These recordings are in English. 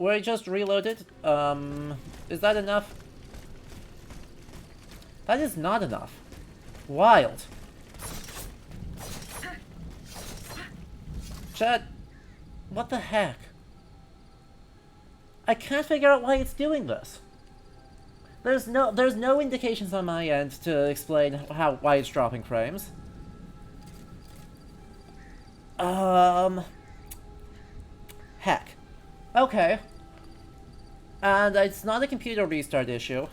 we just reloaded. Is that enough? That is not enough. Wild. Chat, what the heck? I can't figure out why it's doing this. There's no indications on my end to explain why it's dropping frames. Heck. Okay. And it's not a computer restart issue.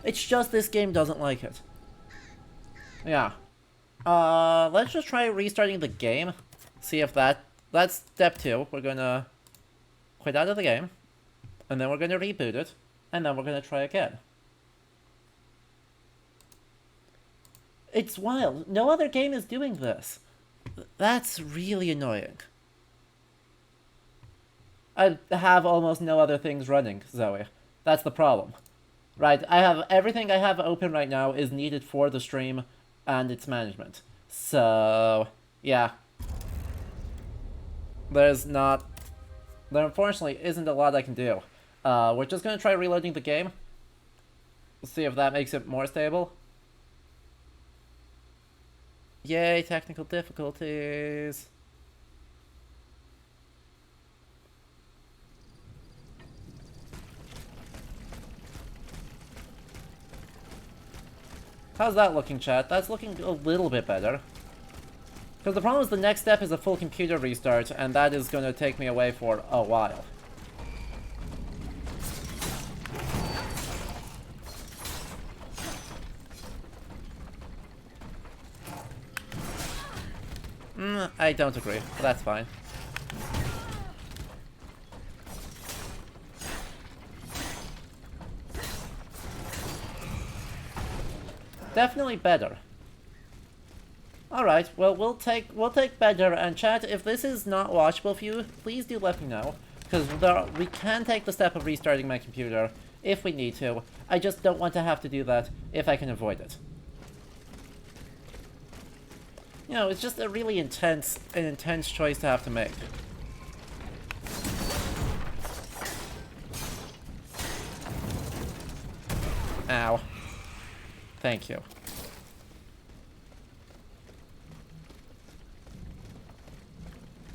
It's just this game doesn't like it. Yeah. Let's just try restarting the game. See if that's step 2. We're gonna quit out of the game. And then we're gonna reboot it. And then we're gonna try again. It's wild. No other game is doing this. That's really annoying. I have almost no other things running, Zoe. That's the problem. Right, I have everything I have open right now is needed for the stream and its management. So, yeah. There unfortunately isn't a lot I can do. We're just gonna try reloading the game. See if that makes it more stable. Yay, technical difficulties. How's that looking, chat? That's looking a little bit better. Because the problem is the next step is a full computer restart, and that is going to take me away for a while. I don't agree, but that's fine. Definitely better. Alright, well we'll take better, and chat, if this is not watchable for you, please do let me know. Because we can take the step of restarting my computer if we need to. I just don't want to have to do that if I can avoid it. You know, it's just a really intense choice to have to make. Ow. Thank you.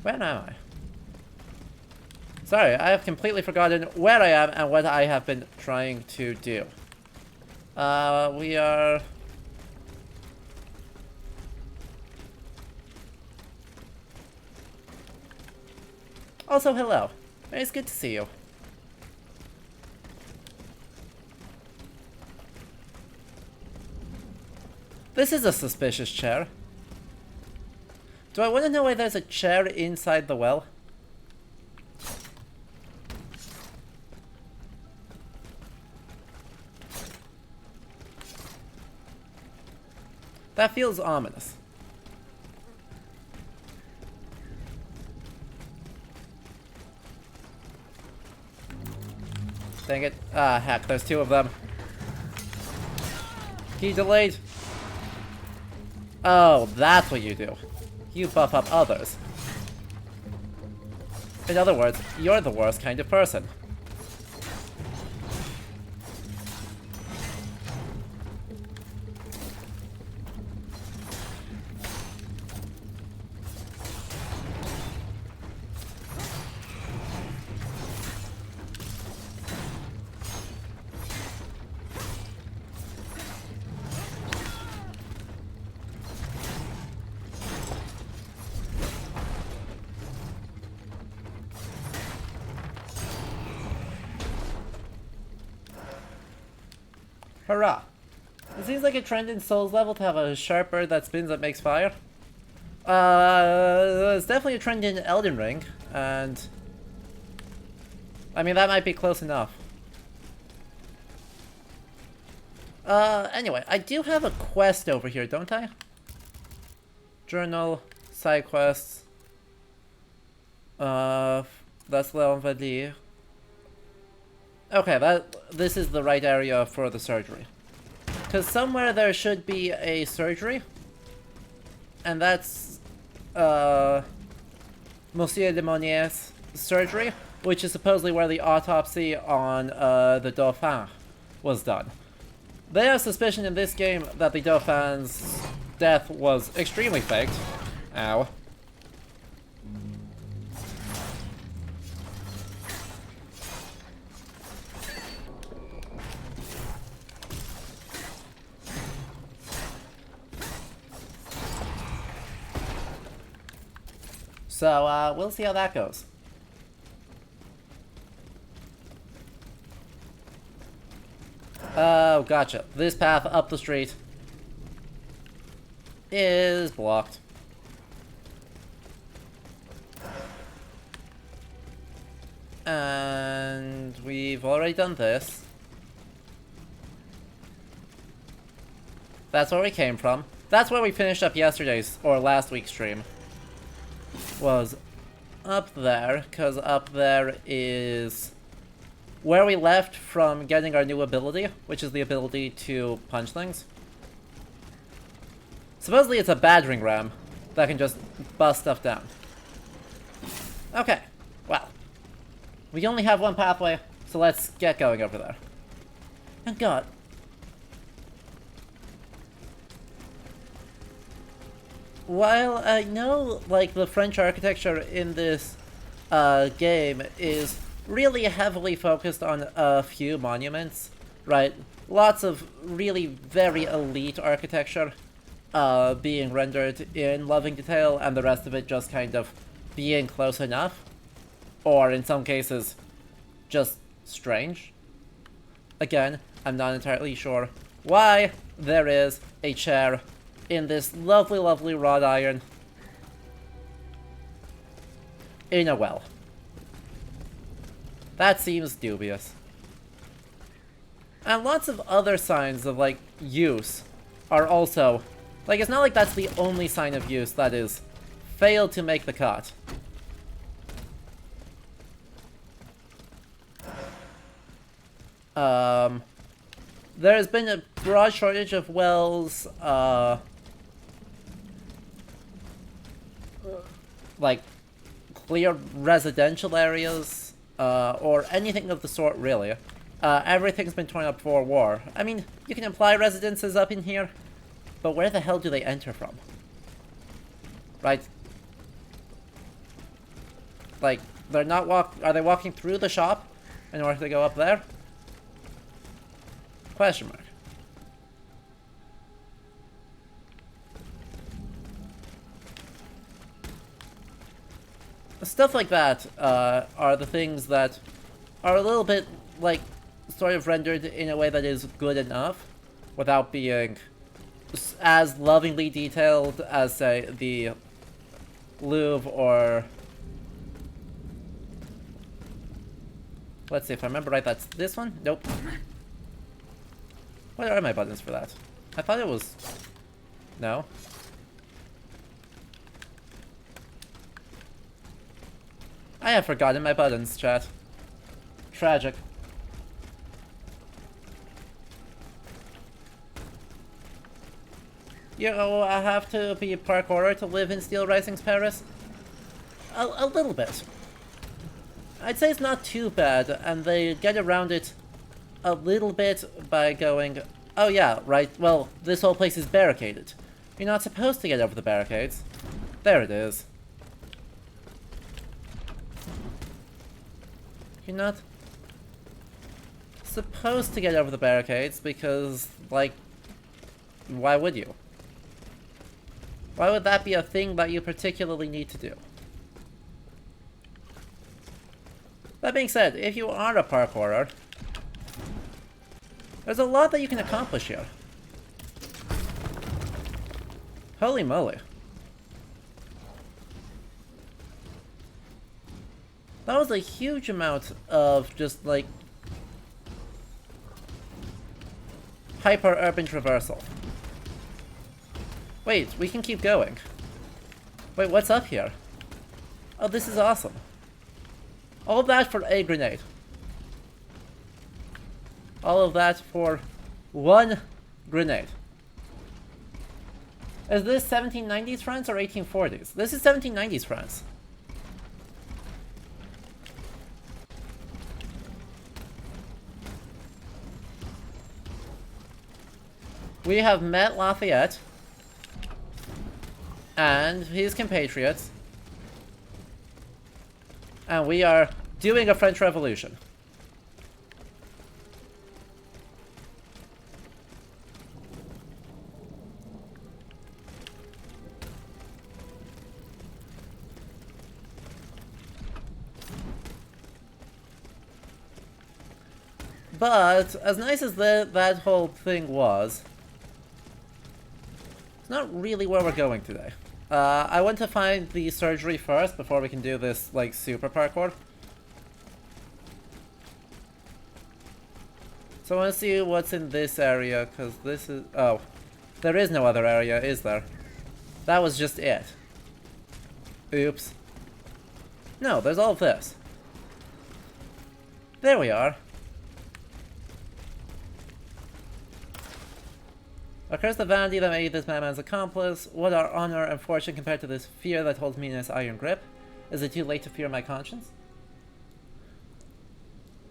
Where am I? Sorry, I have completely forgotten where I am and what I have been trying to do. We are... Also, hello. It's good to see you. This is a suspicious chair. Do I want to know why there's a chair inside the well? That feels ominous. Dang it. Ah, heck, there's 2 of them. Key delayed. Oh, that's what you do. You buff up others. In other words, you're the worst kind of person. Hurrah! It seems like a trend in Souls level to have a sharp bird that spins that makes fire. It's definitely a trend in Elden Ring, and... I mean, that might be close enough. Anyway, I do have a quest over here, don't I? Journal, side quests. That's l'envahir. Okay, this is the right area for the surgery. Because somewhere there should be a surgery. And that's, Monsieur de Monier's surgery. which is supposedly where the autopsy on the Dauphin was done. They have suspicion in this game that the Dauphin's death was extremely faked. Ow. So, we'll see how that goes. Oh, gotcha. This path up the street is blocked. And we've already done this. That's where we came from. That's where we finished up yesterday's, or last week's stream. Was up there, because up there is where we left from getting our new ability, which is the ability to punch things. Supposedly it's a battering ram that can just bust stuff down. Okay, well, we only have one pathway, so let's get going over there. And God. While I know, like, the French architecture in this game is really heavily focused on a few monuments, right? Lots of really very elite architecture being rendered in loving detail, and the rest of it just kind of being close enough. Or, in some cases, just strange. Again, I'm not entirely sure why there is a chair in this lovely, lovely wrought iron in a well. That seems dubious. And lots of other signs of, like, use are also... Like, it's not like that's the only sign of use that is failed to make the cut. There has been a broad shortage of wells, like, clear residential areas, or anything of the sort, really. Everything's been torn up for war. I mean, you can imply residences up in here, but where the hell do they enter from? Right? Like, they're not are they walking through the shop in order to go up there? Question mark. Stuff like that are the things that are a little bit, like, sort of rendered in a way that is good enough without being as lovingly detailed as, say, the Louvre or... Let's see, if I remember right, that's this one? Nope. What are my buttons for that? I thought it was... No. I have forgotten my buttons, chat. Tragic. You know, I have to be parkourer to live in Steelrising's Paris? A little bit. I'd say it's not too bad, and they get around it a little bit by going, oh yeah, right, well, this whole place is barricaded. You're not supposed to get over the barricades. There it is. You're not supposed to get over the barricades because, like, why would you? Why would that be a thing that you particularly need to do? That being said, if you are a parkourer, there's a lot that you can accomplish here. Holy moly. That was a huge amount of just, like, hyper-urban traversal. Wait, we can keep going. Wait, what's up here? Oh, this is awesome. All of that for a grenade. All of that for one grenade. Is this 1790s France or 1840s? This is 1790s France. We have met Lafayette and his compatriots, and we are doing a French Revolution. But, as nice as that whole thing was, it's not really where we're going today. I want to find the surgery first before we can do this, like, super parkour. So I want to see what's in this area, because this is... Oh. There is no other area, is there? That was just it. Oops. No, there's all of this. There we are. Occurs the vanity that made this madman's accomplice. What are honor and fortune compared to this fear that holds me in its iron grip? Is it too late to fear my conscience?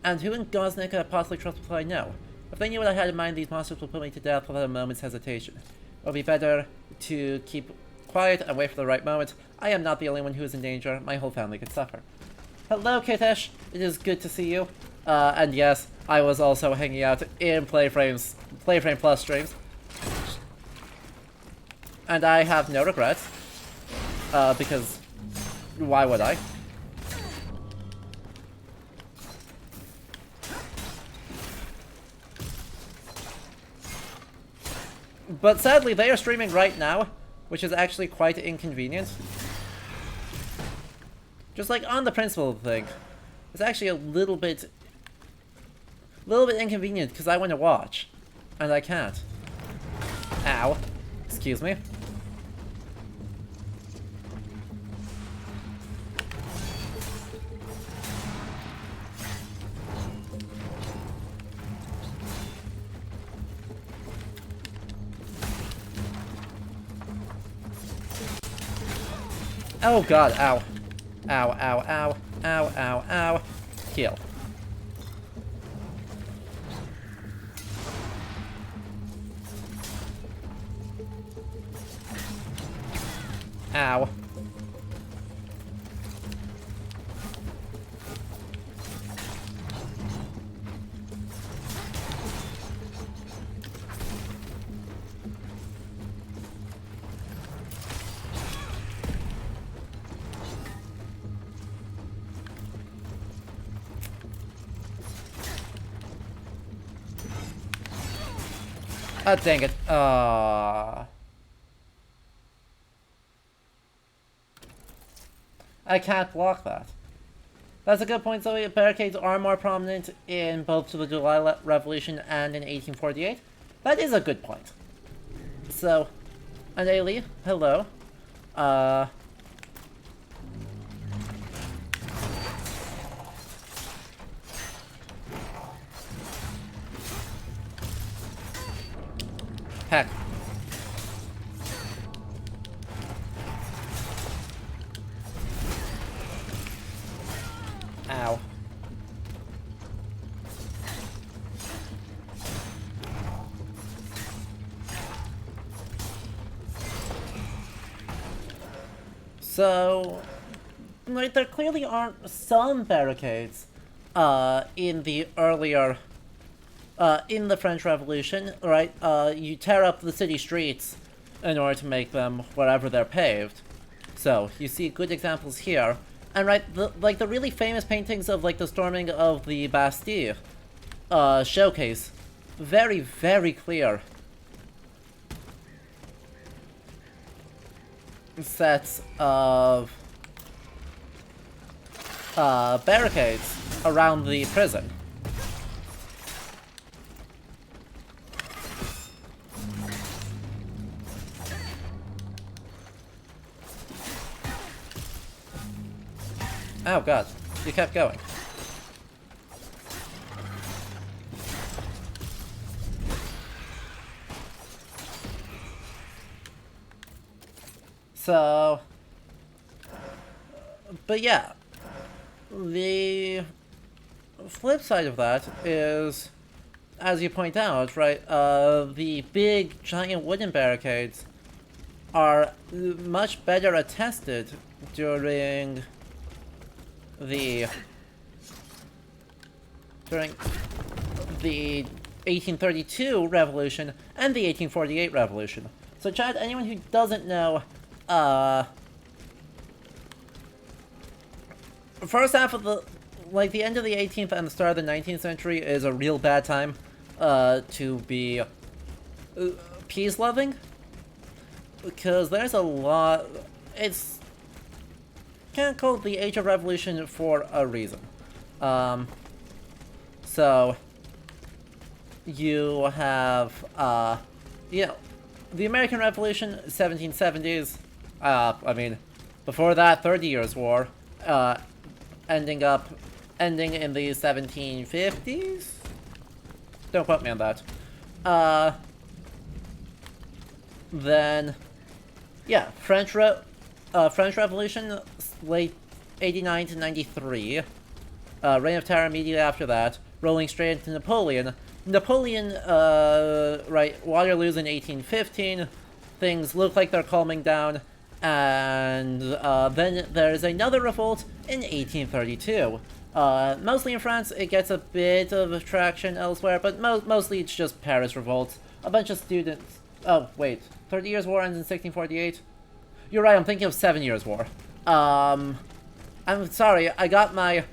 And who in Gosnick could I possibly trust if I know? If they knew what I had in mind, these monsters would put me to death without a moment's hesitation. It would be better to keep quiet and wait for the right moment. I am not the only one who is in danger. My whole family could suffer. Hello, Kitesh. It is good to see you. And yes, I was also hanging out in Playframe Plus streams. And I have no regrets, because why would I? But sadly, they are streaming right now, which is actually quite inconvenient. Just like on the principle of the thing, it's actually a little bit inconvenient because I want to watch, and I can't. Ow. Excuse me. Oh god, ow. Ow, ow, ow, ow, ow, ow. Heal. Ow. Oh, dang it. I can't block that. That's a good point, Zoe. Barricades are more prominent in both the July Revolution and in 1848. That is a good point. So, and Ailey, hello. Heck. Ow. So, like, there clearly aren't some barricades in the earlier in the French Revolution, right? You tear up the city streets in order to make them wherever they're paved. So, you see good examples here. And right, the really famous paintings of, like, the storming of the Bastille showcase very, very clear sets of barricades around the prison. Oh god, you kept going. So, but yeah, the flip side of that is as you point out, right, the big giant wooden barricades are much better attested during the 1832 revolution and the 1848 revolution. So Chad, anyone who doesn't know, first half of the, like the end of the 18th and the start of the 19th century is a real bad time to be peace-loving, because there's a lot, it's kind of called the Age of Revolution for a reason. So you have, you know, the American Revolution, 1770s, I mean, before that, 30 Years' War, ending in the 1750s? Don't quote me on that. Then, yeah, French Revolution, late 89 to 93. Reign of Terror immediately after that, rolling straight into Napoleon. Right, Waterloo's in 1815, things look like they're calming down, and then there's another revolt in 1832. Mostly in France, it gets a bit of traction elsewhere, but mostly it's just Paris revolts. A bunch of students... Oh, wait, 30 Years' War ends in 1648? You're right, I'm thinking of 7 Years' War. I'm sorry, I got my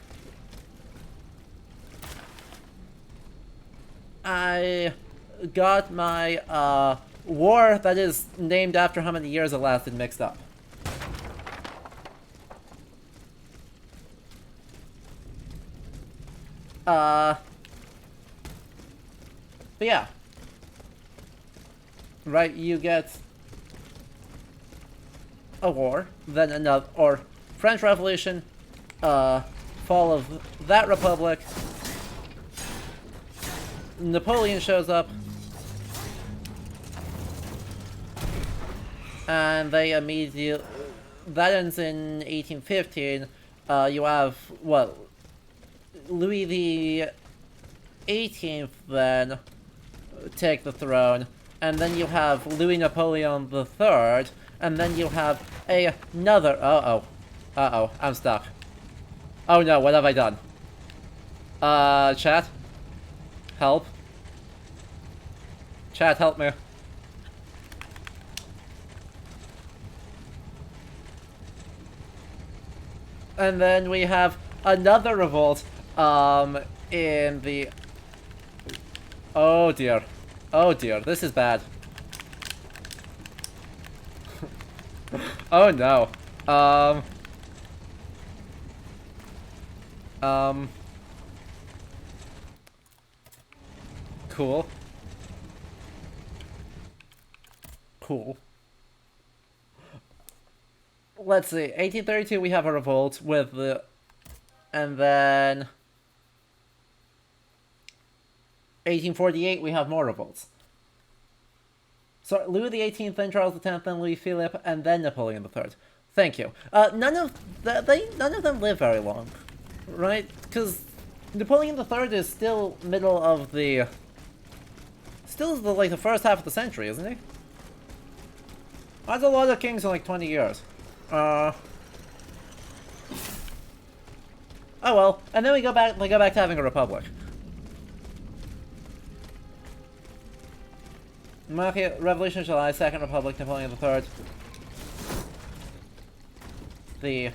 war that is named after how many years it lasted mixed up. But yeah. Right, you get a war, then another, or French Revolution, fall of that republic, Napoleon shows up, and they immediately, that ends in 1815, you have, what, Louis the 18th then take the throne, and then you have Louis Napoleon the Third, and then you have another, I'm stuck. Oh no, what have I done? Chat? Help. Chat, help me. And then we have another revolt, in the... Oh dear. Oh dear, this is bad. Oh no. Cool. Cool. Let's see, 1832 we have a revolt with the... And then... 1848 we have more revolts. So Louis the 18th, then Charles the 10th, then Louis Philippe, and then Napoleon the Third. Thank you. None of them live very long, right? Because Napoleon the Third is still middle of the... Still is like the first half of the century, isn't he? That's a lot of kings in like 20 years. Oh well, and then we go back to having a republic. Monarchy, Revolution of July, Second Republic, Napoleon III. The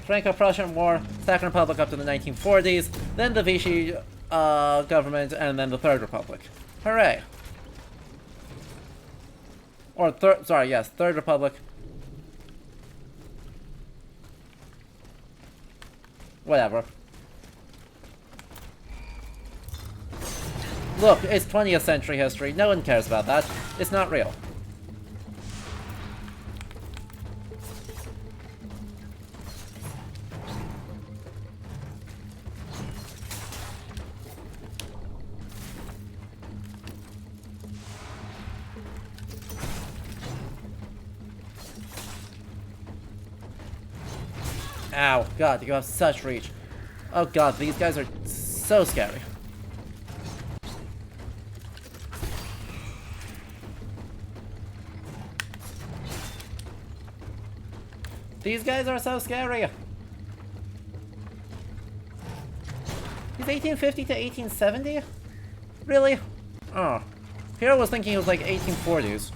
Franco-Prussian War, Second Republic up to the 1940s, then the Vichy government, and then the Third Republic. Hooray! Or Third Republic. Whatever. Look, it's 20th century history. No one cares about that. It's not real. Ow, God, you have such reach. Oh God, these guys are so scary. These guys are so scary. He's 1850 to 1870? Really? Oh. Here I was thinking it was like 1840s.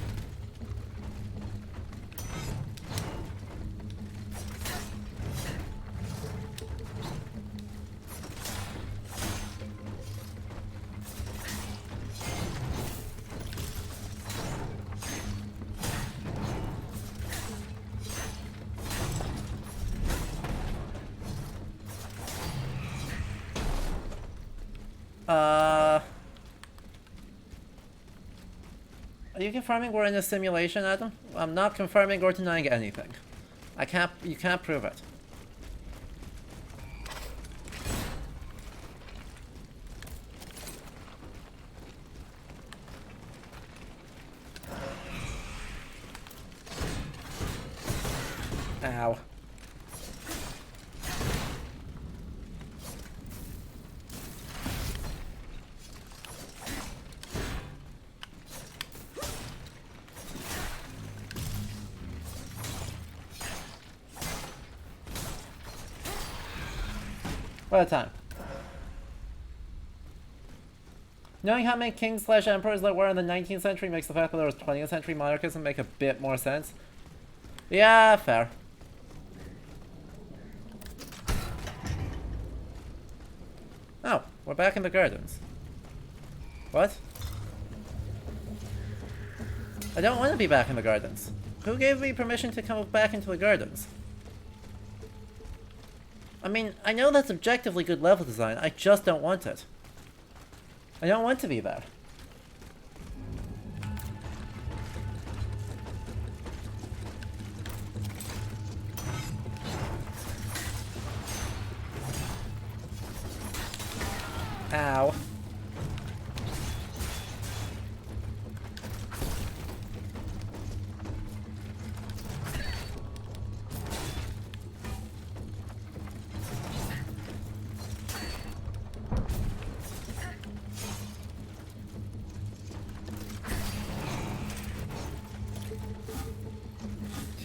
Are you confirming we're in a simulation, Adam? I'm not confirming or denying anything. You can't prove it. Ow. What a time. Knowing how many kings/emperors there were in the 19th century makes the fact that there was 20th century monarchism make a bit more sense. Yeah, fair. Oh, we're back in the gardens. What? I don't want to be back in the gardens. Who gave me permission to come back into the gardens? I mean, I know that's objectively good level design, I just don't want it. I don't want to be there. Ow.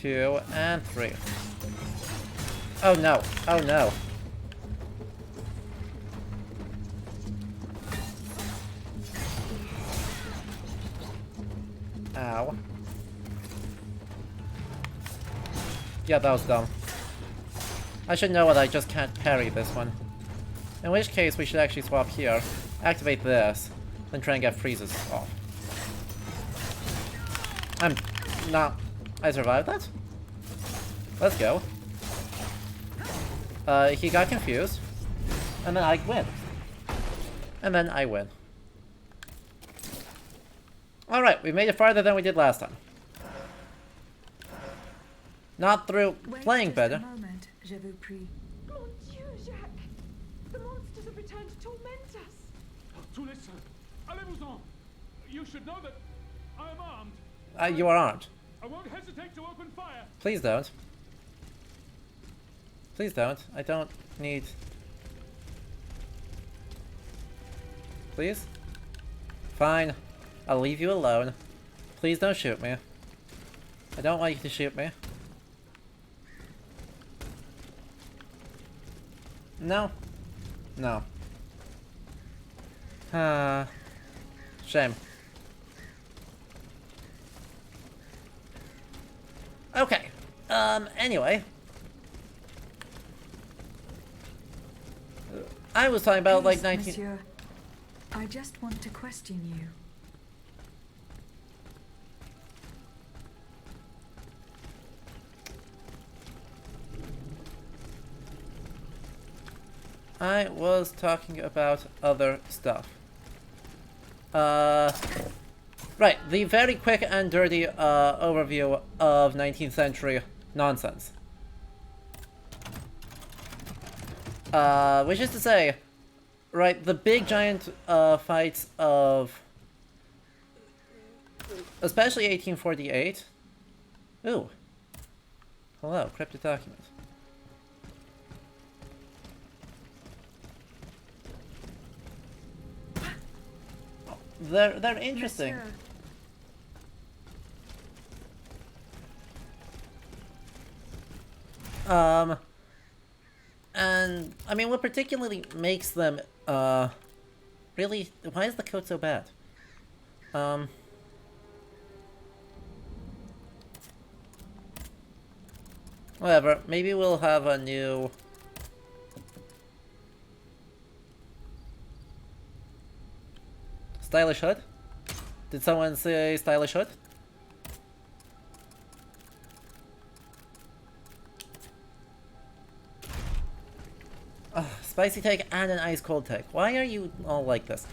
Two and three. Oh no. Oh no. Ow. Yeah, that was dumb. I should know that I just can't parry this one. In which case, we should actually swap here, activate this, then try and get freezes off. I'm not... I survived that? Let's go. He got confused. And then I win. And then I win. Alright, we made it farther than we did last time. Not through playing better. Mon Dieu, Jacques! The monsters have returned to torment us! Tous les seuls. Allez-vous-en! You should know that I am armed. You are armed. I won't hesitate to open fire. Please don't. Please don't. I don't need... Please? Fine. I'll leave you alone. Please don't shoot me. I don't want you to shoot me. No. No. Shame. Okay. Anyway. I was talking about like 19... Monsieur, I just want to question you. I was talking about other stuff. Right, the very quick and dirty overview of 19th century nonsense. Which is to say, right, the big giant fights of especially 1848. Ooh. Hello, cryptic document. They're interesting. Monsieur. And, I mean, what particularly makes them, really... Why is the code so bad? Whatever, maybe we'll have a new... Stylish hood? Did someone say stylish hood? Ugh, spicy take and an ice cold take. Why are you all like this?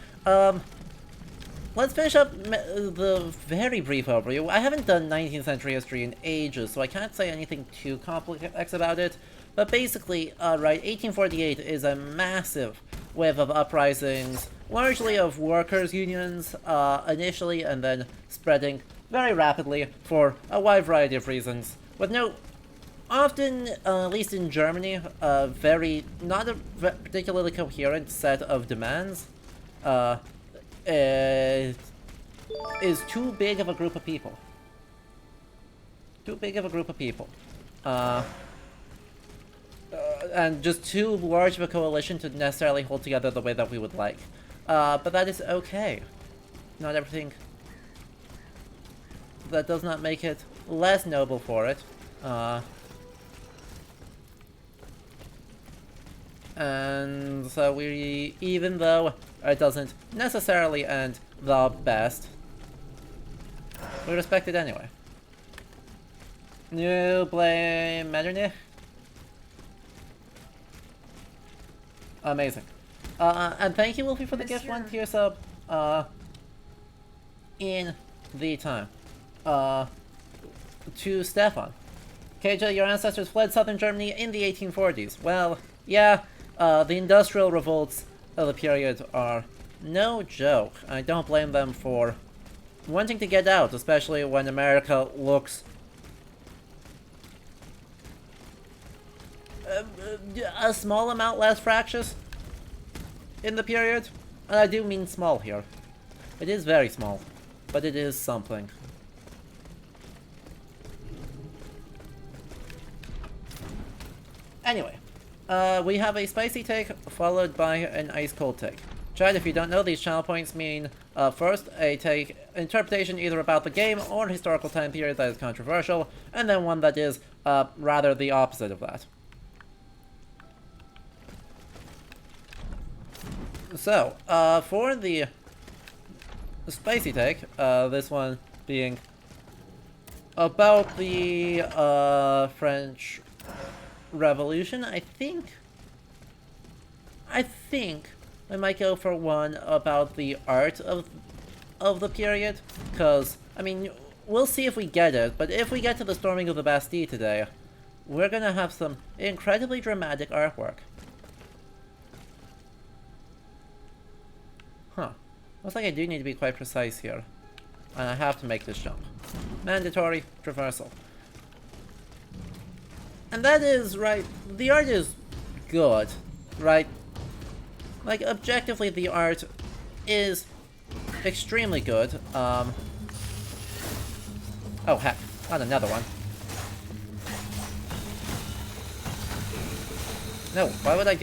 Let's finish up the very brief overview. I haven't done 19th century history in ages, so I can't say anything too complex about it. But basically, right, 1848 is a massive wave of uprisings, largely of workers' unions, initially, and then spreading very rapidly for a wide variety of reasons. With no, often, at least in Germany, not a particularly coherent set of demands. Is too big of a group of people. Too big of a group of people. And just too large of a coalition to necessarily hold together the way that we would like. But that is okay. Not everything... That does not make it less noble for it. And so even though it doesn't necessarily end the best, we respect it anyway. You blame Metternich? Amazing. And thank you, Wolfie, for the gift 1 tier sub, in the time. To Stefan. KJ, your ancestors fled southern Germany in the 1840s. Well, yeah, the industrial revolts of the period are no joke. I don't blame them for wanting to get out, especially when America looks a small amount less fractious in the period. And I do mean small here. It is very small, but it is something. Anyway, we have a spicy take followed by an ice cold take. Chad, if you don't know, these channel points mean, first, a take interpretation either about the game or historical time period that is controversial, and then one that is, rather the opposite of that. So, for the spicy take, this one being about the, French Revolution, I think I might go for one about the art of the period, because, I mean, we'll see if we get it, but if we get to the storming of the Bastille today, we're gonna have some incredibly dramatic artwork. Huh. Looks like I do need to be quite precise here. And I have to make this jump. Mandatory traversal. And that is, right, the art is good, right? Like, objectively, the art is extremely good. Oh, heck, not another one. No, why would I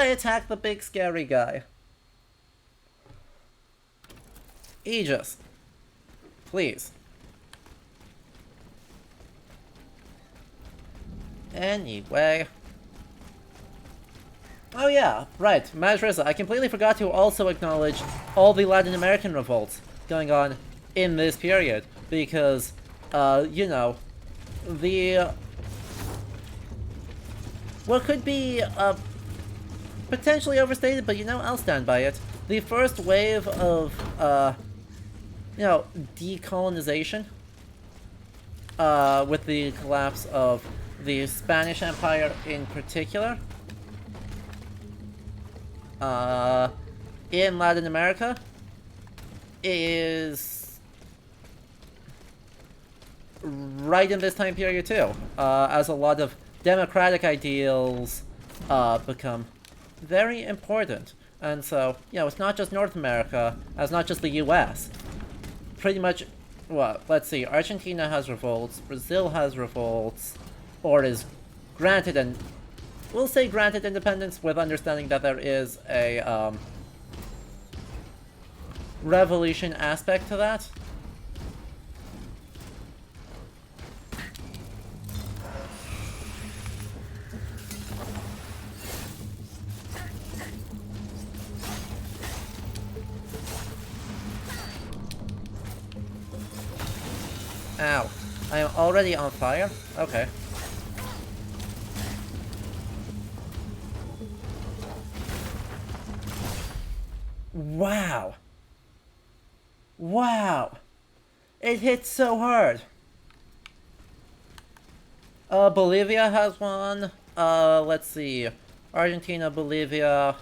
attack the big scary guy? Aegis. Please. Anyway. Oh yeah, right, Majrissa. I completely forgot to also acknowledge all the Latin American revolts going on in this period. Because, you know, the... what could be, potentially overstated, but you know, I'll stand by it. The first wave of, you know, decolonization, with the collapse of the Spanish Empire in particular, in Latin America, is right in this time period too, as a lot of democratic ideals become very important. And so, you know, it's not just North America, it's not just the US. Pretty much well, let's see. Argentina has revolts. Brazil has revolts. Or is granted, and we'll say granted independence with understanding that there is a revolution aspect to that. Ow. I am already on fire? Okay. Wow. Wow. It hits so hard. Bolivia has one. Let's see. Argentina, Bolivia.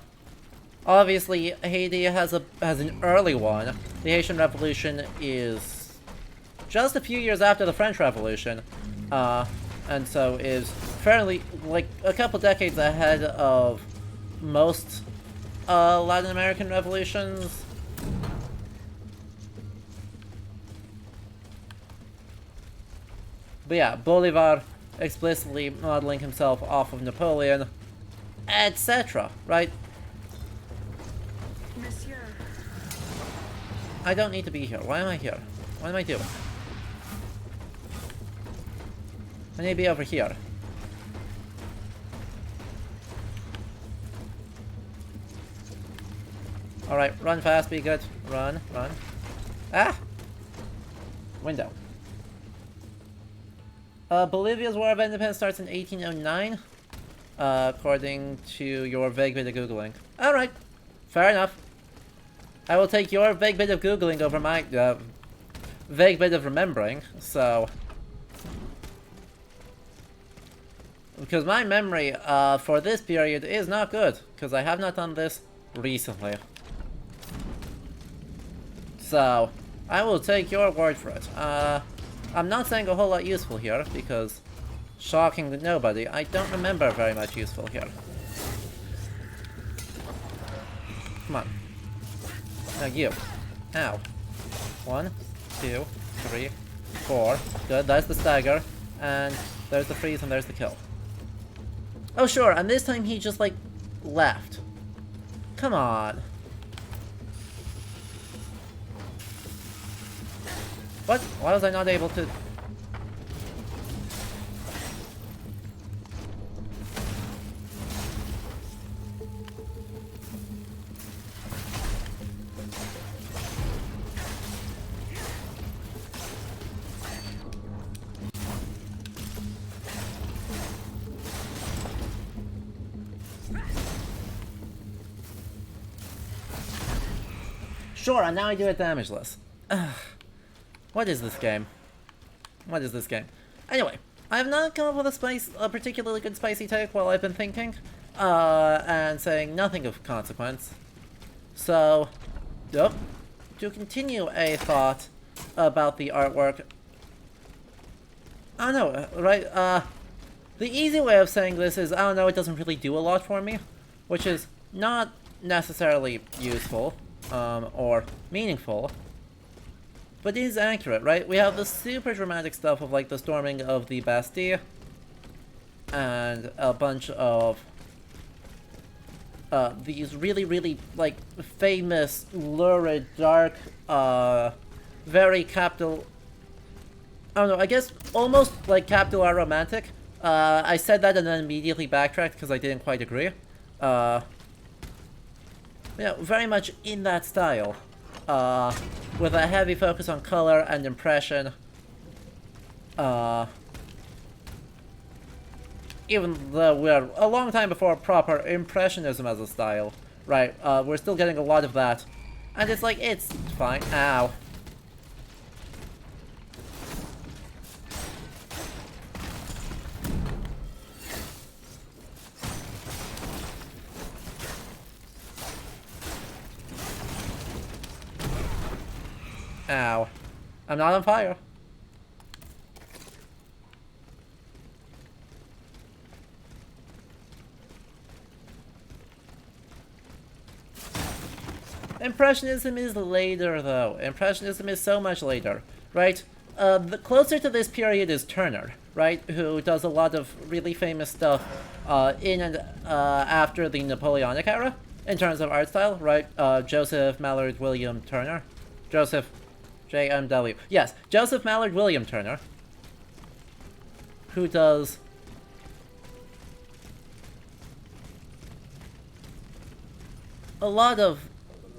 Obviously, Haiti has an early one. The Haitian Revolution is just a few years after the French Revolution, and so is fairly, like, a couple decades ahead of most Latin American revolutions. But yeah, Bolivar explicitly modeling himself off of Napoleon, etc., right? Monsieur. I don't need to be here. Why am I here? What am I doing? I need to be over here. Alright, run fast, be good. Run, run. Ah! Window. Bolivia's War of Independence starts in 1809, according to your vague bit of Googling. Alright, fair enough. I will take your vague bit of Googling over my vague bit of remembering, so... Because my memory for this period is not good, because I have not done this recently. So, I will take your word for it. I'm not saying a whole lot useful here, because, shocking to nobody, I don't remember very much useful here. Come on. Now you. Ow. 1, 2, 3, 4. Good, that's the stagger. And there's the freeze and there's the kill. Oh sure, and this time he just, like, left. Come on. What? Why was I not able to... Sure, and now I do it damageless. Ugh. What is this game? What is this game? Anyway, I have not come up with a particularly good spicy take while I've been thinking, and saying nothing of consequence. So, to continue a thought about the artwork. I don't know, right? The easy way of saying this is, I don't know, it doesn't really do a lot for me, which is not necessarily useful, or meaningful. But it is accurate, right? We have the super dramatic stuff of, like, the storming of the Bastille, and a bunch of these really, really, like, famous, lurid, dark, very capital... I don't know, I guess almost, like, capital R romantic. I said that and then immediately backtracked because I didn't quite agree. Yeah, very much in that style. With a heavy focus on color and impression. Even though we're a long time before proper impressionism as a style, right? We're still getting a lot of that. And it's like, it's fine. Ow. Ow. I'm not on fire. Impressionism is later, though. Impressionism is so much later. right? The closer to this period is Turner, right? Who does a lot of really famous stuff in and after the Napoleonic era in terms of art style, right? Joseph Mallard William Turner. Joseph JMW. Yes, Joseph Mallard William Turner. Who does a lot of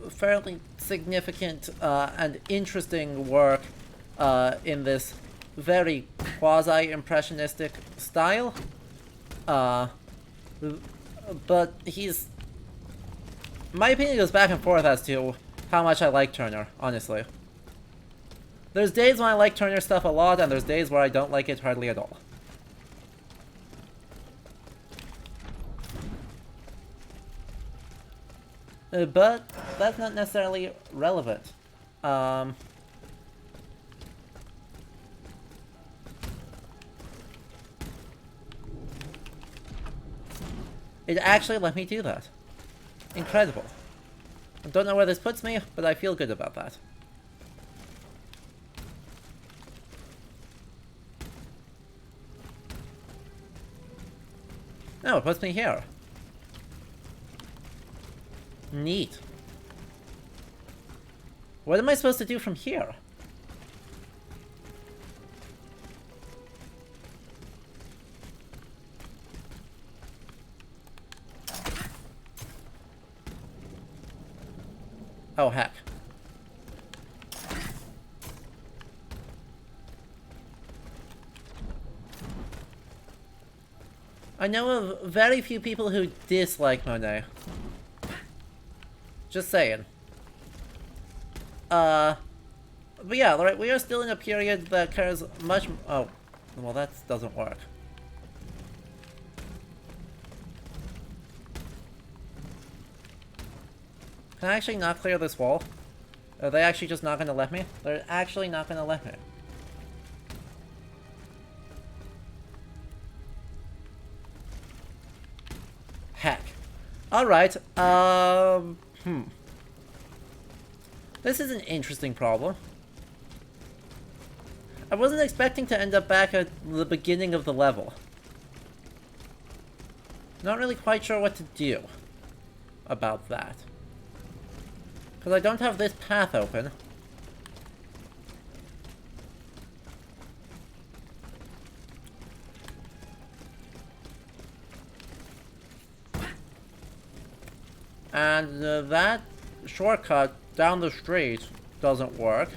fairly significant and interesting work in this very quasi-impressionistic style. But he's... My opinion goes back and forth as to how much I like Turner, honestly. There's days when I like Turner stuff a lot, and there's days where I don't like it hardly at all. But that's not necessarily relevant. It actually let me do that. Incredible. I don't know where this puts me, but I feel good about that. No, it puts me here. Neat. What am I supposed to do from here? Oh, heck. I know of very few people who dislike Monet. Just saying. But yeah, right, we are still in a period that cares much... Oh, well that doesn't work. Can I actually not clear this wall? Are they actually just not gonna let me? They're actually not gonna let me. Heck. Alright, This is an interesting problem. I wasn't expecting to end up back at the beginning of the level. Not really quite sure what to do about that. Because I don't have this path open. And that shortcut down the street doesn't work.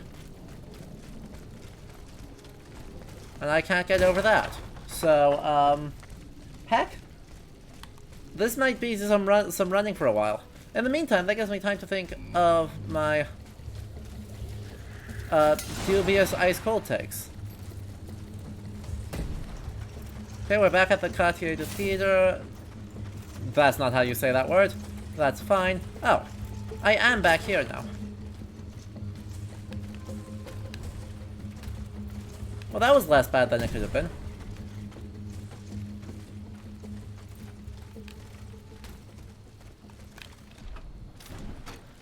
And I can't get over that. So, heck. This might be some running for a while. In the meantime, that gives me time to think of my dubious ice-cold takes. Okay, we're back at the Quartier de Theater. That's not how you say that word. That's fine. Oh, I am back here now. Well, that was less bad than it could have been.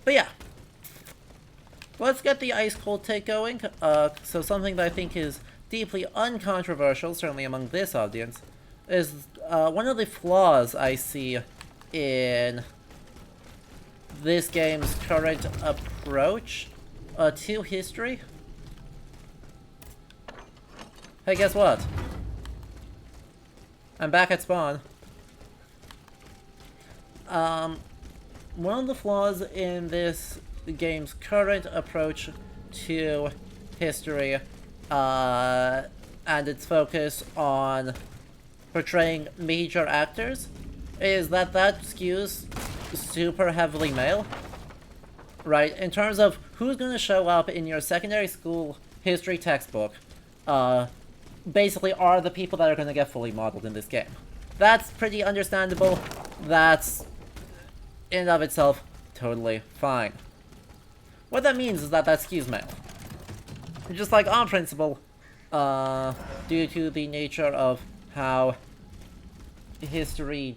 But yeah. Let's get the ice-cold take going. So something that I think is deeply uncontroversial, certainly among this audience, is one of the flaws I see in this game's current approach to history. Hey, guess what? I'm back at spawn. One of the flaws in this game's current approach to history, and its focus on portraying major actors, is that skews super heavily male. Right? In terms of who's going to show up in your secondary school history textbook, basically are the people that are going to get fully modeled in this game. That's pretty understandable. That's, in and of itself, totally fine. What that means is that skews male. Just like on principle, due to the nature of how history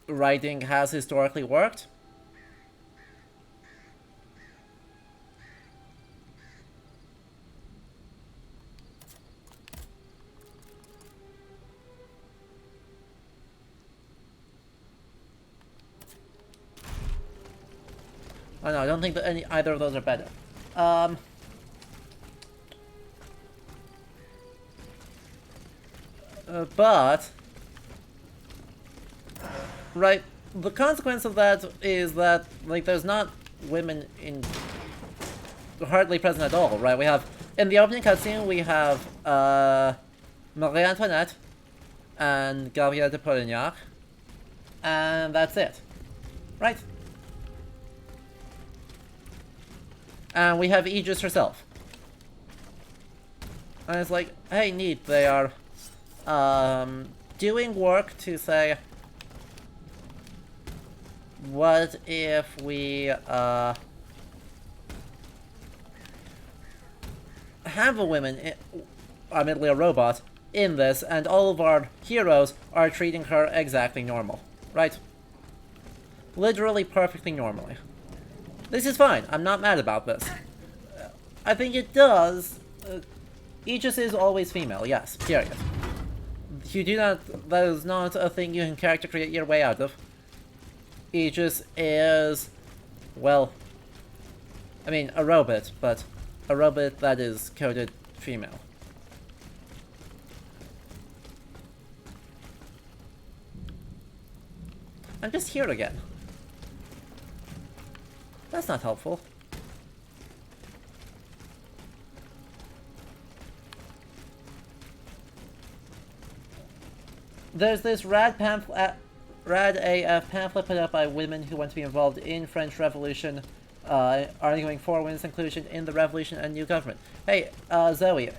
writing has historically worked. Oh no, I don't think that either of those are better. But right, the consequence of that is that like there's not women in hardly present at all, right? We have in the opening cutscene we have Marie Antoinette and Gabrielle de Polignac, and that's it, right? And we have Aegis herself, and it's like, hey, neat, they are doing work to say, what if we have a woman, admittedly a robot, in this, and all of our heroes are treating her exactly normal, right? Literally perfectly normally. This is fine. I'm not mad about this. I think it does. Aegis is always female, yes, period. You do not. That is not a thing you can character create your way out of. Aegis is, well, I mean, a robot, but a robot that is coded female. I'm just here again. That's not helpful. There's this rad AF pamphlet put out by women who want to be involved in French Revolution, arguing for women's inclusion in the revolution and new government. Hey, Zoe,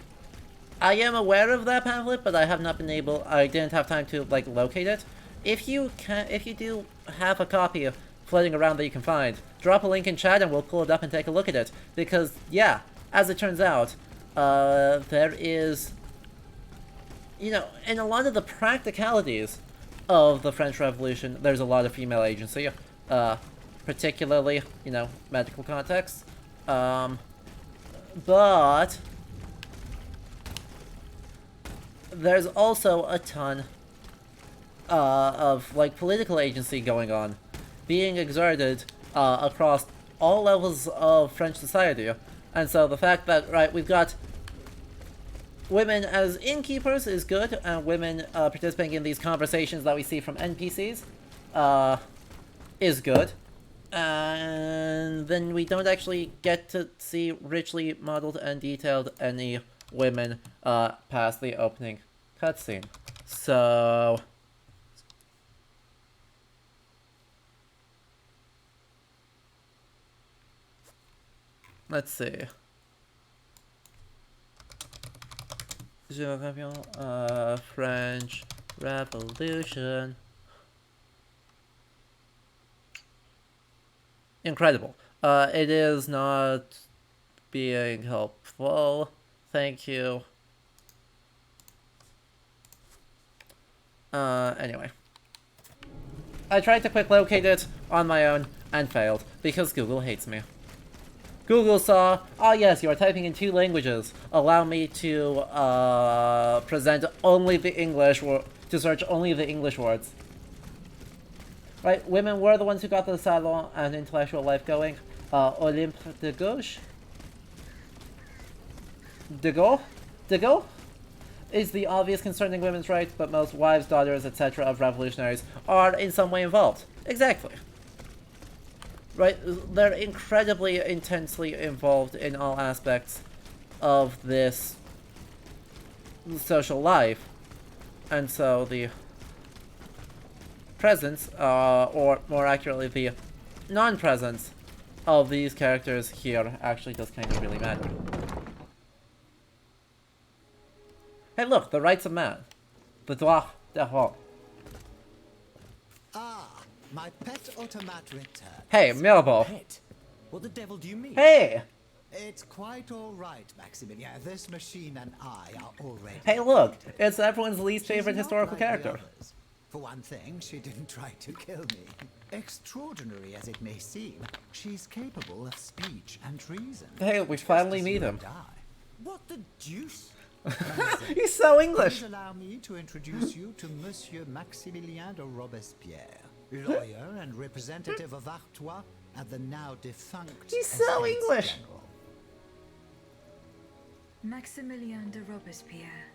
I am aware of that pamphlet, but I have not been able. I didn't have time to like locate it. If you do have a copy floating around that you can find, drop a link in chat and we'll pull it up and take a look at it. Because yeah, as it turns out, there is, you know, in a lot of the practicalities of the French Revolution, there's a lot of female agency, particularly, you know, medical contexts. But there's also a ton of like political agency going on, being exerted across all levels of French society, and so the fact that we've got women as innkeepers is good, and women participating in these conversations that we see from NPCs is good, and then we don't actually get to see richly modeled and detailed any women past the opening cutscene. So let's see. French Revolution. Incredible. It is not being helpful. Thank you. Anyway. I tried to quick locate it on my own and failed because Google hates me. Google saw, oh yes, you are typing in 2 languages. Allow me to present only the English, to search only the English words. Right, women were the ones who got the salon and intellectual life going. Olympe de Gauche? De Gaulle is the obvious concerning women's rights, but most wives, daughters, etc. of revolutionaries are in some way involved. Exactly. Right, they're incredibly intensely involved in all aspects of this social life, and so the presence, or more accurately the non-presence of these characters here actually does kind of really matter. Hey look, the rights of man. The droit de l'homme. Ah, my pet automat returned. Hey, Mirabel. Pet? What the devil do you mean? Hey! It's quite all right, Maximilian. This machine and I are already... Hey look, it's everyone's least favorite She's not historical like the character. others. For one thing, she didn't try to kill me. Extraordinary as it may seem, she's capable of speech and reason. Hey, we Just finally as meet you him. and I. What the deuce? He's so English! Please allow me to introduce you to Monsieur Maximilien de Robespierre, lawyer and representative of Artois and the now defunct He's so Estates English. General. Maximilien de Robespierre.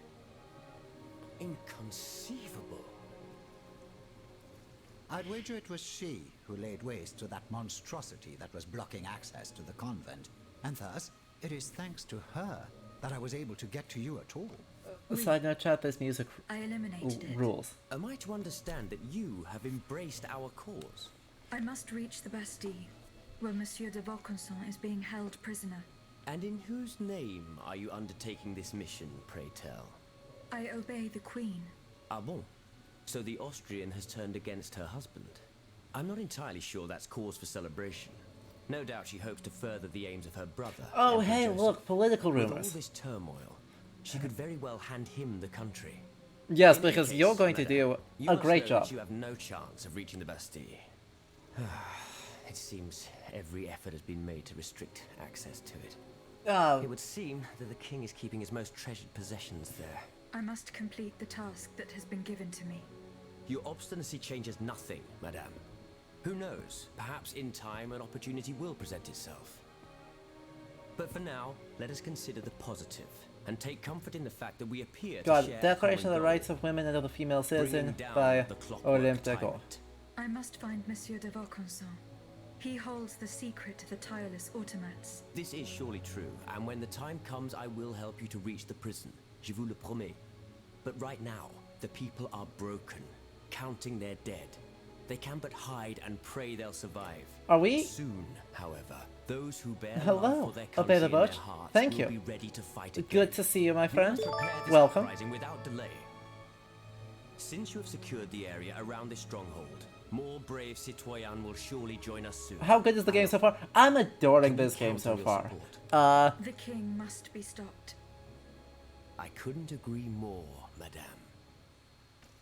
Inconceivable. I'd wager it was she who laid waste to that monstrosity that was blocking access to the convent, and thus it is thanks to her that I was able to get to you at all. Side note chat, this music I eliminated it. rules. Am I to understand that you have embraced our cause? I must reach the Bastille, where Monsieur de Vaucanson is being held prisoner. And in whose name are you undertaking this mission, pray tell? I obey the Queen. Ah bon? So the Austrian has turned against her husband. I'm not entirely sure that's cause for celebration. No doubt she hopes to further the aims of her brother. Oh, Emperor hey, Joseph. look, political With all rumors. this turmoil, she could very well hand him the country. Yes, In any because case, you're going to madame, do you a must great know job. that you have no chance of reaching the Bastille. It seems every effort has been made to restrict access to it. It would seem that the king is keeping his most treasured possessions there. I must complete the task that has been given to me. Your obstinacy changes nothing, madame. Who knows? Perhaps in time an opportunity will present itself. But for now, let us consider the positive and take comfort in the fact that we appear to God, share a Declaration of common the Rights goal, of Women and of the Female bringing Citizen down by the clockwork Olympe de Gaulle. tyrant. I must find Monsieur de Vaucanson. He holds the secret to the tireless automats. This is surely true, and when the time comes, I will help you to reach the prison. Je vous le promets. But right now, the people are broken, counting their dead. They can but hide and pray they'll survive. Are we? Soon, however, those who bear Hello, love for their Obey country the in their Butch. hearts Thank will you. be ready to fight again. Good to see you, my We friend. must prepare this Welcome. uprising without delay. Since you have secured the area around this stronghold, more brave citoyens will surely join us soon. How good is the game so far? I'm adoring Can we this game count so on your far. support? The king must be stopped. I couldn't agree more, madame.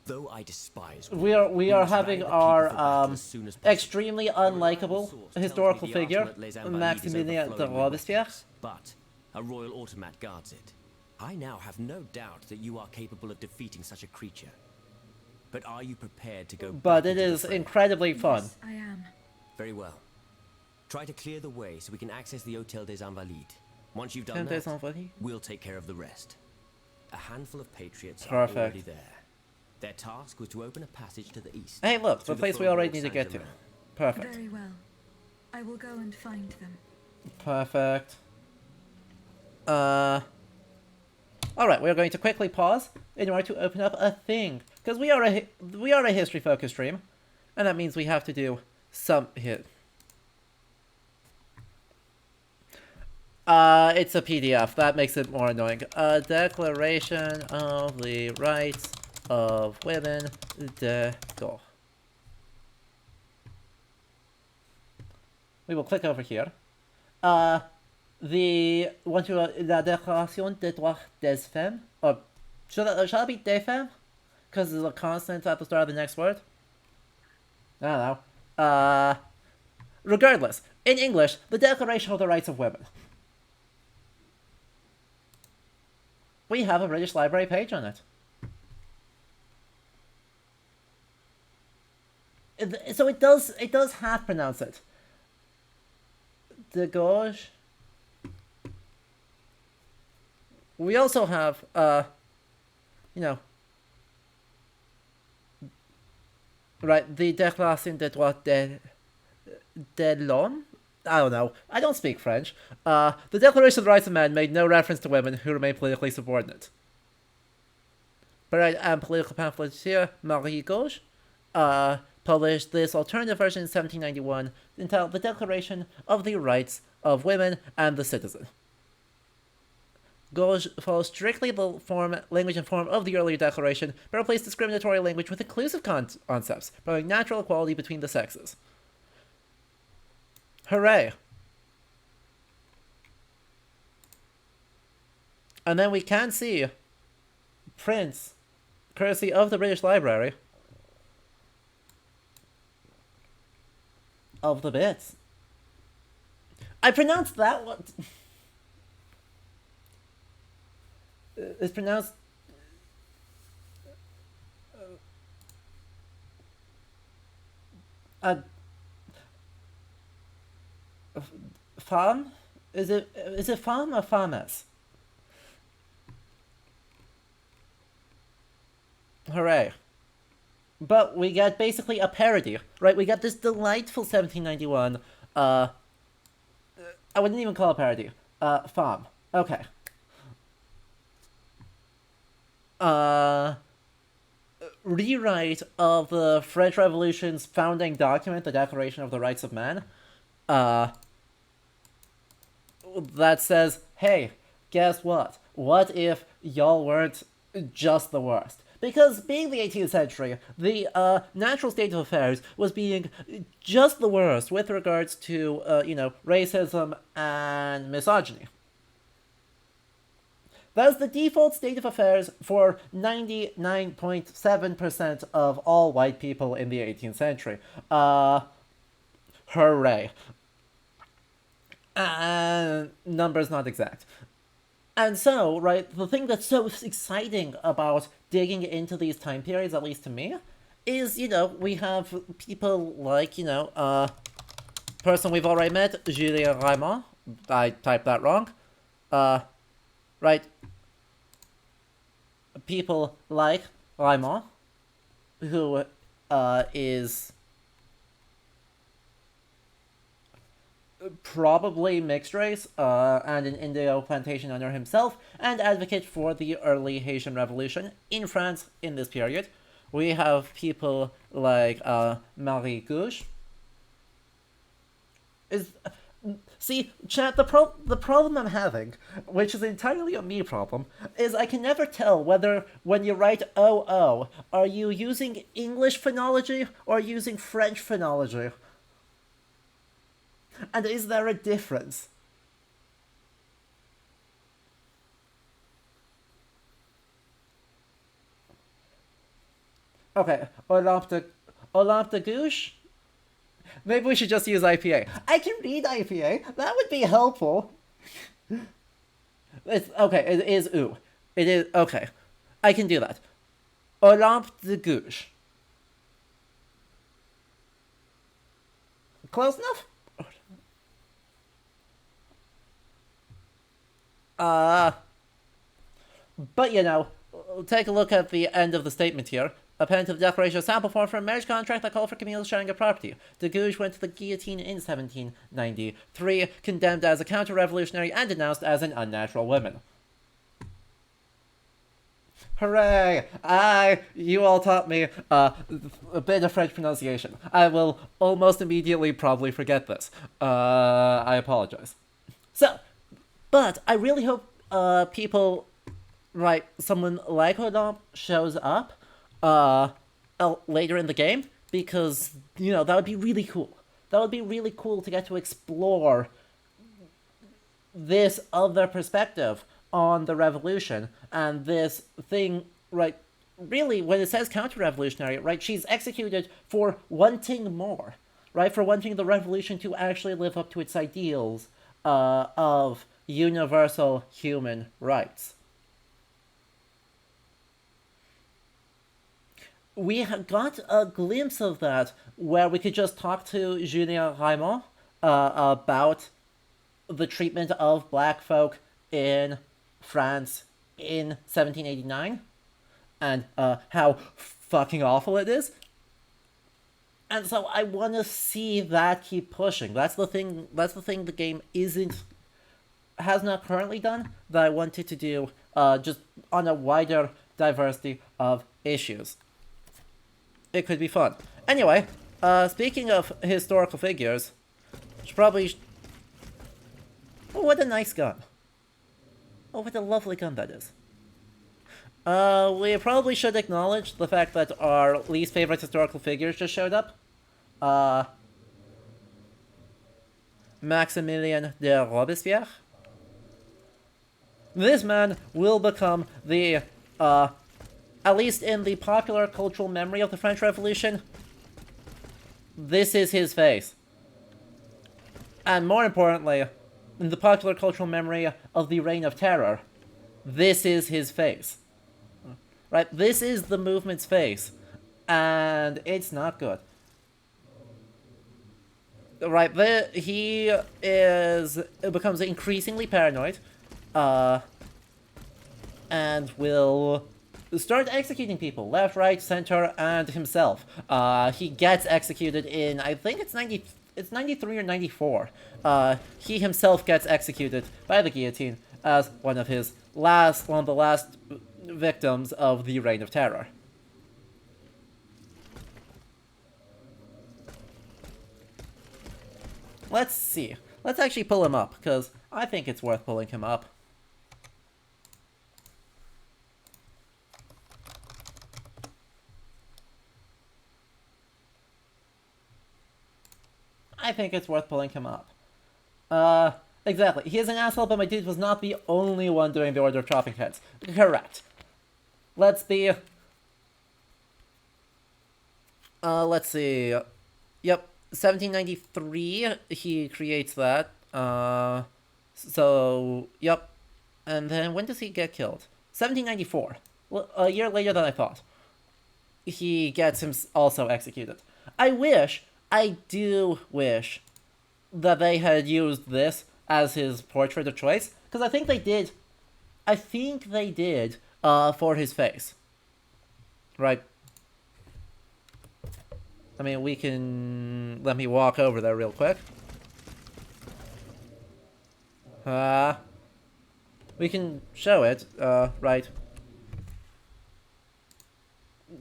Though I despise we are must having rally the people our for battle as soon as possible. extremely A reliable unlikable source tells historical me the figure, arsenal at Les Invalides is Maximilien de overflowing with Robespierre. weapons, but a royal automat guards it. I now have no doubt that you are capable of defeating such a creature. But are you prepared to go But back it into the is fray? incredibly fun. Yes, I am. Very well. Try to clear the way so we can access the Hôtel des Invalides. Once you've done Hôtel des that, Invalides? we'll take care of the rest. A handful of patriots are Perfect. already there. Their task was to open a passage to the east. Hey, look, the through place we faubourg already need to get to. Saint-Germain. Perfect. Very well. I will go and find them. Perfect. Alright, we're going to quickly pause in order to open up a thing. Because we are a history-focused stream. And that means we have to do some hit. It's a PDF. That makes it more annoying. A Declaration of the Rights of Women de Gaulle. We will click over here. La Déclaration des droits des femmes. Or should it be des femmes? Because there's a consonant at the start of the next word. I don't know. Regardless, in English, the Declaration of the Rights of Women. We have a British Library page on it. So it does half pronounce it. De gauche. We also have, you know, right, the Déclaration des droits de l'homme? I don't know. I don't speak French. The Declaration of the Rights of Man made no reference to women who remain politically subordinate. But political pamphleteer Marie Gauche published this alternative version in 1791 entitled The Declaration of the Rights of Women and the Citizen. Gauche follows strictly the language and form of the earlier declaration, but replaced discriminatory language with inclusive concepts, promoting natural equality between the sexes. Hooray! And then we can see prints, courtesy of the British Library, of the bits. I pronounced that one. It's pronounced. Femme? Is it femme or femmes? Hooray. But we get basically a parody, right? We got this delightful 1791, I wouldn't even call it parody. Femme. Okay. Rewrite of the French Revolution's founding document, the Declaration of the Rights of Man, that says, hey, guess what? What if y'all weren't just the worst? Because being the 18th century, the natural state of affairs was being just the worst with regards to, racism and misogyny. That was the default state of affairs for 99.7% of all white people in the 18th century. Hooray. Numbers not exact. And so, right, the thing that's so exciting about digging into these time periods, at least to me, is, we have people like, person we've already met, Julien Raymond. I typed that wrong. Right. People like Raymond, who is probably mixed race and an Indigo plantation owner himself, and advocate for the early Haitian Revolution in France in this period. We have people like Marie Gouche. See, chat, the problem I'm having, which is entirely a me problem, is I can never tell whether when you write OO, are you using English phonology or using French phonology? And is there a difference? Okay, Olympe de Gouche? Maybe we should just use IPA. I can read IPA. That would be helpful. Okay, it is ooh. It is, okay. I can do that. Olympe de Gouche. Close enough? But take a look at the end of the statement here. Append to the Declaration of Sample Form for a marriage contract that called for communal sharing of property. De Gouges went to the guillotine in 1793, condemned as a counter-revolutionary and denounced as an unnatural woman. Hooray! You all taught me a bit of French pronunciation. I will almost immediately probably forget this. I apologize. So, but I really hope people, right, someone like Rodin shows up later in the game, because, that would be really cool. That would be really cool to get to explore this other perspective on the revolution, and this thing, right, really, when it says counter-revolutionary, right, she's executed for wanting more, right, for wanting the revolution to actually live up to its ideals of universal human rights. We got a glimpse of that where we could just talk to Julien Raymond about the treatment of black folk in France in 1789 and how fucking awful it is. And so I want to see that keep pushing. That's the thing the game has not currently done that I wanted to do just on a wider diversity of issues. It could be fun. Anyway, speaking of historical figures, should probably... Oh, what a nice gun. Oh, what a lovely gun that is. We probably should acknowledge the fact that our least favorite historical figures just showed up. Maximilien de Robespierre. This man will become the, at least in the popular cultural memory of the French Revolution, this is his face. And more importantly, in the popular cultural memory of the Reign of Terror, this is his face. Right? This is the movement's face. And it's not good. right, he becomes increasingly paranoid, and will start executing people, left, right, center, and himself. He gets executed in, I think it's 93 or 94. He himself gets executed by the guillotine as one of the last victims of the Reign of Terror. Let's see. Let's actually pull him up, because I think it's worth pulling him up. I think it's worth pulling him up. Exactly. He is an asshole, but my dude was not the only one doing the order of chopping heads. Correct. Let's see. Let's see. Yep, 1793, he creates that. So, yep. And then when does he get killed? 1794. Well, a year later than I thought. He gets him also executed. I do wish that they had used this as his portrait of choice, because I think they did for his face. Right. I mean, let me walk over there real quick. We can show it, right.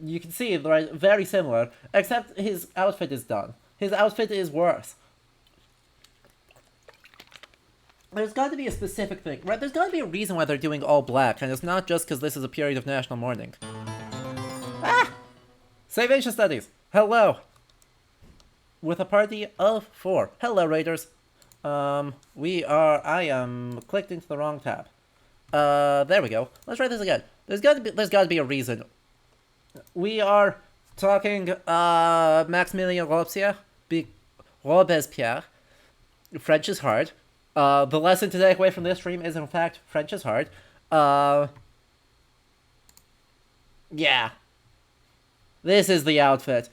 You can see, right, very similar, except his outfit is done. His outfit is worse. There's got to be a specific thing, right? There's got to be a reason why they're doing all black, and it's not just because this is a period of national mourning. Save Ancient Studies! Hello! With a party of 4. Hello, Raiders. I am clicked into the wrong tab. There we go. Let's try this again. There's got to be a reason. We are talking, Maximilien Robespierre. French is hard. The lesson to take away from this stream is, in fact, French is hard. Yeah. This is the outfit.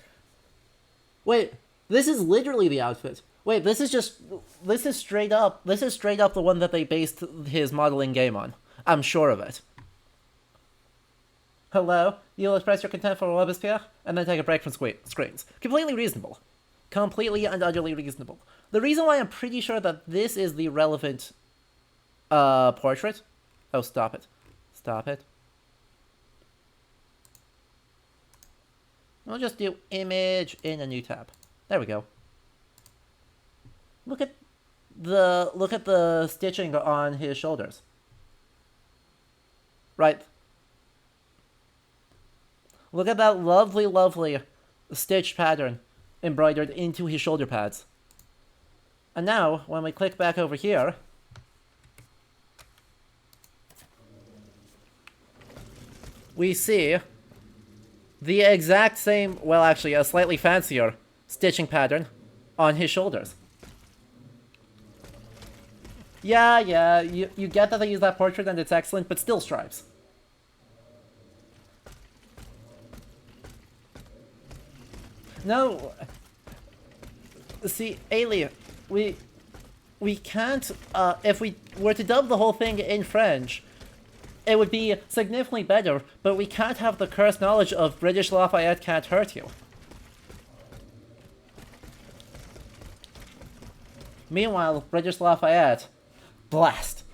Wait, this is literally the outfit. Wait, this is straight up the one that they based his modeling game on. I'm sure of it. Hello? You'll express your contempt for Robespierre, and then take a break from screens. Completely reasonable. Completely and utterly reasonable. The reason why I'm pretty sure that this is the relevant portrait... Oh, stop it. Stop it. We'll just do image in a new tab. There we go. Look at the stitching on his shoulders. Right. Look at that lovely, lovely stitched pattern embroidered into his shoulder pads. And now, when we click back over here, we see the exact same, well, actually, a slightly fancier stitching pattern on his shoulders. Yeah, you get that they use that portrait and it's excellent, but still stripes. No. See, Alien, we can't, if we were to dub the whole thing in French, it would be significantly better, but we can't have the cursed knowledge of British Lafayette can't hurt you. Meanwhile, British Lafayette, blast.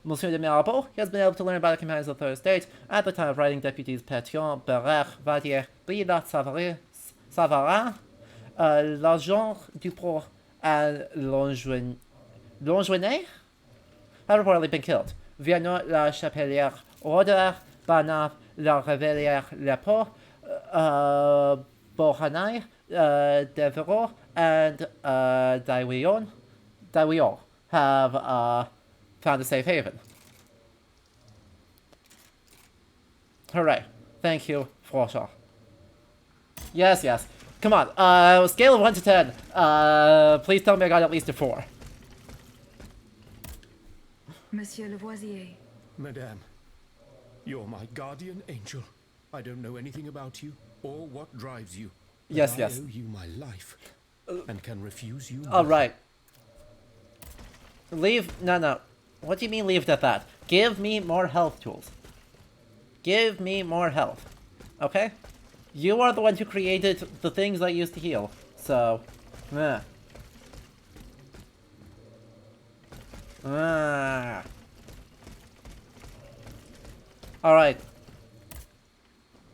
Monsieur de Mirabeau, he has been able to learn about the companions of the Third Estate at the time of writing deputies Pétion, Barrère, Vadier, Brida, Savarin, L'Agent, Dupont, and Longuenet have reportedly been killed. Vianot, La Chapelière, Roder, Banaf, La Révélière, Lepo, Bohanay, Devereux, and Daiwion have found a safe haven. Hooray. Thank you, François. Yes. Come on, scale of 1 to 10. Please tell me I got at least a 4. Monsieur Lavoisier. Madame, you're my guardian angel. I don't know anything about you or what drives you. Yes, But yes. I owe you my life, and can refuse you. All right. Leave. No. What do you mean leave it at that? Give me more health tools. Give me more health. Okay? You are the one who created the things I used to heal. So, meh. Alright.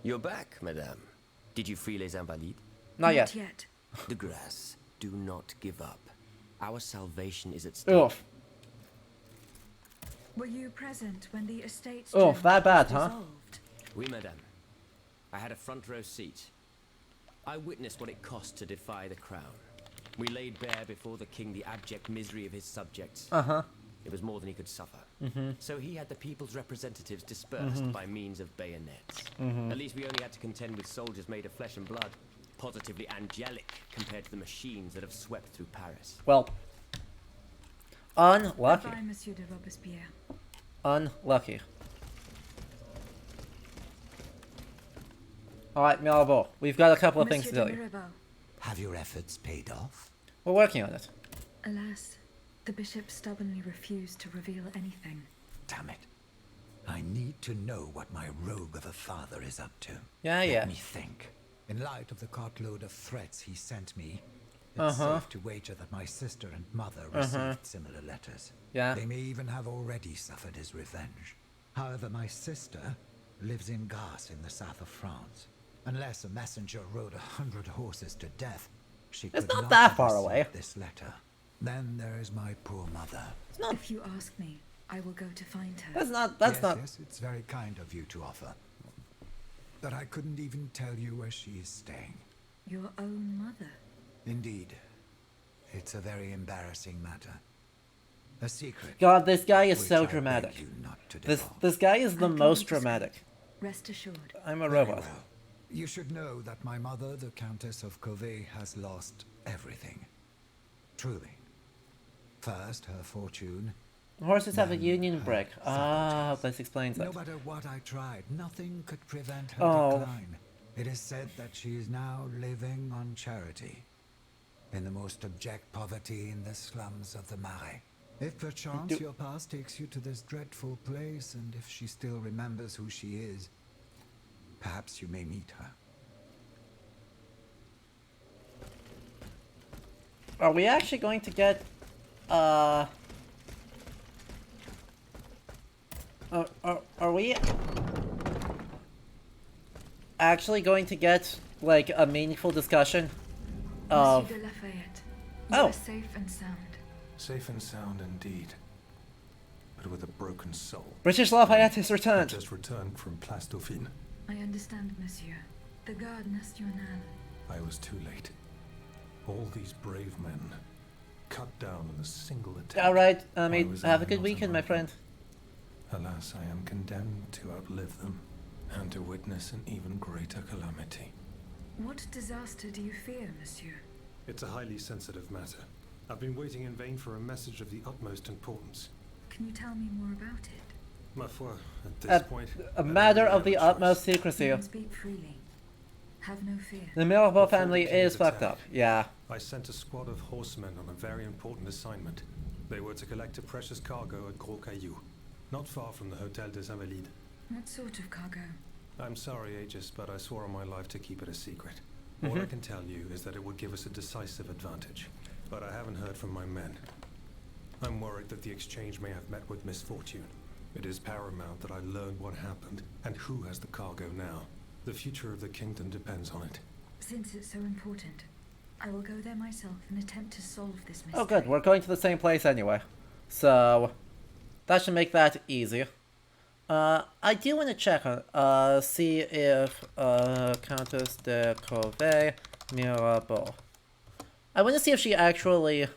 You're back, madame. Did you free les Invalides? Not yet. De grâce, do not give up. Our salvation is at stake. Oof. Were you present when the estate's Oh, gem that bad, was huh? dissolved? Oui, madame. I had a front row seat. I witnessed what it cost to defy the crown. We laid bare before the king the abject misery of his subjects. Uh-huh. It was more than he could suffer. So he had the people's representatives dispersed by means of bayonets. At least we only had to contend with soldiers made of flesh and blood. Positively angelic compared to the machines that have swept through Paris. Well. Unlucky. Goodbye, Monsieur de Robespierre. Unlucky. Alright, Mirabeau. We've got a couple of things to Monsieur tell de you. Mirabeau. Have your efforts paid off? We're working on it. Alas, the bishop stubbornly refused to reveal anything. Damn it. I need to know what my rogue of a father is up to. Yeah. Let me think. In light of the cartload of threats he sent me, it's safe to wager that my sister and mother received similar letters. Yeah. They may even have already suffered his revenge. However, my sister lives in Garce in the south of France. Unless a messenger rode 100 horses to death, she It's could not not that have far received away. this letter. Then there is my poor mother. If you ask me, I will go to find her. That's yes, not. Yes, it's very kind of you to offer. But I couldn't even tell you where she is staying. Your own mother. Indeed. It's a very embarrassing matter. A secret. God, this guy is which so I beg dramatic. you not to This divulge. guy is the I'm most going to dramatic. Rest assured. I'm a Very robot. well. You should know that my mother, the Countess of Covey, has lost everything. Truly. First, her fortune. Horses have a Then union her break. Ah, faculties. this explains No it. matter what I tried, nothing could prevent her Oh. decline. It is said that she is now living on charity, in the most abject poverty in the slums of the Marais. If perchance your past takes you to this dreadful place, and if she still remembers who she is, perhaps you may meet her. Are we actually going to get, are we actually going to get, like, a meaningful discussion of... Monsieur de Lafayette, you Oh. are safe and sound. Safe and sound indeed. But with a broken soul. British Lafayette has I returned. just returned from Place Dauphine. I understand, monsieur. The Garde Nationale. I was too late. All these brave men cut down in a single attack. Alright, Why mate, was have I a good not weekend, my among friend. them? Alas, I am condemned to outlive them and to witness an even greater calamity. What disaster do you fear, monsieur? It's a highly sensitive matter. I've been waiting in vain for a message of the utmost importance. Can you tell me more about it? Ma foi, at this point, A I don't matter really of the have a choice. utmost secrecy. You can speak freely. Have no fear. The Mirabeau Before the family king's is fucked attack, up. Yeah. I sent a squad of horsemen on a very important assignment. They were to collect a precious cargo at Gros Caillou, not far from the Hôtel des Invalides. What sort of cargo? I'm sorry, Aegis, but I swore on my life to keep it a secret. All I can tell you is that it would give us a decisive advantage. But I haven't heard from my men. I'm worried that the exchange may have met with misfortune. It is paramount that I learn what happened and who has the cargo now. The future of the kingdom depends on it. Since it's so important, I will go there myself and attempt to solve this mystery. Oh good, we're going to the same place anyway. So, that should make that easy. I do want to check on, see if, Countess de Corvée Mirabeau. I want to see if she actually...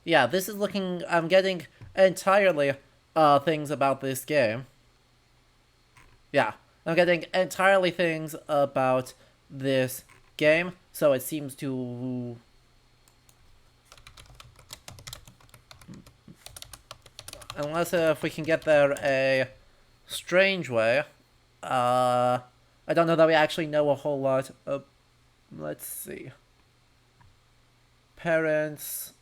Yeah, this is looking... I'm getting entirely, things about this game. Yeah, I'm getting entirely things about this game, so it seems to... Unless if we can get there a strange way. I don't know that we actually know a whole lot let's see. Parents,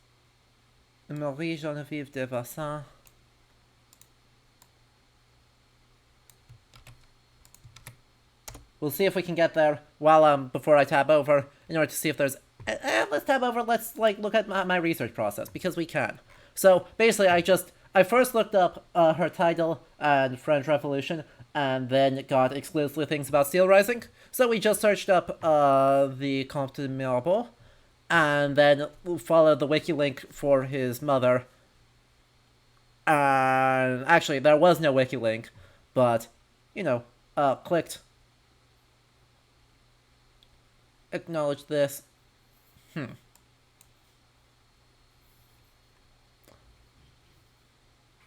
Marie Geneviève de Vassin. We'll see if we can get there while before I tab over in order to see if there's. Let's tab over. Let's like look at my research process because we can. So basically, I first looked up her title and French Revolution, and then got exclusively things about Steelrising. So we just searched up the Comte de Mirabeau, and then followed the wiki link for his mother. And actually, there was no wiki link, but you know, clicked. Acknowledge this.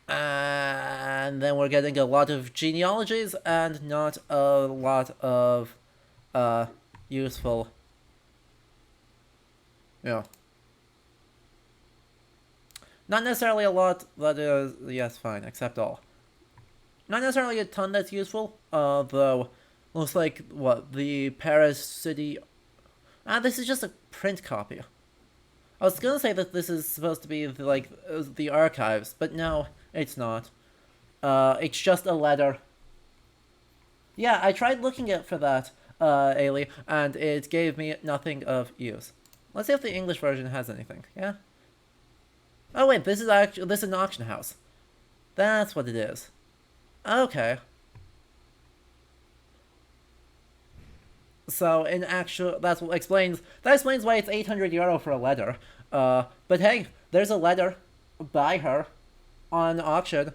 And then we're getting a lot of genealogies and not a lot of useful. Yeah. Not necessarily a lot that is, yes, fine, accept all. Not necessarily a ton that's useful, though looks like, what, the Paris city. This is just a print copy. I was gonna say that this is supposed to be, like, the archives, but no, it's not. It's just a letter. Yeah, I tried looking for that, Ailey, and it gave me nothing of use. Let's see if the English version has anything, yeah? Oh wait, this is an auction house. That's what it is. Okay. So in actual, that explains why it's 800 euro for a letter. But hey, there's a letter by her on auction.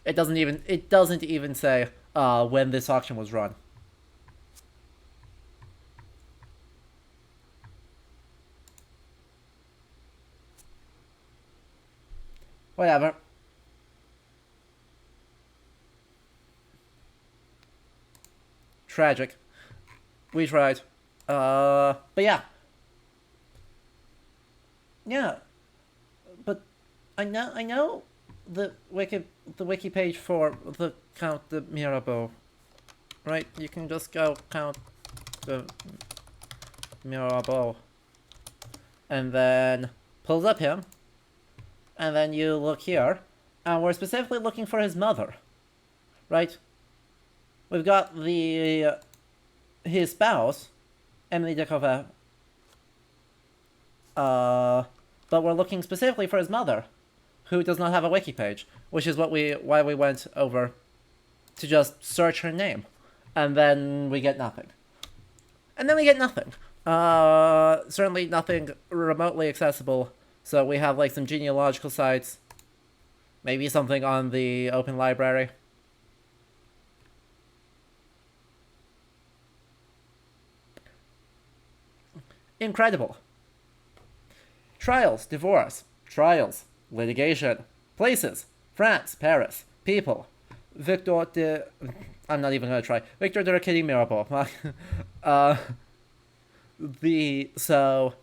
It doesn't even say when this auction was run. Whatever. Tragic. We tried. But yeah. Yeah. But I know the wiki page for the Count de Mirabeau. Right? You can just go Count de Mirabeau. And then pulls up him. And then you look here. And we're specifically looking for his mother. Right? We've got his spouse, Emily de Covet. But we're looking specifically for his mother, who does not have a wiki page, which is why we went over to just search her name, and then we get nothing. Certainly nothing remotely accessible. So we have like some genealogical sites, maybe something on the open library. Incredible. Trials, divorce, trials, litigation, places, France, Paris, people, Victor de... I'm not even gonna try. Victor de Kitty Mirabeau. So,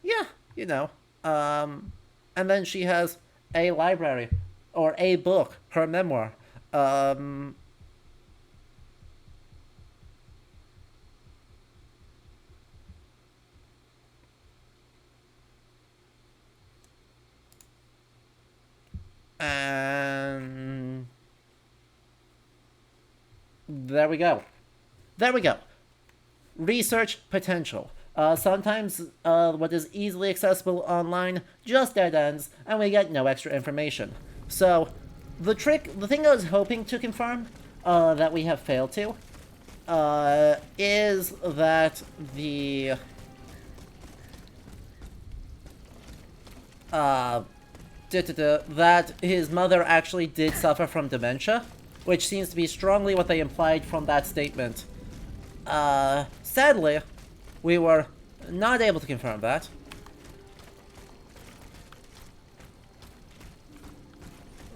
yeah, you know. And then she has a library, or a book, her memoir. And there we go. Research potential. Sometimes what is easily accessible online just dead ends, and we get no extra information. So, the thing I was hoping to confirm, that we have failed to, is that that his mother actually did suffer from dementia, which seems to be strongly what they implied from that statement. Sadly, we were not able to confirm that.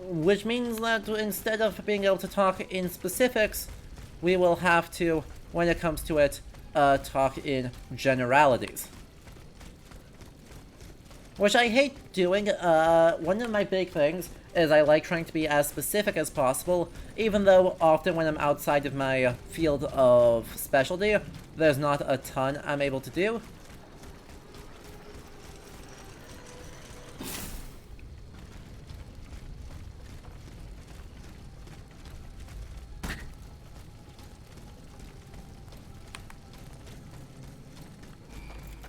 Which means that instead of being able to talk in specifics, we will have to, when it comes to it, talk in generalities. Which I hate doing. One of my big things is I like trying to be as specific as possible, even though often when I'm outside of my field of specialty, there's not a ton I'm able to do.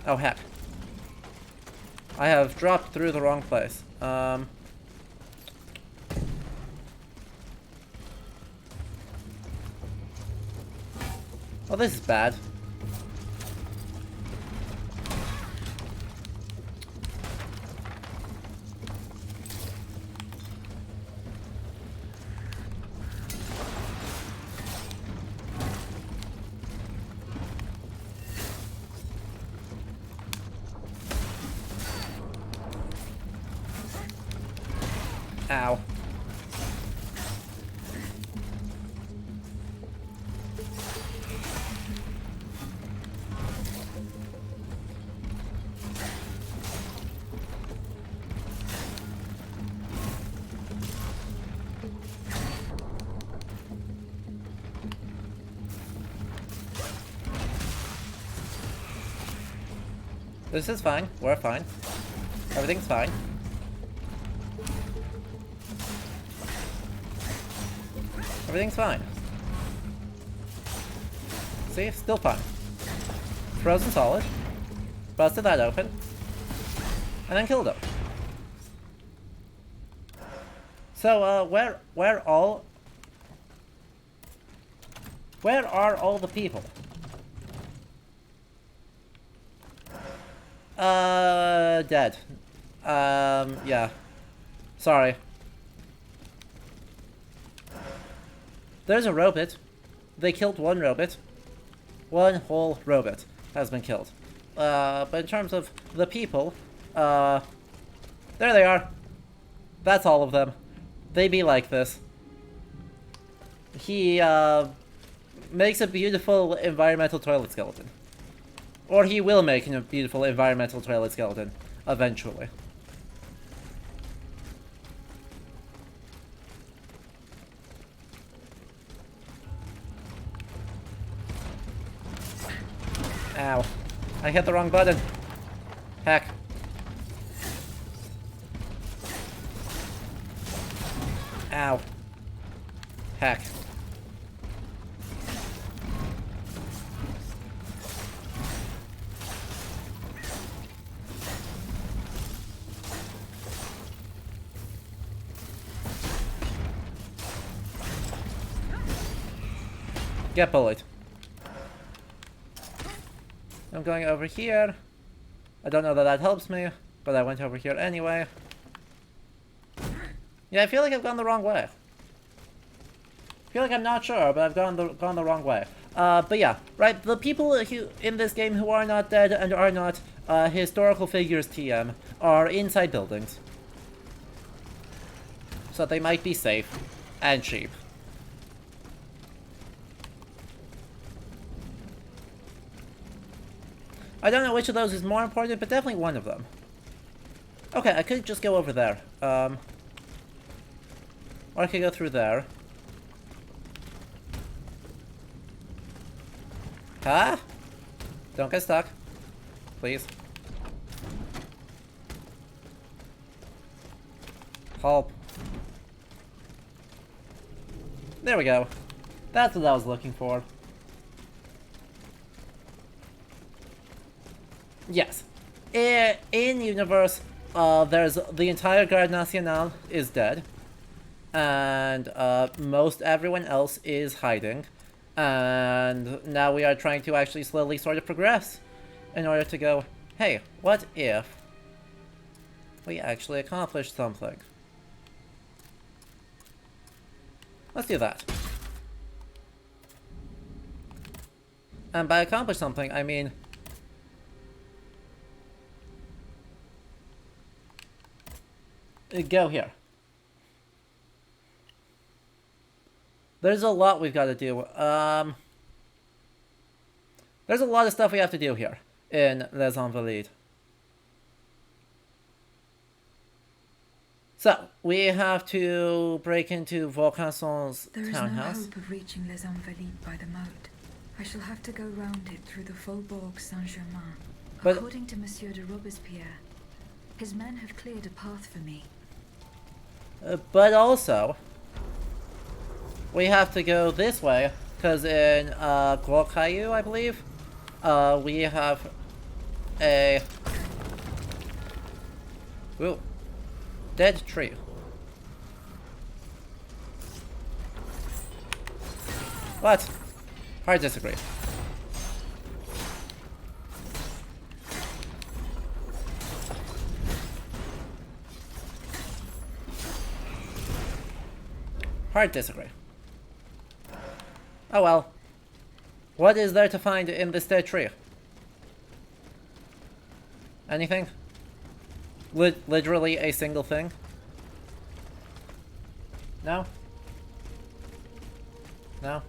Oh, heck. I have dropped through the wrong place. Oh, this is bad. Ow. This is fine. We're fine. Everything's fine. Everything's fine. See? Still fine. Frozen solid. Busted that open. And then killed him. So, where are all the people? Dead. Yeah. Sorry. There's a robot. They killed one robot. One whole robot has been killed. But in terms of the people, there they are. That's all of them. They be like this. He, makes a beautiful environmental toilet skeleton. Or he will make a beautiful environmental toilet skeleton, eventually. Ow. I hit the wrong button. Heck. Ow. Heck. Get bullied. I'm going over here. I don't know that that helps me, but I went over here anyway. Yeah, I feel like I've gone the wrong way. I feel like I'm not sure, but I've gone the wrong way. But yeah, right, the people who, in this game who are not dead and are not historical figures TM are inside buildings. So they might be safe and cheap. I don't know which of those is more important, but definitely one of them. Okay, I could just go over there. Or I could go through there. Huh? Don't get stuck. Please. Help. There we go. That's what I was looking for. Yes. In universe, there's the entire Garde Nationale is dead. And most everyone else is hiding. And now we are trying to actually slowly sort of progress in order to go, hey, what if we actually accomplished something? Let's do that. And by accomplish something, I mean go here. There's a lot we've got to do. There's a lot of stuff we have to do here in Les Invalides. So, we have to break into Vaucanson's There is no townhouse. hope of reaching Les Invalides by the moat. I shall have to go round it through the Faubourg Saint-Germain. But- According to Monsieur de Robespierre, his men have cleared a path for me. But also, we have to go this way, because in Gros Caillou, I believe, we have a... Ooh. Dead tree. What? I disagree. Hard disagree. Oh well. What is there to find in this dead tree? Anything? Literally a single thing? No? No?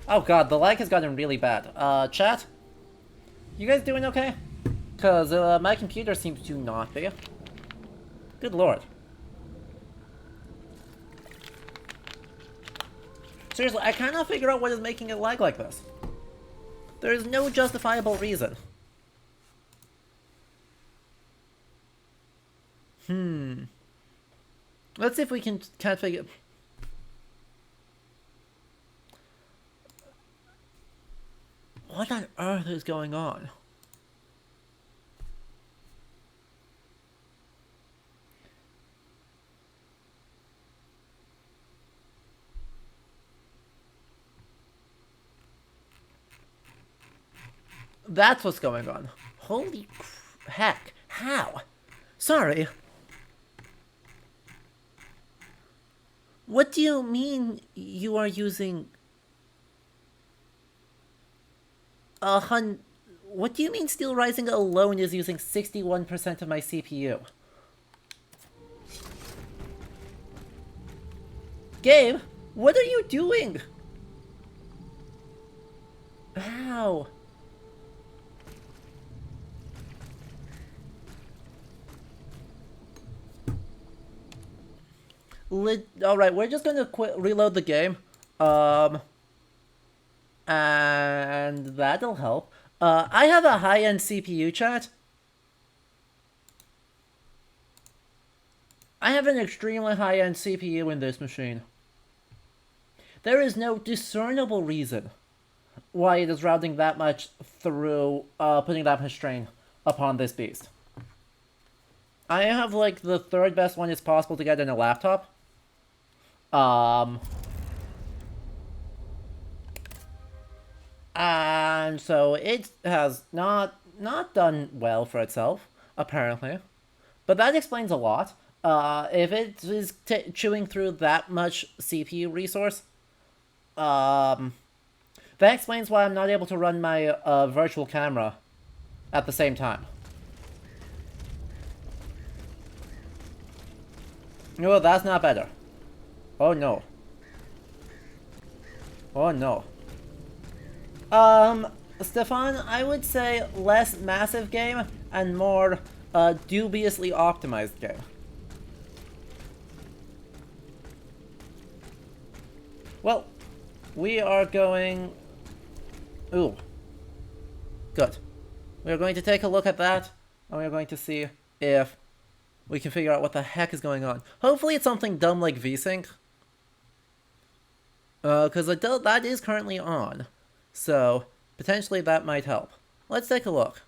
Oh god, the lag has gotten really bad. Chat? You guys doing okay? Cause, my computer seems to not be. Good lord. Seriously, I cannot figure out what is making it lag like this. There is no justifiable reason. Let's see if we can't figure... What on earth is going on? That's what's going on. Holy heck. How? Sorry. What do you mean you are using... What do you mean Steelrising alone is using 61% of my CPU? Gabe, what are you doing? How? Alright, we're just gonna reload the game. And that'll help. I have a high-end CPU, chat. I have an extremely high-end CPU in this machine. There is no discernible reason why it is routing that much through, putting that much strain upon this beast. I have, like, the third best one it's possible to get in a laptop. And so it has not done well for itself, apparently. But that explains a lot. If it is chewing through that much CPU resource, that explains why I'm not able to run my virtual camera at the same time. No, that's not better. Oh no. Oh no. Stefan, I would say less massive game and more dubiously optimized game. Well, we are going... Ooh. Good. We are going to take a look at that, and we are going to see if we can figure out what the heck is going on. Hopefully it's something dumb like VSync. Because that is currently on. So, potentially that might help. Let's take a look.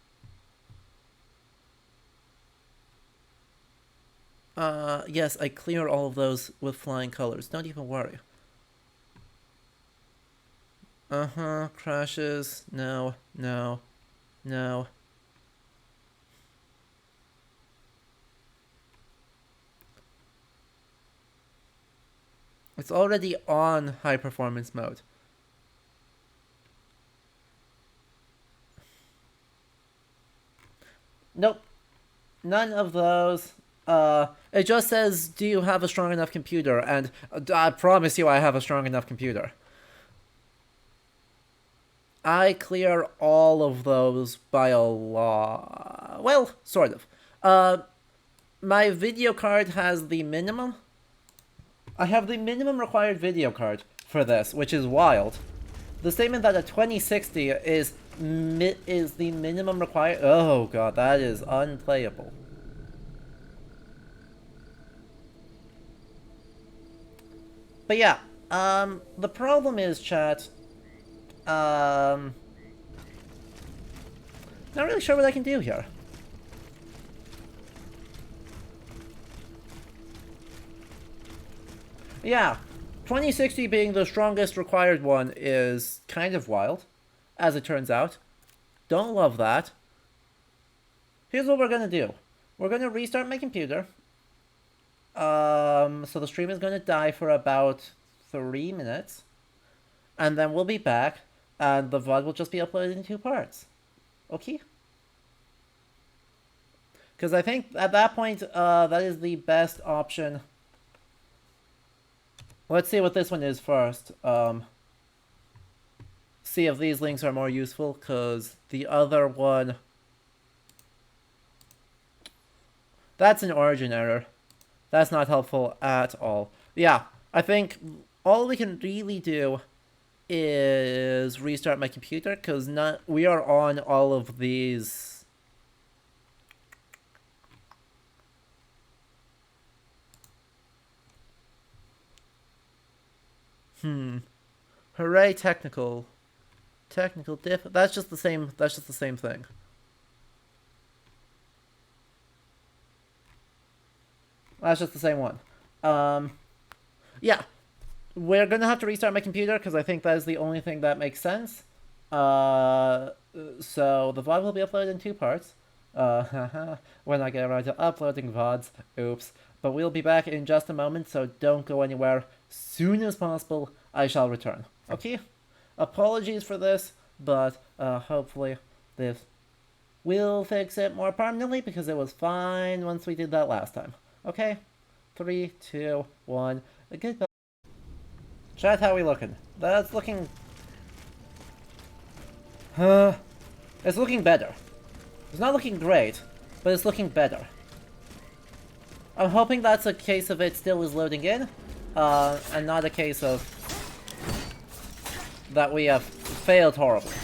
Yes, I clear all of those with flying colors. Don't even worry. Crashes. No, no, no. It's already on high performance mode. Nope. None of those. It just says, do you have a strong enough computer? And I promise you I have a strong enough computer. I clear all of those by a lot. Well, sort of. my video card has the minimum. I have the minimum required video card for this, which is wild. The statement that a 2060 is the minimum required. Oh god, that is unplayable. But yeah, the problem is, chat, not really sure what I can do here. Yeah, 2060 being the strongest required one is kind of wild, as it turns out. Don't love that. Here's what we're gonna do. We're gonna restart my computer. So the stream is gonna die for about 3 minutes. And then we'll be back, and the VOD will just be uploaded in 2 parts. Okay? Because I think at that point, that is the best option. Let's see what this one is first. See if these links are more useful, because the other one... That's an origin error. That's not helpful at all. Yeah, I think all we can really do is restart my computer, because we are on all of these... Hooray, technical diff. That's just the same thing. That's just the same one. Yeah. We're gonna have to restart my computer because I think that is the only thing that makes sense. So the VOD will be uploaded in 2 parts. When I get around to uploading VODs. Oops. But we'll be back in just a moment, so don't go anywhere. Soon as possible, I shall return. Okay? Apologies for this, but hopefully this will fix it more permanently because it was fine once we did that last time. Okay? 3, 2, 1. Goodbye. Chat, how are we looking? That's looking... It's looking better. It's not looking great, but it's looking better. I'm hoping that's a case of it still is loading in, and not a case of that we have failed horribly.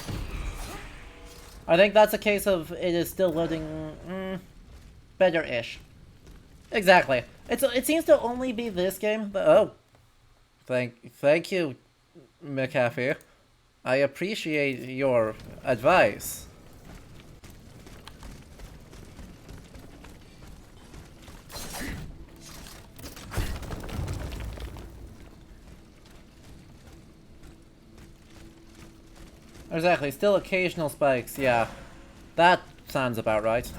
I think that's a case of it is still loading better-ish. Exactly. It seems to only be this game. Oh, thank you, McAfee. I appreciate your advice. Exactly, still occasional spikes, yeah. That sounds about right.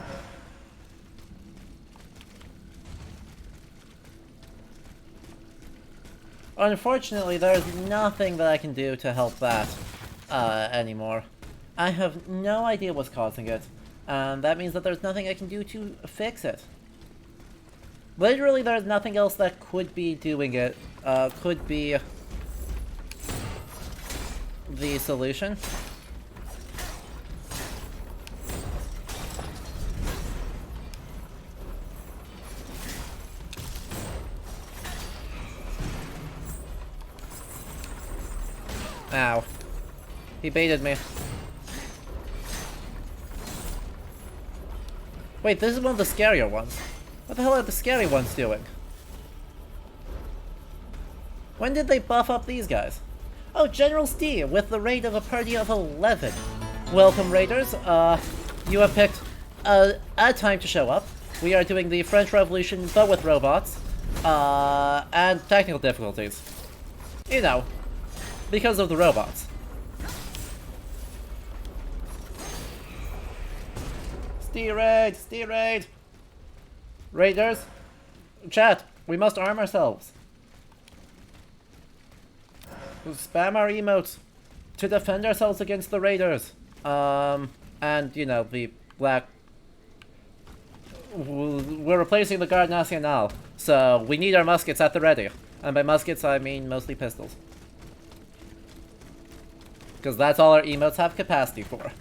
Unfortunately, there's nothing that I can do to help that anymore. I have no idea what's causing it, and that means that there's nothing I can do to fix it. Literally, there's nothing else that could be doing it, could be the solution. Ow. He baited me. Wait, this is one of the scarier ones. What the hell are the scary ones doing? When did they buff up these guys? Oh, General Stee with the raid of a party of 11. Welcome, raiders. You have picked a time to show up. We are doing the French Revolution, but with robots. And technical difficulties. You know, because of the robots. Stee raid! Stee raid! Raiders, chat, we must arm ourselves. Spam our emotes to defend ourselves against the raiders. And, you know, the black... We're replacing the Garde Nationale, so we need our muskets at the ready. And by muskets, I mean mostly pistols. Because that's all our emotes have capacity for.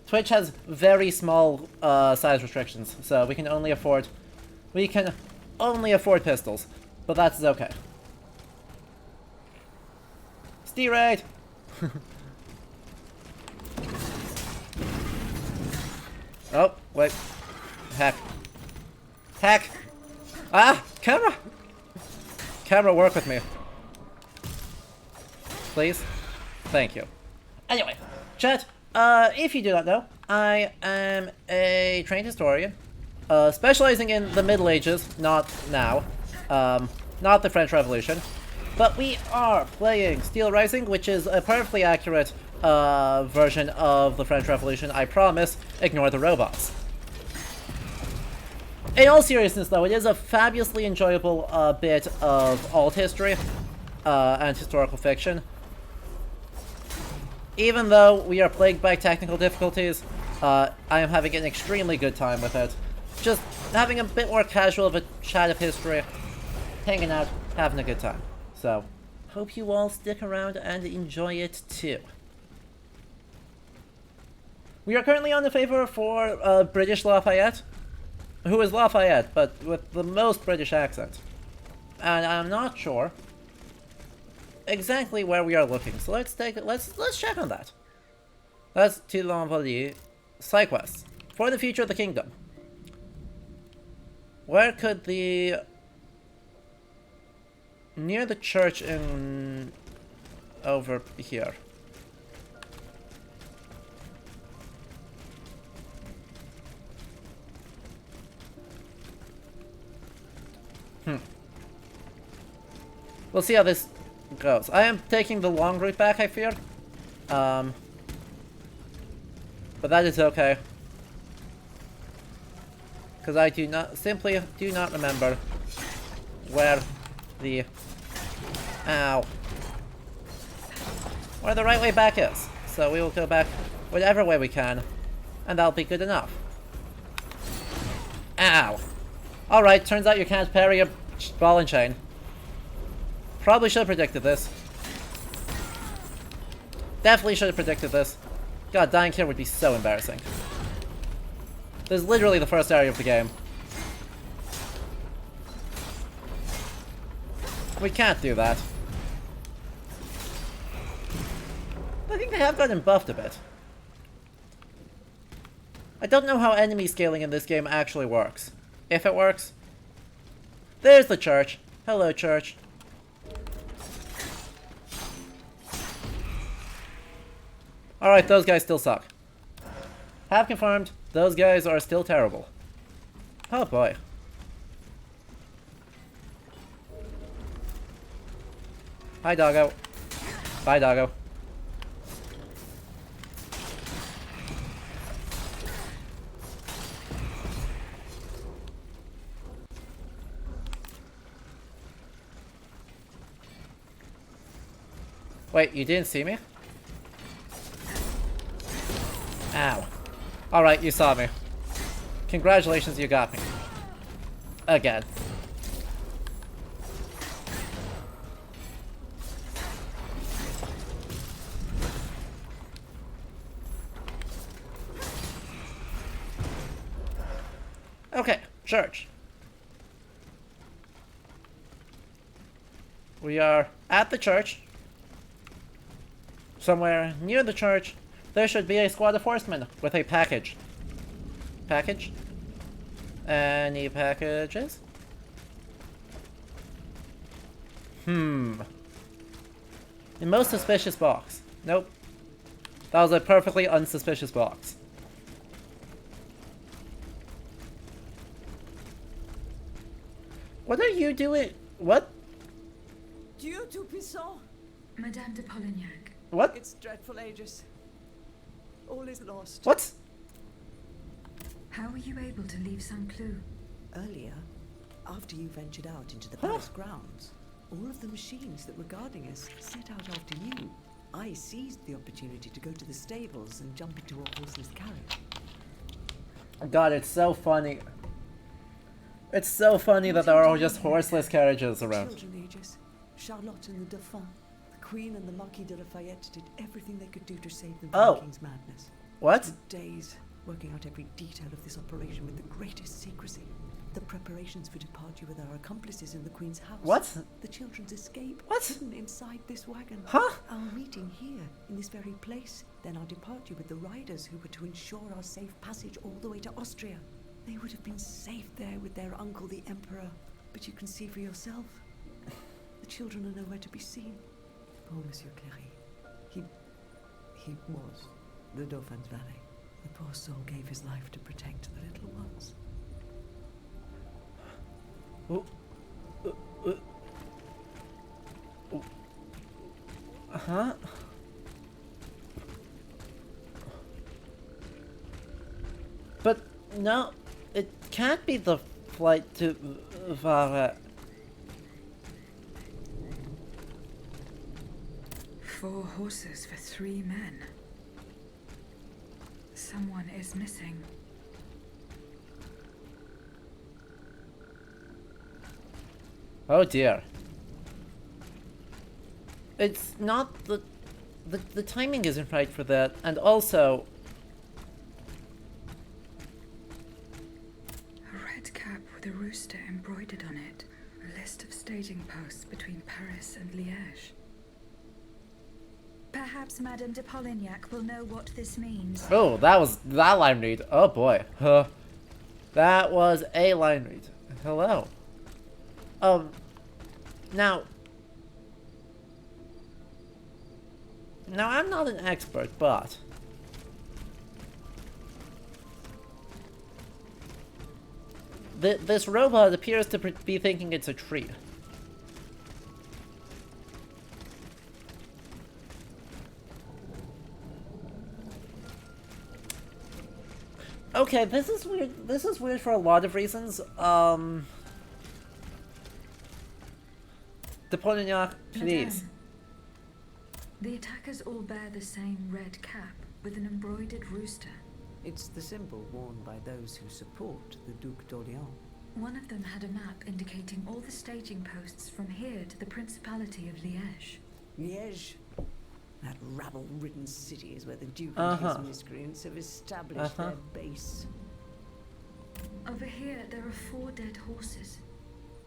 Twitch has very small size restrictions, so we can only afford We can only afford pistols, but that's okay. Steer raid! Oh, wait. Heck. Heck! Ah! Camera! Camera, work with me. Please? Thank you. Anyway, chat, if you do not know, I am a trained historian, specializing in the Middle Ages, not now, not the French Revolution, but we are playing Steelrising, which is a perfectly accurate version of the French Revolution, I promise. Ignore the robots. In all seriousness, though, it is a fabulously enjoyable bit of alt history and historical fiction. Even though we are plagued by technical difficulties, I am having an extremely good time with it. Just having a bit more casual of a chat of history, hanging out, having a good time. So, hope you all stick around and enjoy it too. We are currently on the favor for British Lafayette, who is Lafayette, but with the most British accent. And I'm not sure exactly where we are looking, so let's check on that. That's to l'envoyer side quests for the future of the kingdom. Where could the near the church in over here? We'll see how this goes. I am taking the long route back, I fear. But that is okay. Because I simply do not remember where the... Ow. Where the right way back is. So we will go back whatever way we can. And that'll be good enough. Ow. Alright, turns out you can't parry a ball and chain. Probably should have predicted this. Definitely should have predicted this. God, dying here would be so embarrassing. This is literally the first area of the game. We can't do that. I think they have gotten buffed a bit. I don't know how enemy scaling in this game actually works. If it works. There's the church. Hello, church. Alright, those guys still suck. Have confirmed, those guys are still terrible. Oh boy. Hi, doggo. Bye, doggo. Wait, you didn't see me? Ow. Alright, you saw me. Congratulations, you got me. Again. Okay, church. We are at the church. Somewhere near the church, there should be a squad of horsemen with a package. Package? Any packages? The most suspicious box. Nope. That was a perfectly unsuspicious box. What are you doing? What? Dieu Tout-Puissant! Madame de Polignac. What? It's dreadful, Aegis. All is lost. What? How were you able to leave some clue? Earlier, after you ventured out into the palace grounds, all of the machines that were guarding us set out after you. I seized the opportunity to go to the stables and jump into a horseless carriage. God, it's so funny. It's so funny that there are just horseless carriages around. Children, Aegis. Charlotte and the Dauphin. The Queen and the Marquis de Lafayette did everything they could do to save them from the King's madness. What? For days, working out every detail of this operation with the greatest secrecy. The preparations for departure with our accomplices in the Queen's house. What? The children's escape. What? Hidden inside this wagon. Huh? Our meeting here, in this very place. Then our departure with the riders who were to ensure our safe passage all the way to Austria. They would have been safe there with their uncle, the Emperor. But you can see for yourself. The children are nowhere to be seen. Poor Monsieur Cléry. He was the Dauphin's valet. The poor soul gave his life to protect the little ones. Huh? But no, it can't be the flight to Vara. 4 horses for 3 men. Someone is missing. Oh dear. It's not the timing isn't right for that, and also A red cap with a rooster embroidered on it. A list of staging posts between Paris and Liège. Perhaps Madame de Polignac will know what this means. oh, that line read. Oh boy. That was a line read. Hello. Now I'm not an expert, but this robot appears to be thinking it's a tree. Okay, this is weird. This is weird for a lot of reasons. De Polignac, please. Madame, the attackers all bear the same red cap with an embroidered rooster. It's the symbol worn by those who support the Duc d'Orléans. One of them had a map indicating all the staging posts from here to the Principality of Liège. Liège? That rabble-ridden city is where the Duke and his miscreants have established their base. Over here, there are 4 dead horses,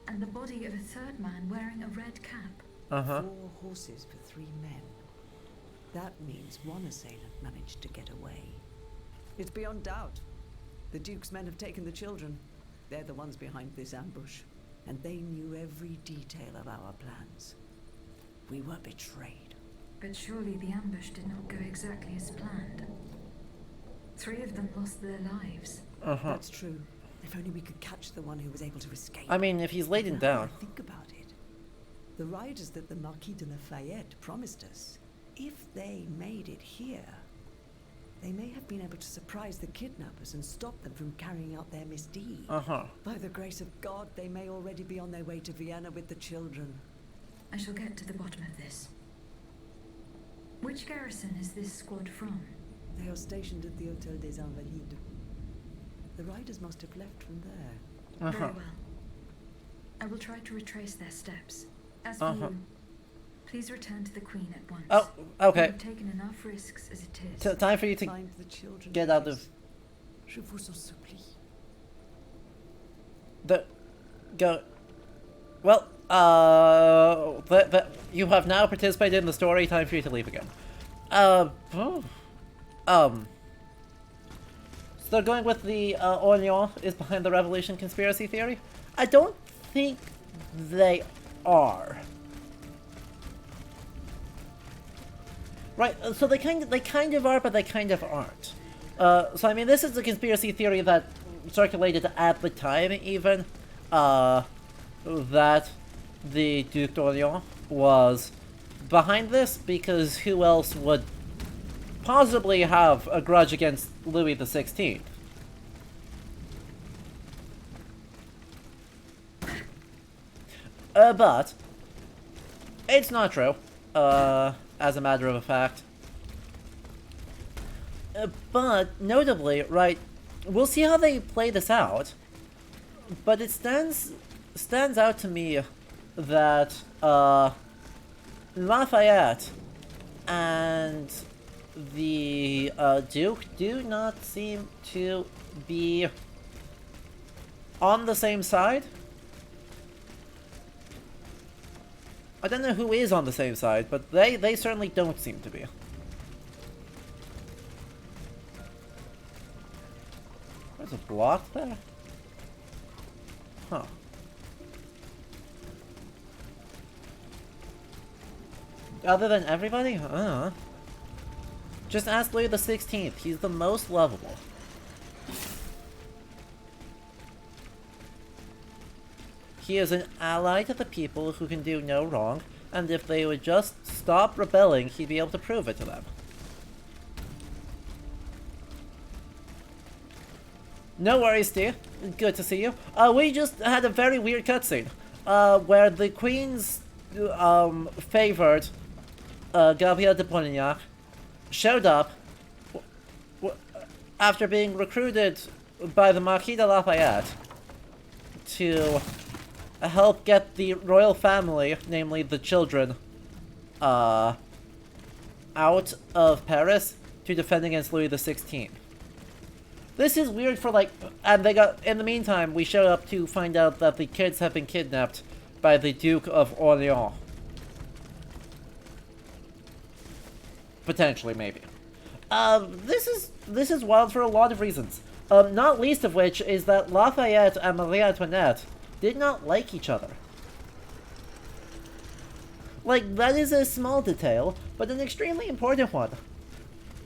and the body of a 3rd man wearing a red cap. 4 horses for 3 men. That means one assailant managed to get away. It's beyond doubt. The Duke's men have taken the children. They're the ones behind this ambush, and they knew every detail of our plans. We were betrayed. But surely the ambush did not go exactly as planned. 3 of them lost their lives. That's true. If only we could catch the one who was able to escape. I mean, if he's laid Now down. I think about it. The riders that the Marquis de Lafayette promised us, if they made it here, they may have been able to surprise the kidnappers and stop them from carrying out their misdeed. By the grace of God, they may already be on their way to Vienna with the children. I shall get to the bottom of this. Which garrison is this squad from? They are stationed at the Hôtel des Invalides. The riders must have left from there. Very well. I will try to retrace their steps. As for you, please return to the Queen at once. Oh, okay. You've taken enough risks as it is. Time for you to Find the children, get out of please. Je vous en supplie. go. Well, you have now participated in the story. Time for you to leave again. So they're going with the Orléans is behind the revolution conspiracy theory? I don't think they are. Right, so they kind of are, but they kind of aren't. So I mean, this is a conspiracy theory that circulated at the time, even, that the Duc d'Orléans was behind this, because who else would possibly have a grudge against Louis XVI? But it's not true, as a matter of fact. But notably, right, we'll see how they play this out, but it stands out to me that Lafayette and the Duke do not seem to be on the same side. I don't know who is on the same side, but they certainly don't seem to be. There's a block there? Huh. Other than everybody? Just ask Louis the 16th. He's the most lovable. He is an ally to the people who can do no wrong, and if they would just stop rebelling, he'd be able to prove it to them. No worries, Steve. Good to see you. We just had a very weird cutscene, where the Queen's favored Gabrielle de Polignac showed up after being recruited by the Marquis de Lafayette to help get the royal family, namely the children, out of Paris to defend against Louis the 16th. This is weird for, like, and they got, in the meantime, we showed up to find out that the kids have been kidnapped by the Duke of Orleans. Potentially, maybe. This is wild for a lot of reasons. Not least of which is that Lafayette and Marie Antoinette did not like each other. Like, that is a small detail, but an extremely important one.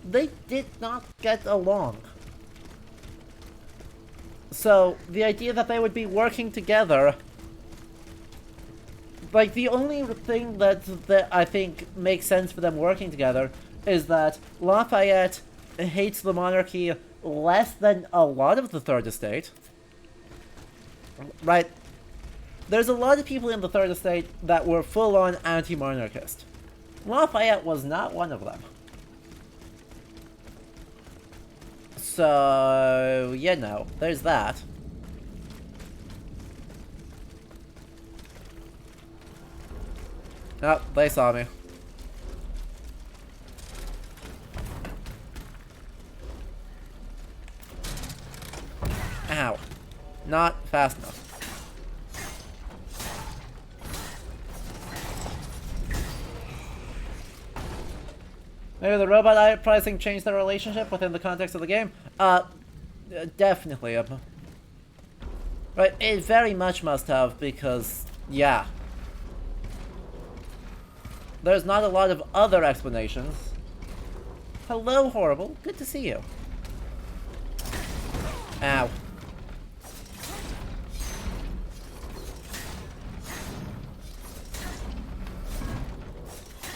They did not get along. So, the idea that they would be working together... Like, the only thing that I think makes sense for them working together is that Lafayette hates the monarchy less than a lot of the Third Estate. Right? There's a lot of people in the Third Estate that were full-on anti-monarchist. Lafayette was not one of them. So, you know, there's that. Oh, they saw me. Ow. Not fast enough. Maybe the robot pricing changed their relationship within the context of the game? Definitely. Right, it very much must have, because, yeah. There's not a lot of other explanations. Hello, Horrible. Good to see you. Ow.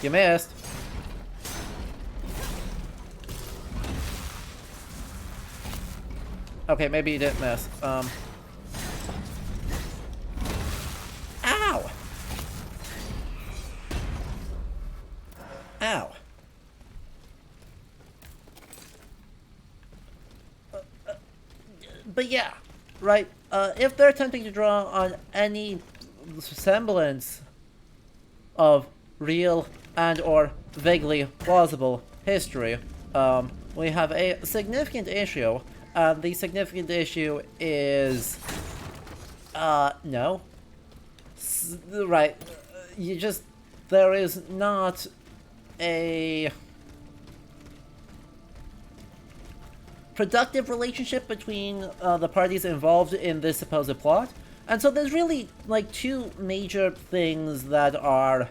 You missed. Okay, maybe you didn't miss. Ow! Ow. But yeah, right, if they're attempting to draw on any semblance of real and or vaguely plausible history, we have a significant issue. The significant issue is, no. Right, there is not a productive relationship between the parties involved in this supposed plot. And so there's really, like, two major things that are,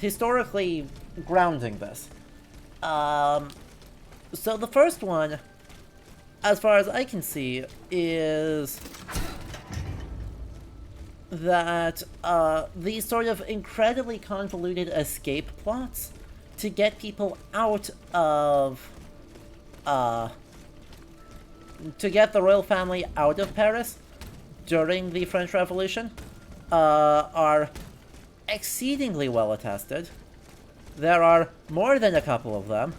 historically grounding this. So the first one, as far as I can see, is that these sort of incredibly convoluted escape plots to get people out of, to get the royal family out of Paris during the French Revolution, are exceedingly well attested. There are more than a couple of them.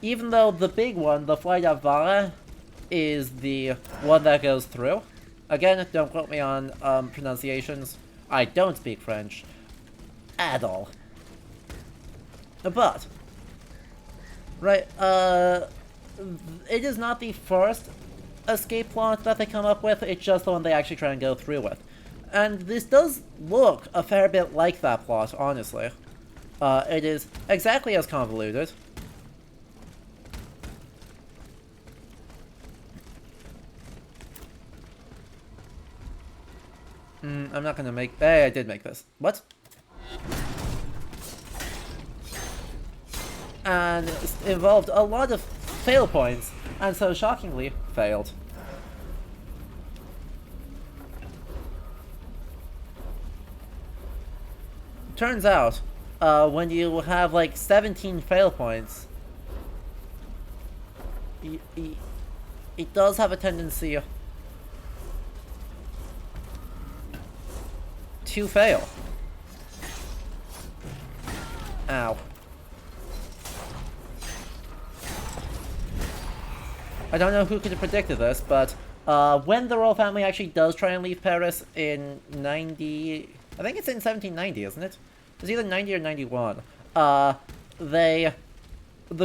Even though the big one, the Flight of Vara, is the one that goes through. Again, don't quote me on pronunciations. I don't speak French at all. But, right, it is not the first escape plot that they come up with, it's just the one they actually try and go through with. And this does look a fair bit like that plot, honestly. It is exactly as convoluted. I'm not gonna make... Hey, I did make this. What? And it involved a lot of fail points, and so shockingly, failed. Turns out, when you have like 17 fail points, it does have a tendency to fail. Ow. I don't know who could have predicted this, but when the royal family actually does try and leave Paris in 90... I think it's in 1790, isn't it? It's either 90 or 91. The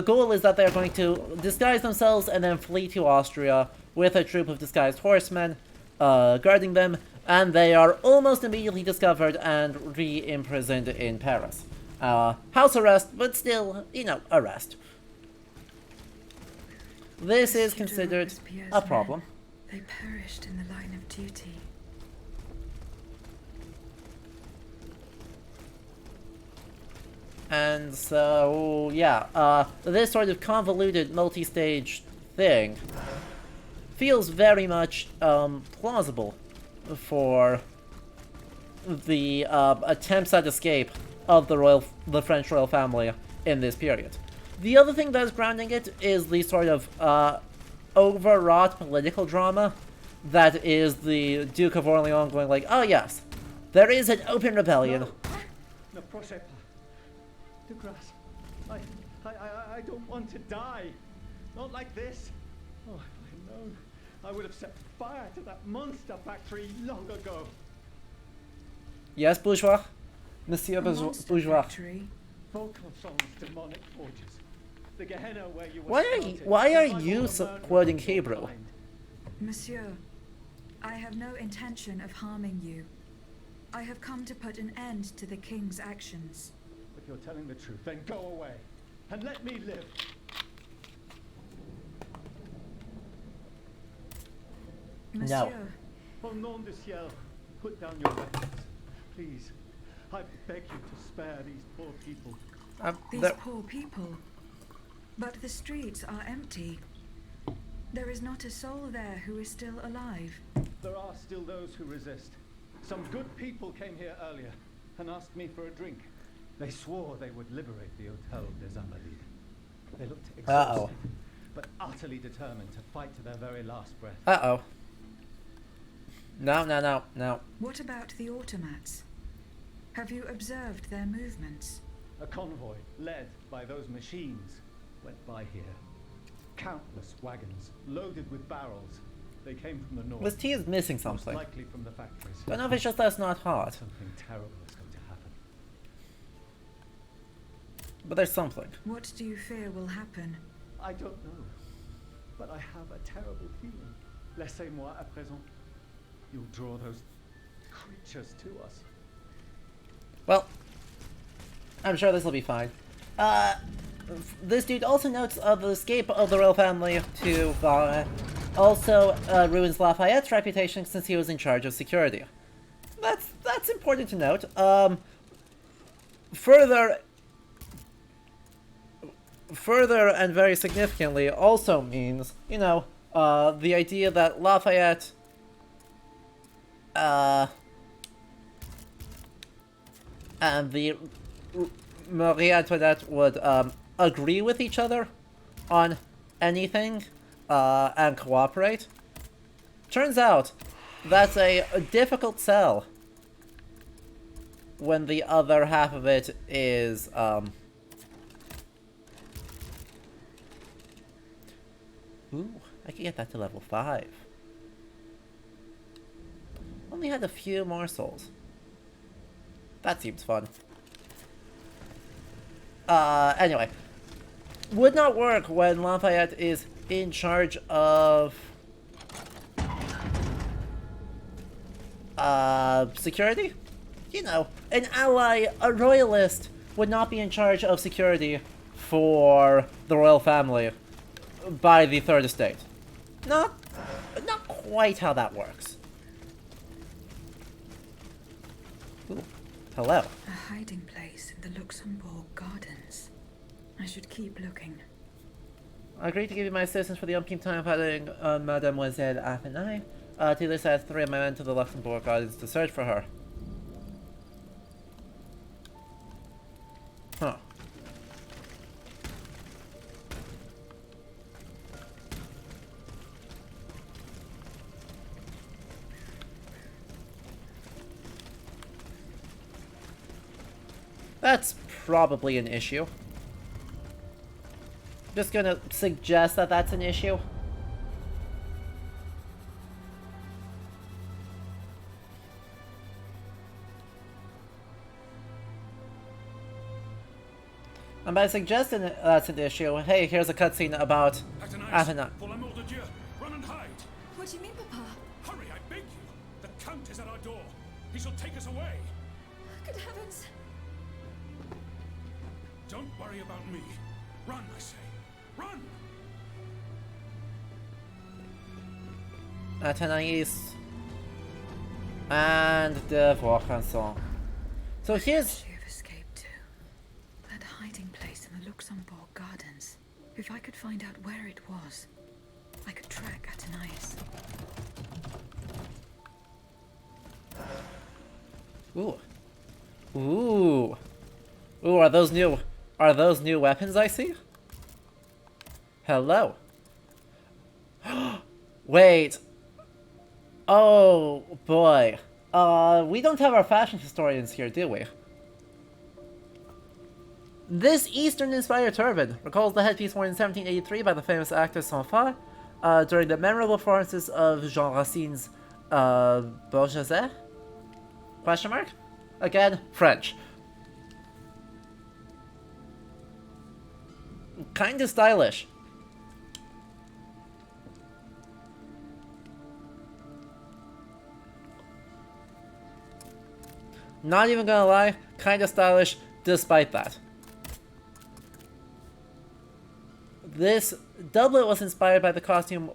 goal is that they're going to disguise themselves and then flee to Austria with a troop of disguised horsemen guarding them, and they are almost immediately discovered and re-imprisoned in Paris. House arrest, but still, you know, arrest. This is considered a problem. They perished in the line of duty. And so, yeah, this sort of convoluted multi-stage thing feels very much plausible for the attempts at escape of the French royal family in this period. The other thing that is grounding it is the sort of overwrought political drama that is the Duke of Orleans going like, oh yes, there is an open rebellion. No, proszę pas. De grâce. I don't want to die. Not like this. Oh, if I had known, I would have set fire to that monster factory long ago. Yes, bourgeois? Monsieur bourgeois. Vaucanson's demonic forges. The Gehenna where you were Why are you quoting Hebrew? Monsieur, I have no intention of harming you. I have come to put an end to the king's actions. If you're telling the truth, then go away and let me live. Monsieur, Au nom du ciel, put down your weapons. Please, I beg you to spare these poor people. these poor people. But the streets are empty. There is not a soul there who is still alive. There are still those who resist. Some good people came here earlier and asked me for a drink. They swore they would liberate the Hotel des Invalides. They looked exhausted, but utterly determined to fight to their very last breath. Uh-oh. No. What about the automats? Have you observed their movements? A convoy, led by those machines, went by here. Countless wagons, loaded with barrels. They came from the north. This tea is missing something. Most likely from the factories. Don't know if it's just that it's not hot. Something terrible is going to happen. But there's something. What do you fear will happen? I don't know. But I have a terrible feeling. Laissez-moi à présent. You'll draw those creatures to us. Well, I'm sure this will be fine. This dude also notes the escape of the royal family to Valais also ruins Lafayette's reputation since he was in charge of security. That's important to note. Further and very significantly also means, you know, the idea that Lafayette and the Marie Antoinette would agree with each other on anything and cooperate. Turns out that's a difficult sell when the other half of it is ooh, I can get that to level 5. Only had a few morsels. That seems fun. Anyway. Would not work when Lafayette is in charge of Security? You know, an ally, a royalist, would not be in charge of security for the royal family by the Third Estate. Not quite how that works. Ooh, hello. A hiding place in the Luxembourg Gardens. I should keep looking. I agreed to give you my assistance for the umpteenth time fighting Mademoiselle Athenai. To this, I had 3 of my men to the Luxembourg Gardens to search for her. Huh. That's probably an issue. Just gonna suggest that that's an issue. And by suggesting that that's an issue, hey, here's a cutscene about Athena. Run and hide! What do you mean, Papa? Hurry, I beg you! The Count is at our door. He shall take us away. Good heavens! Don't worry about me. Run, I say. Run! Athénaïs and the Voicanson. So here's... You've escaped to that hiding place in the Luxembourg Gardens. If I could find out where it was, I could track Athénaïs. Ooh. Ooh. Ooh, are those new weapons I see? Hello. Wait. Oh, boy. We don't have our fashion historians here, do we? This Eastern-inspired turban recalls the headpiece worn in 1783 by the famous actor Saint-Phar during the memorable performances of Jean Racine's Beaujolais? Question mark? Again, French. Kinda stylish. Not even gonna lie, kinda stylish despite that. This doublet was inspired by the costume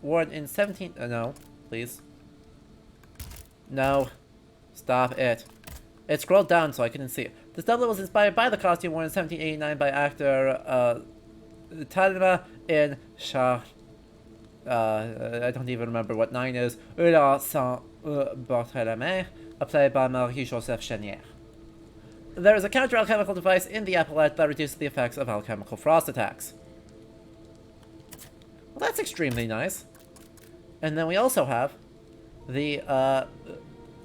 worn in 17... no, please. No. Stop it. It scrolled down so I couldn't see it. This doublet was inspired by the costume worn in 1789 by actor Talma in Charles... I don't even remember what 9 is. Oula Saint-Barthélemy, played by Marie-Joseph Chenier. There is a counter-alchemical device in the epaulette that reduces the effects of alchemical frost attacks. Well, that's extremely nice. And then we also have the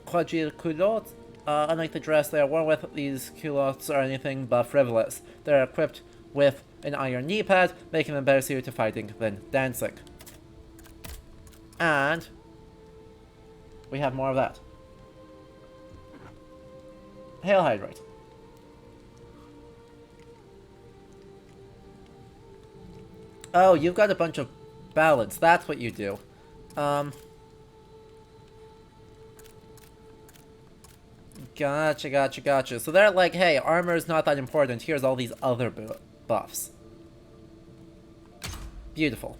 quadrille culottes. Unlike the dress they are worn with, these culottes are anything but frivolous. They're equipped with an iron knee pad, making them better suited to fighting than dancing. And we have more of that. Hail Hydrate. Oh, you've got a bunch of ballads. That's what you do. Gotcha. So they're like, hey, armor is not that important. Here's all these other buffs. Beautiful.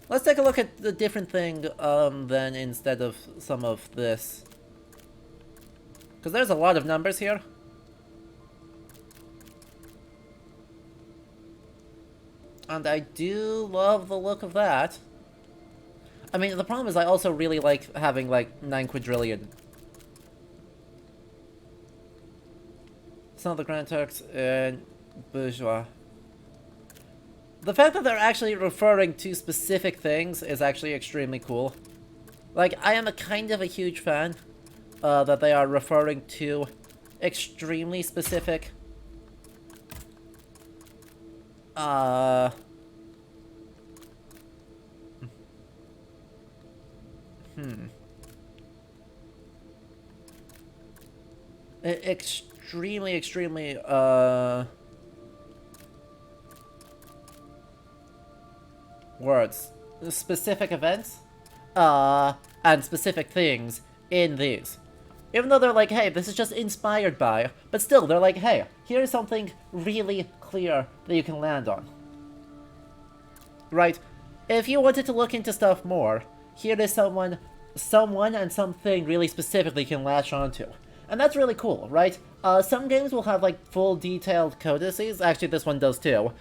Let's take a look at the different thing, then, instead of some of this. Because there's a lot of numbers here. And I do love the look of that. I mean, the problem is I also really like having, like, 9 quadrillion. Some of the Grand Turks and Bourgeois. The fact that they're actually referring to specific things is actually extremely cool. Like, I am a kind of a huge fan that they are referring to extremely specific extremely words. Specific events and specific things in these. Even though they're like, hey, this is just inspired by, but still, they're like, hey, here's something really clear that you can land on. Right? If you wanted to look into stuff more, here is someone and something really specifically you can latch onto. And that's really cool, right? Some games will have, like, full detailed codices. Actually, this one does too.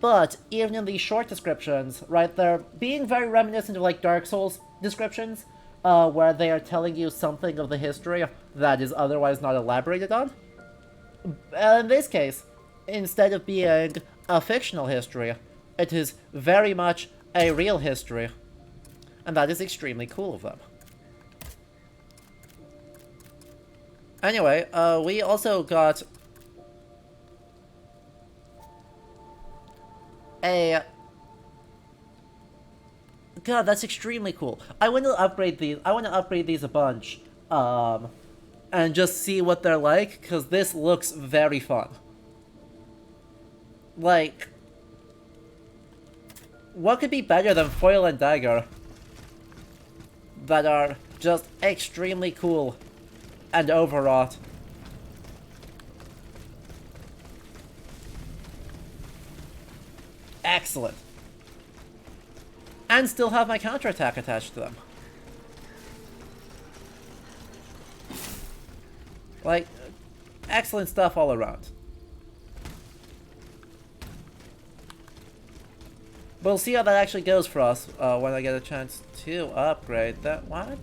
But even in these short descriptions, right, they're being very reminiscent of, like, Dark Souls descriptions, where they are telling you something of the history that is otherwise not elaborated on. In this case, instead of being a fictional history, it is very much a real history, and that is extremely cool of them. Anyway, we also got a... God, that's extremely cool. I want to upgrade these. I want to upgrade these a bunch, and just see what they're like, because this looks very fun. Like, what could be better than foil and dagger that are just extremely cool and overwrought? Excellent. And still have my counterattack attached to them. Like, excellent stuff all around. We'll see how that actually goes for us when I get a chance to upgrade that one.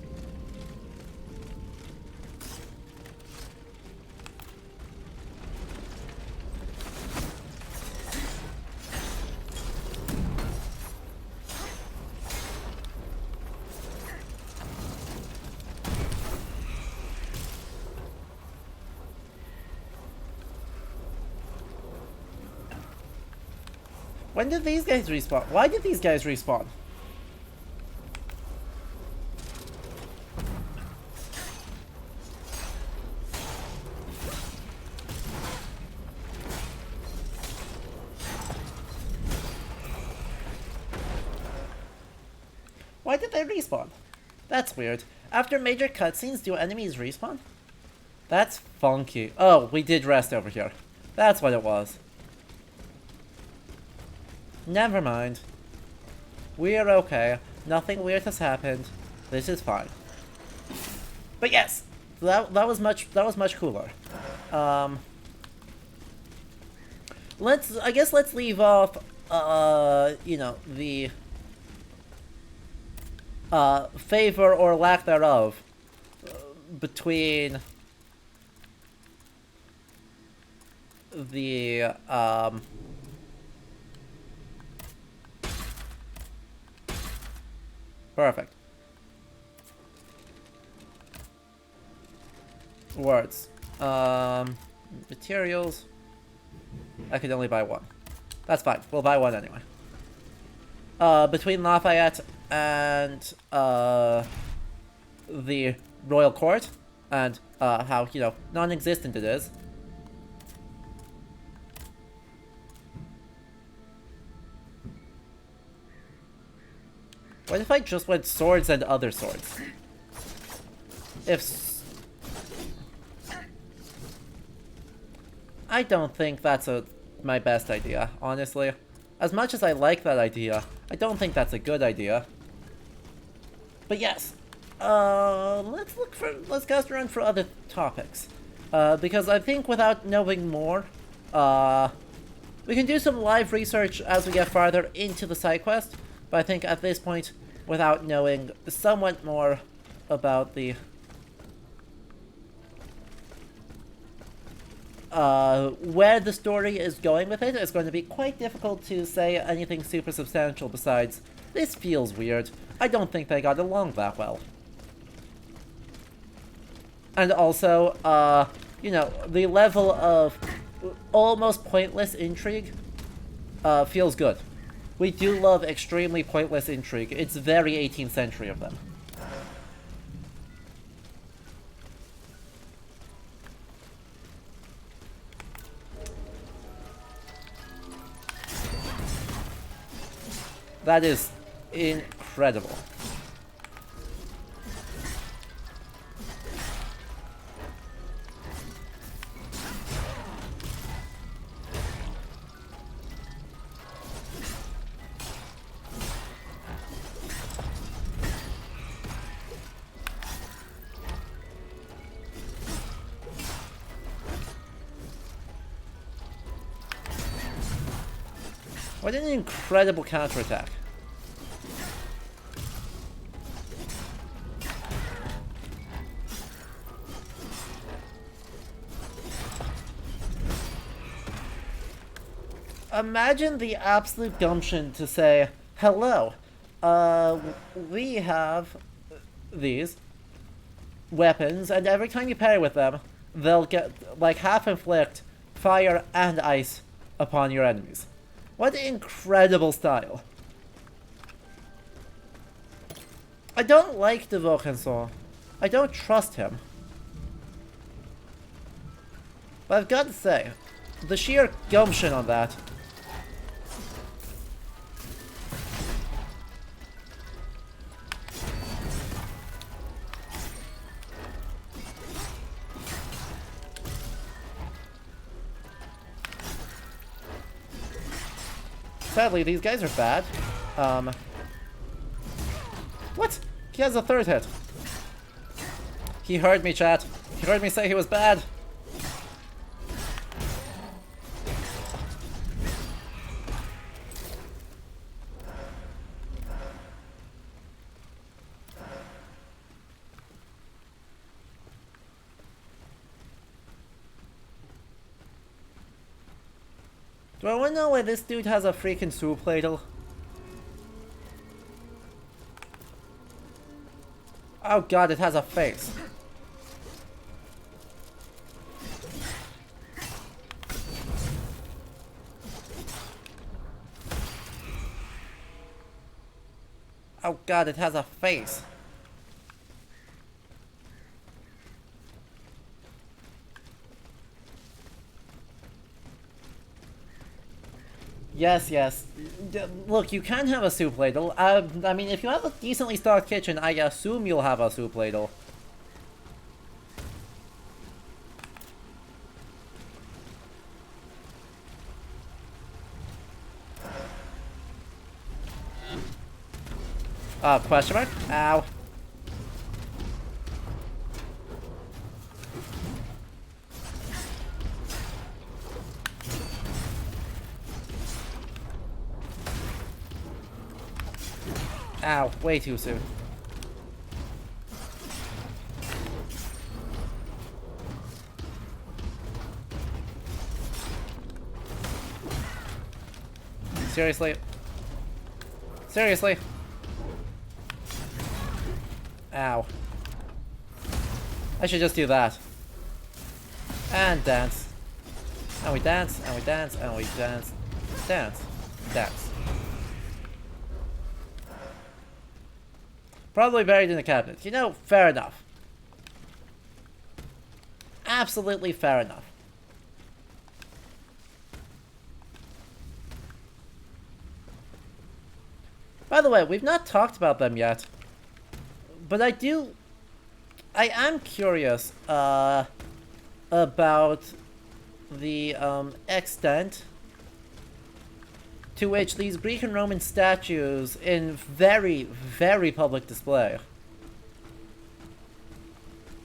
When did these guys respawn? Why did these guys respawn? Why did they respawn? That's weird. After major cutscenes, do enemies respawn? That's funky. Oh, we did rest over here. That's what it was. Never mind. We're okay. Nothing weird has happened. This is fine. But yes, that was much cooler. I guess let's leave off you know, the favor or lack thereof between the perfect. Words. Materials. I could only buy one. That's fine. We'll buy one anyway. Between Lafayette and the Royal Court, and how, you know, non-existent it is. What if I just went swords and other swords? I don't think that's my best idea, honestly. As much as I like that idea, I don't think that's a good idea. But yes, let's cast around for other topics. Because I think without knowing more, we can do some live research as we get farther into the side quest. But I think at this point, without knowing somewhat more about the where the story is going with it, it's going to be quite difficult to say anything super substantial besides, this feels weird. I don't think they got along that well. And also, you know, the level of almost pointless intrigue feels good. We do love extremely pointless intrigue. It's very 18th century of them. That is incredible. What an incredible counterattack. Imagine the absolute gumption to say, hello, we have these weapons, and every time you parry with them, they'll get, like, half inflict fire and ice upon your enemies. What incredible style. I don't like the Vaucanson. I don't trust him. But I've got to say, the sheer gumption on that. Sadly, these guys are bad. What? He has a third hit. He heard me, chat. He heard me say he was bad. Do I want to know why this dude has a freaking soup ladle? Oh god, it has a face. Oh god, it has a face. Yes, yes. Look, you can have a soup ladle. I mean, if you have a decently stocked kitchen, I assume you'll have a soup ladle. Question mark? Ow. Ow, way too soon. Seriously? Seriously? Ow. I should just do that. And dance. And we dance, and we dance, and we dance. Dance. Dance. Probably buried in the cabinet. You know, fair enough. Absolutely fair enough. By the way, we've not talked about them yet. But I am curious about the extent to which these Greek and Roman statues in very, very public display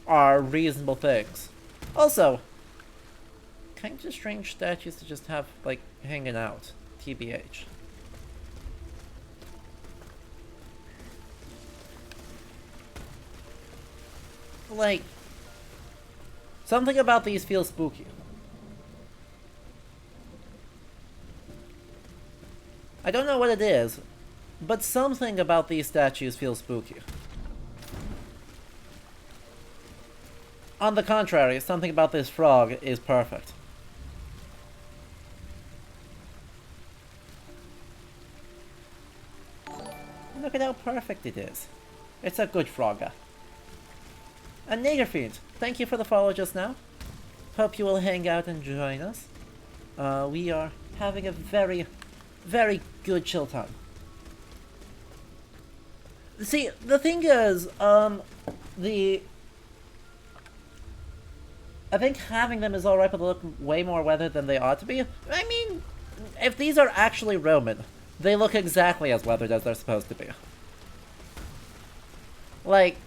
are reasonable things. Also, kind of strange statues to just have, like, hanging out, TBH. Like, something about these feels spooky. I don't know what it is, but something about these statues feels spooky. On the contrary, something about this frog is perfect. Look at how perfect it is. It's a good frogger. And Naderfiend, thank you for the follow just now. Hope you will hang out and join us. We are having a very, very good chill time. See, the thing is, I think having them is alright, but they look way more weathered than they ought to be. I mean, if these are actually Roman, they look exactly as weathered as they're supposed to be. Like,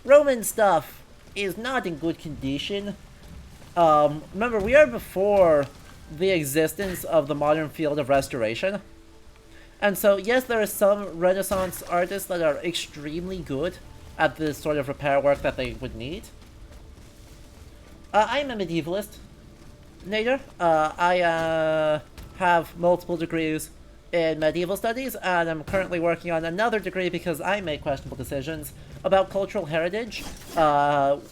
Roman stuff is not in good condition. Remember, we are before the existence of the modern field of restoration. And so, yes, there are some Renaissance artists that are extremely good at this sort of repair work that they would need. I am a medievalist, Nader. I have multiple degrees in medieval studies, and I'm currently working on another degree because I make questionable decisions about cultural heritage,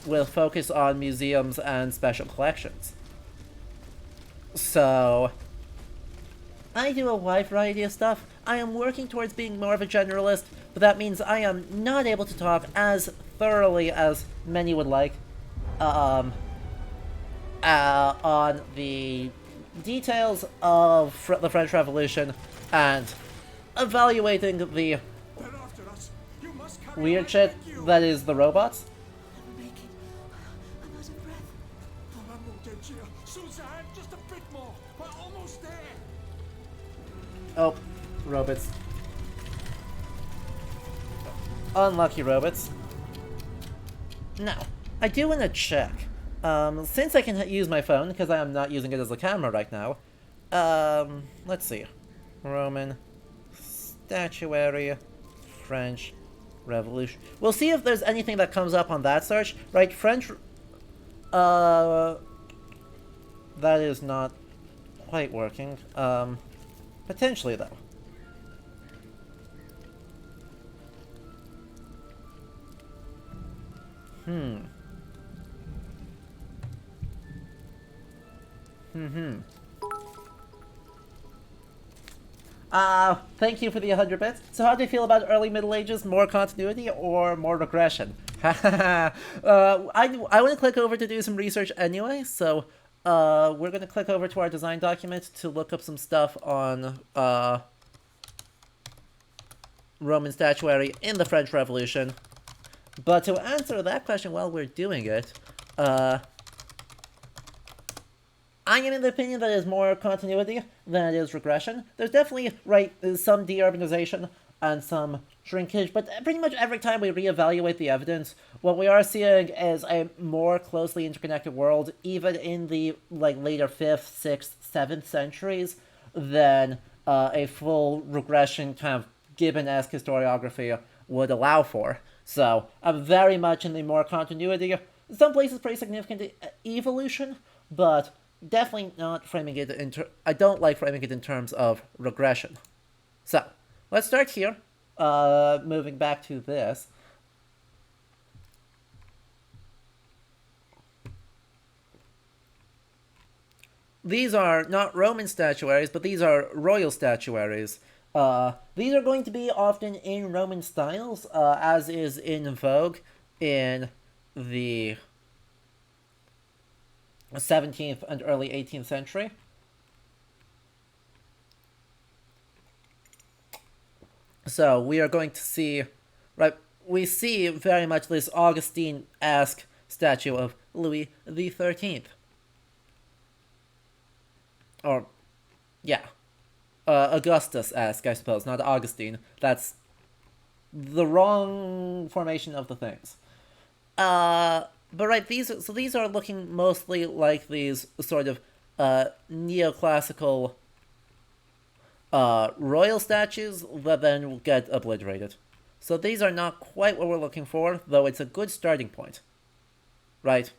with focus on museums and special collections. So, I do a wide variety of stuff. I am working towards being more of a generalist, but that means I am not able to talk as thoroughly as many would like on the details of the French Revolution and evaluating the They're after us. You must carry weird on, I shit beg you. that is the robots. I'll make it. I'm out of breath. Oh, mon Dieu. Suzanne, just a bit more. We're almost there. Oh, robots. Unlucky robots. Now, I do want to check. Since I can use my phone, because I am not using it as a camera right now. Let's see. Roman statuary, French Revolution. We'll see if there's anything that comes up on that search. Right, French... that is not quite working. Potentially, though. Thank you for the 100 bits. So how do you feel about early Middle Ages? More continuity or more regression? I want to click over to do some research anyway, so we're going to click over to our design document to look up some stuff on Roman statuary in the French Revolution. But to answer that question while we're doing it, I am in the opinion that it is more continuity than it is regression. There's definitely, right, some deurbanization and some shrinkage, but pretty much every time we reevaluate the evidence, what we are seeing is a more closely interconnected world, even in the later 5th, 6th, 7th centuries, than a full regression kind of Gibbon-esque historiography would allow for. So, I'm very much in the more continuity. In some places, pretty significant evolution, but definitely not framing it in I don't like framing it in terms of regression. So, let's start here. Moving back to this. These are not Roman statuaries, but these are royal statuaries. These are going to be often in Roman styles, as is in vogue in the 17th and early 18th century. So we are going to see, right, we see very much this Augustine-esque statue of Louis the 13th. Or, yeah. Augustus-esque, I suppose, not Augustine. That's the wrong formation of the things. But right, these are looking mostly like these sort of neoclassical royal statues that then will get obliterated. So these are not quite what we're looking for, though it's a good starting point. Right?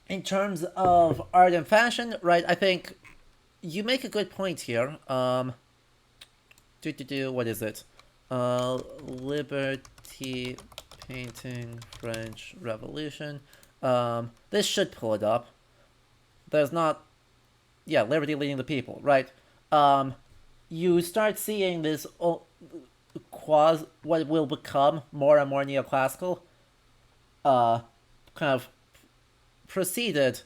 In terms of art and fashion, right, I think you make a good point here. What is it? Liberty painting, French Revolution. This should pull it up. There's not... Yeah, liberty leading the people, right. You start seeing this what will become more and more neoclassical, kind of proceeded.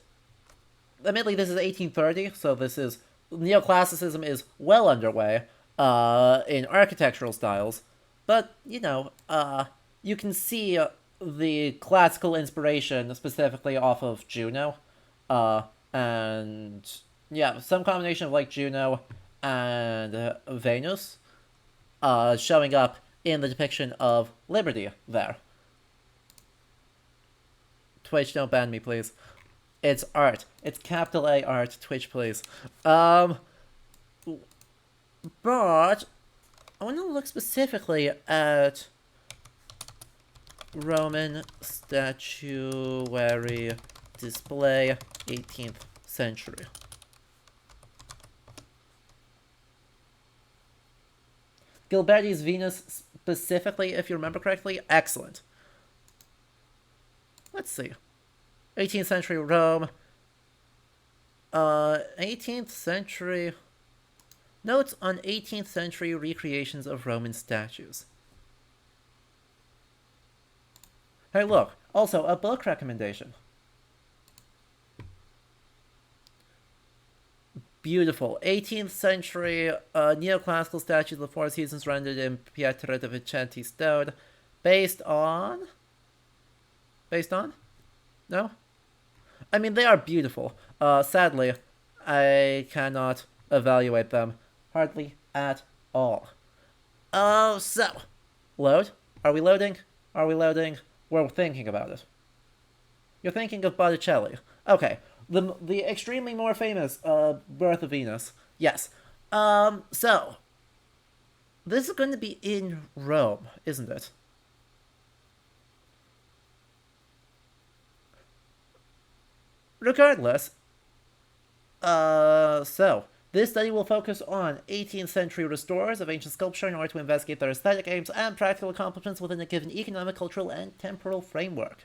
Admittedly, this is 1830, so this is... Neoclassicism is well underway in architectural styles, but, you know, you can see the classical inspiration specifically off of Juno, and, yeah, some combination of, like, Juno and Venus showing up in the depiction of liberty there. Twitch, don't ban me, please. It's art. It's capital A art. Twitch, please. But I want to look specifically at Roman statuary display 18th century. Gilberti's Venus specifically, if you remember correctly, excellent. Let's see. 18th century Rome. 18th century... Notes on 18th century recreations of Roman statues. Hey, look. Also, a book recommendation. Beautiful. 18th century neoclassical statues of the Four Seasons rendered in pietra di Vicenti stone. Based on? No? I mean, they are beautiful. Sadly, I cannot evaluate them. Hardly at all. So. Load? Are we loading? Are we loading? We're thinking about it. You're thinking of Botticelli. Okay. The extremely more famous Birth of Venus. Yes. So. This is going to be in Rome, isn't it? Regardless. So. This study will focus on 18th century restorers of ancient sculpture in order to investigate their aesthetic aims and practical accomplishments within a given economic, cultural, and temporal framework.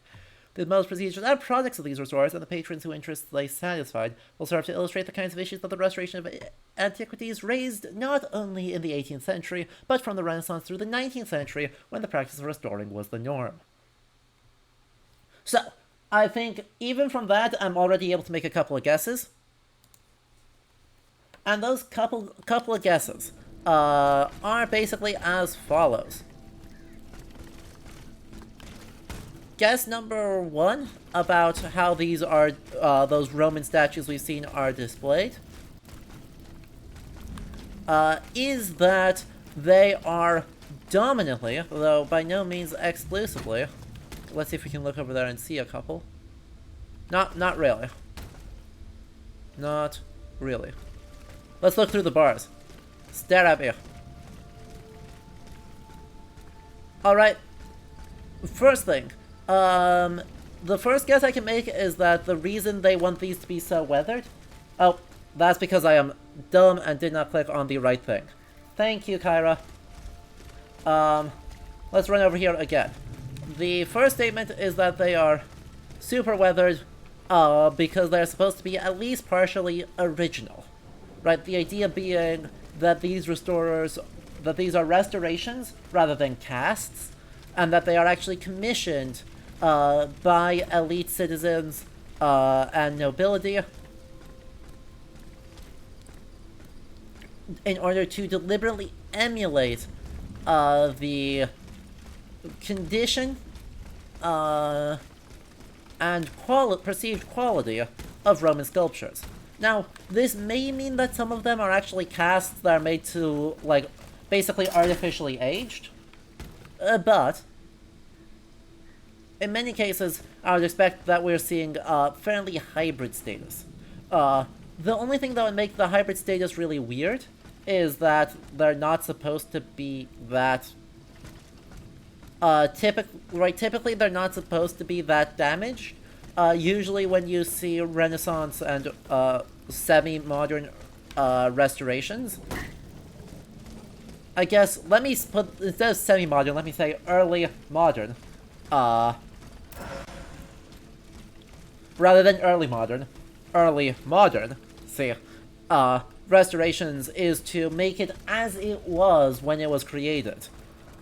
The most prestigious and products of these restorers and the patrons whose interests they satisfied will serve to illustrate the kinds of issues that the restoration of antiquities raised not only in the 18th century, but from the Renaissance through the 19th century, when the practice of restoring was the norm. So, I think even from that, I'm already able to make a couple of guesses. And those couple of guesses are basically as follows. Guess number 1 about how these are those Roman statues we've seen are displayed is that they are dominantly, though by no means exclusively. Let's see if we can look over there and see a couple. Not really. Not really. Let's look through the bars. Stare at me. Alright. First thing. The first guess I can make is that the reason they want these to be so weathered... Oh, that's because I am dumb and did not click on the right thing. Thank you, Kyra. Let's run over here again. The first statement is that they are super weathered because they're supposed to be at least partially original. Right, the idea being that these restorers, that these are restorations rather than casts, and that they are actually commissioned by elite citizens and nobility in order to deliberately emulate the condition and perceived quality of Roman sculptures. Now, this may mean that some of them are actually casts that are made to, like, basically artificially aged. But, in many cases, I would expect that we're seeing fairly hybrid status. The only thing that would make the hybrid status really weird is that they're not supposed to be that... typically they're not supposed to be that damaged. Usually when you see Renaissance and semi-modern restorations, I guess, let me put, instead of semi-modern, let me say early modern. Rather than early modern, see, restorations is to make it as it was when it was created.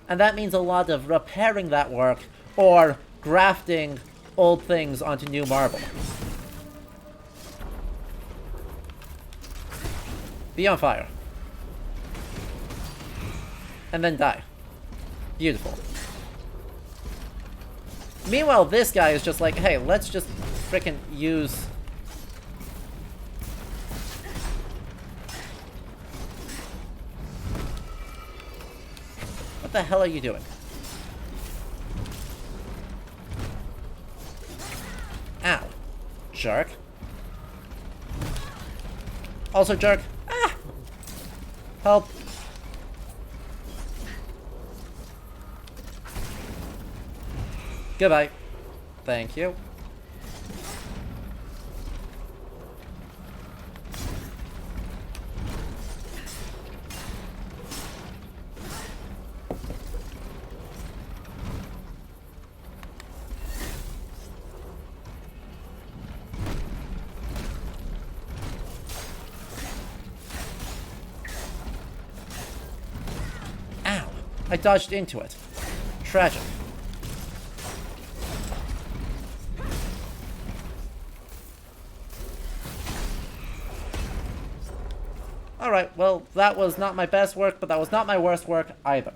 And that means a lot of repairing that work, or grafting old things onto new marble. Be on fire. And then die. Beautiful. Meanwhile, this guy is just like, hey, let's just frickin' use... What the hell are you doing? Ow. Jerk. Also jerk. Ah! Help. Goodbye. Thank you. Ow. I dodged into it. Tragic. Alright, well, that was not my best work, but that was not my worst work either.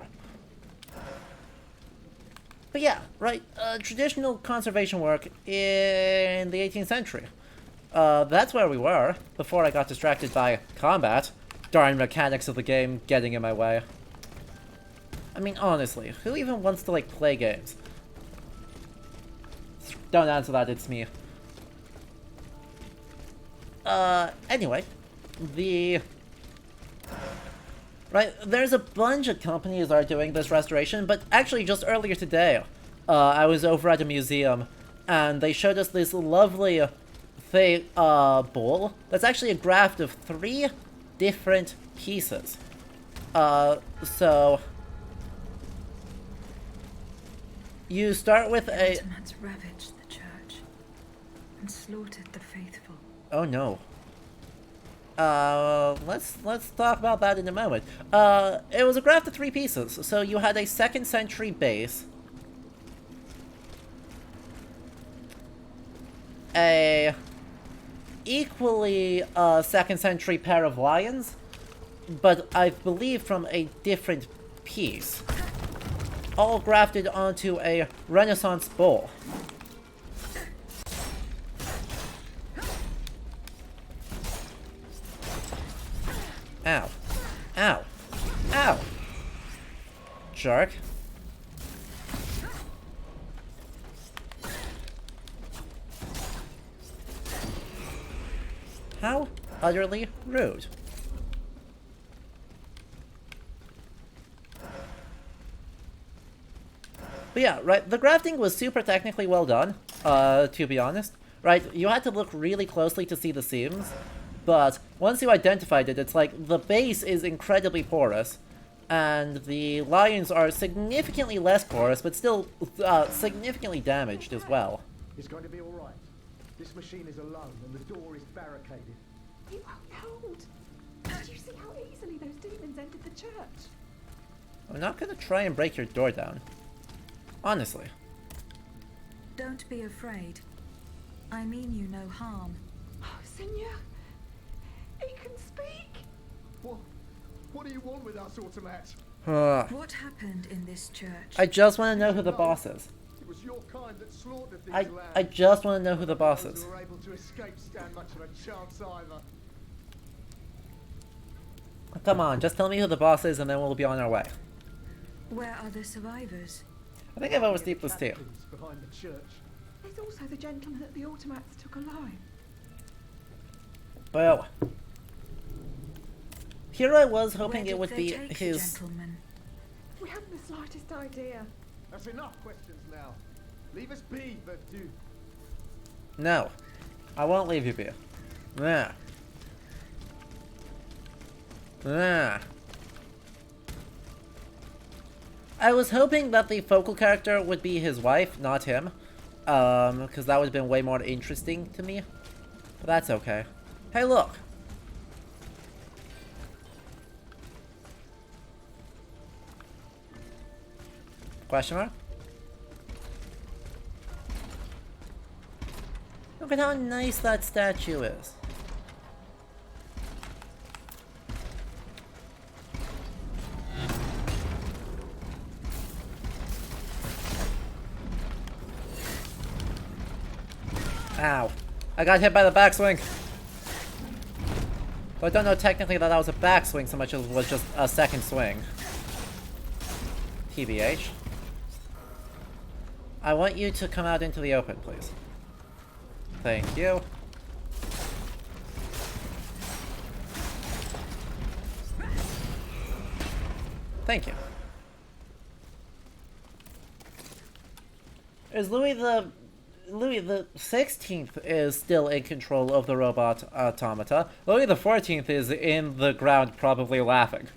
But yeah, right, traditional conservation work in the 18th century. That's where we were, before I got distracted by combat. Darn mechanics of the game getting in my way. I mean, honestly, who even wants to, like, play games? Don't answer that, it's me. Anyway, right, there's a bunch of companies that are doing this restoration, but actually just earlier today, I was over at a museum, and they showed us this lovely bowl that's actually a graft of 3 different pieces. So you start with a... The Ottomans ravaged the church and slaughtered the faithful. Oh no. Let's talk about that in a moment. It was a graft of 3 pieces, so you had a 2nd century base, a equally 2nd century pair of lions, but I believe from a different piece, all grafted onto a Renaissance bowl. Ow. Ow. Ow. Jerk. How utterly rude. But yeah, right, the grafting was super technically well done, to be honest. Right, you had to look really closely to see the seams. But once you identified it, it's like the base is incredibly porous, and the lions are significantly less porous, but still significantly damaged as well. It's going to be all right. This machine is alone, and the door is barricaded. It won't hold. Did you see how easily those demons entered the church? I'm not gonna try and break your door down. Honestly. Don't be afraid. I mean you no harm. Oh, Seigneur. He can speak! What do you want with us, Automat? What happened in this church? I just want to know who the boss is. It was your kind that slaughtered these lambs. I just want to know who the boss is. Those who were able to escape stand much of a chance either. Come on, just tell me who the boss is and then we'll be on our way. Where are the survivors? I think I've overstepped this too. Behind the church. There's also the gentleman that the Automats took alive. Well, here I was hoping Where it would did be they take his... the gentleman? We haven't the slightest idea. That's enough questions now. Leave us be, Vertu. No, I won't leave you be. Nah. Nah. I was hoping that the focal character would be his wife, not him. Because that would have been way more interesting to me. But that's okay. Hey, look! Question mark? Look at how nice that statue is. Ow. I got hit by the backswing. But I don't know technically that was a backswing so much as it was just a second swing. TBH. I want you to come out into the open, please. Thank you. Thank you. Is Louis the 16th is still in control of the robot automata. Louis the 14th is in the ground, probably laughing.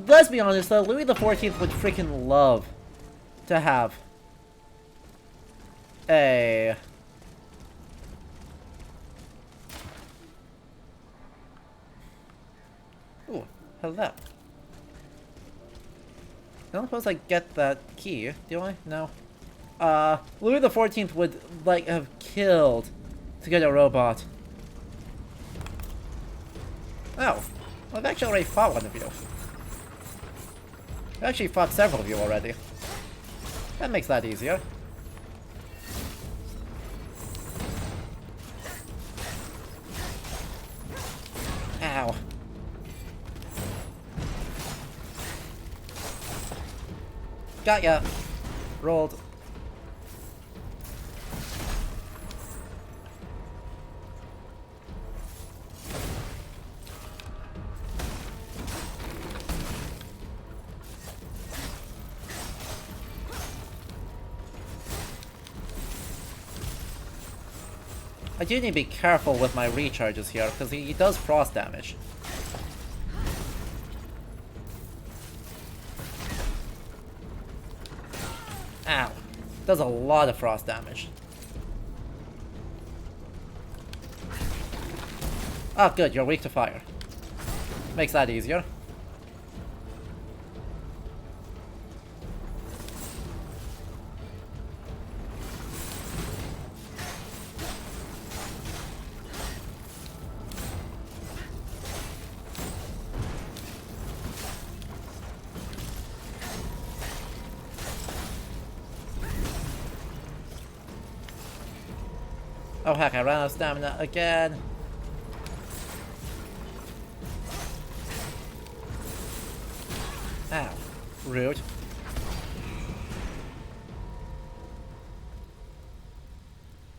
Let's be honest though, Louis the 14th would freaking love to have a... Ooh, hello. I don't suppose I get that key, do I? No. Louis the 14th would, like, have killed to get a robot. Oh, I've actually already fought one of you. I actually fought several of you already. That makes that easier. Ow. Got ya. Rolled. I do need to be careful with my recharges here, because he does frost damage. Ow. Does a lot of frost damage. Oh, good, you're weak to fire. Makes that easier. Oh heck, I ran out of stamina again. Ow. Rude.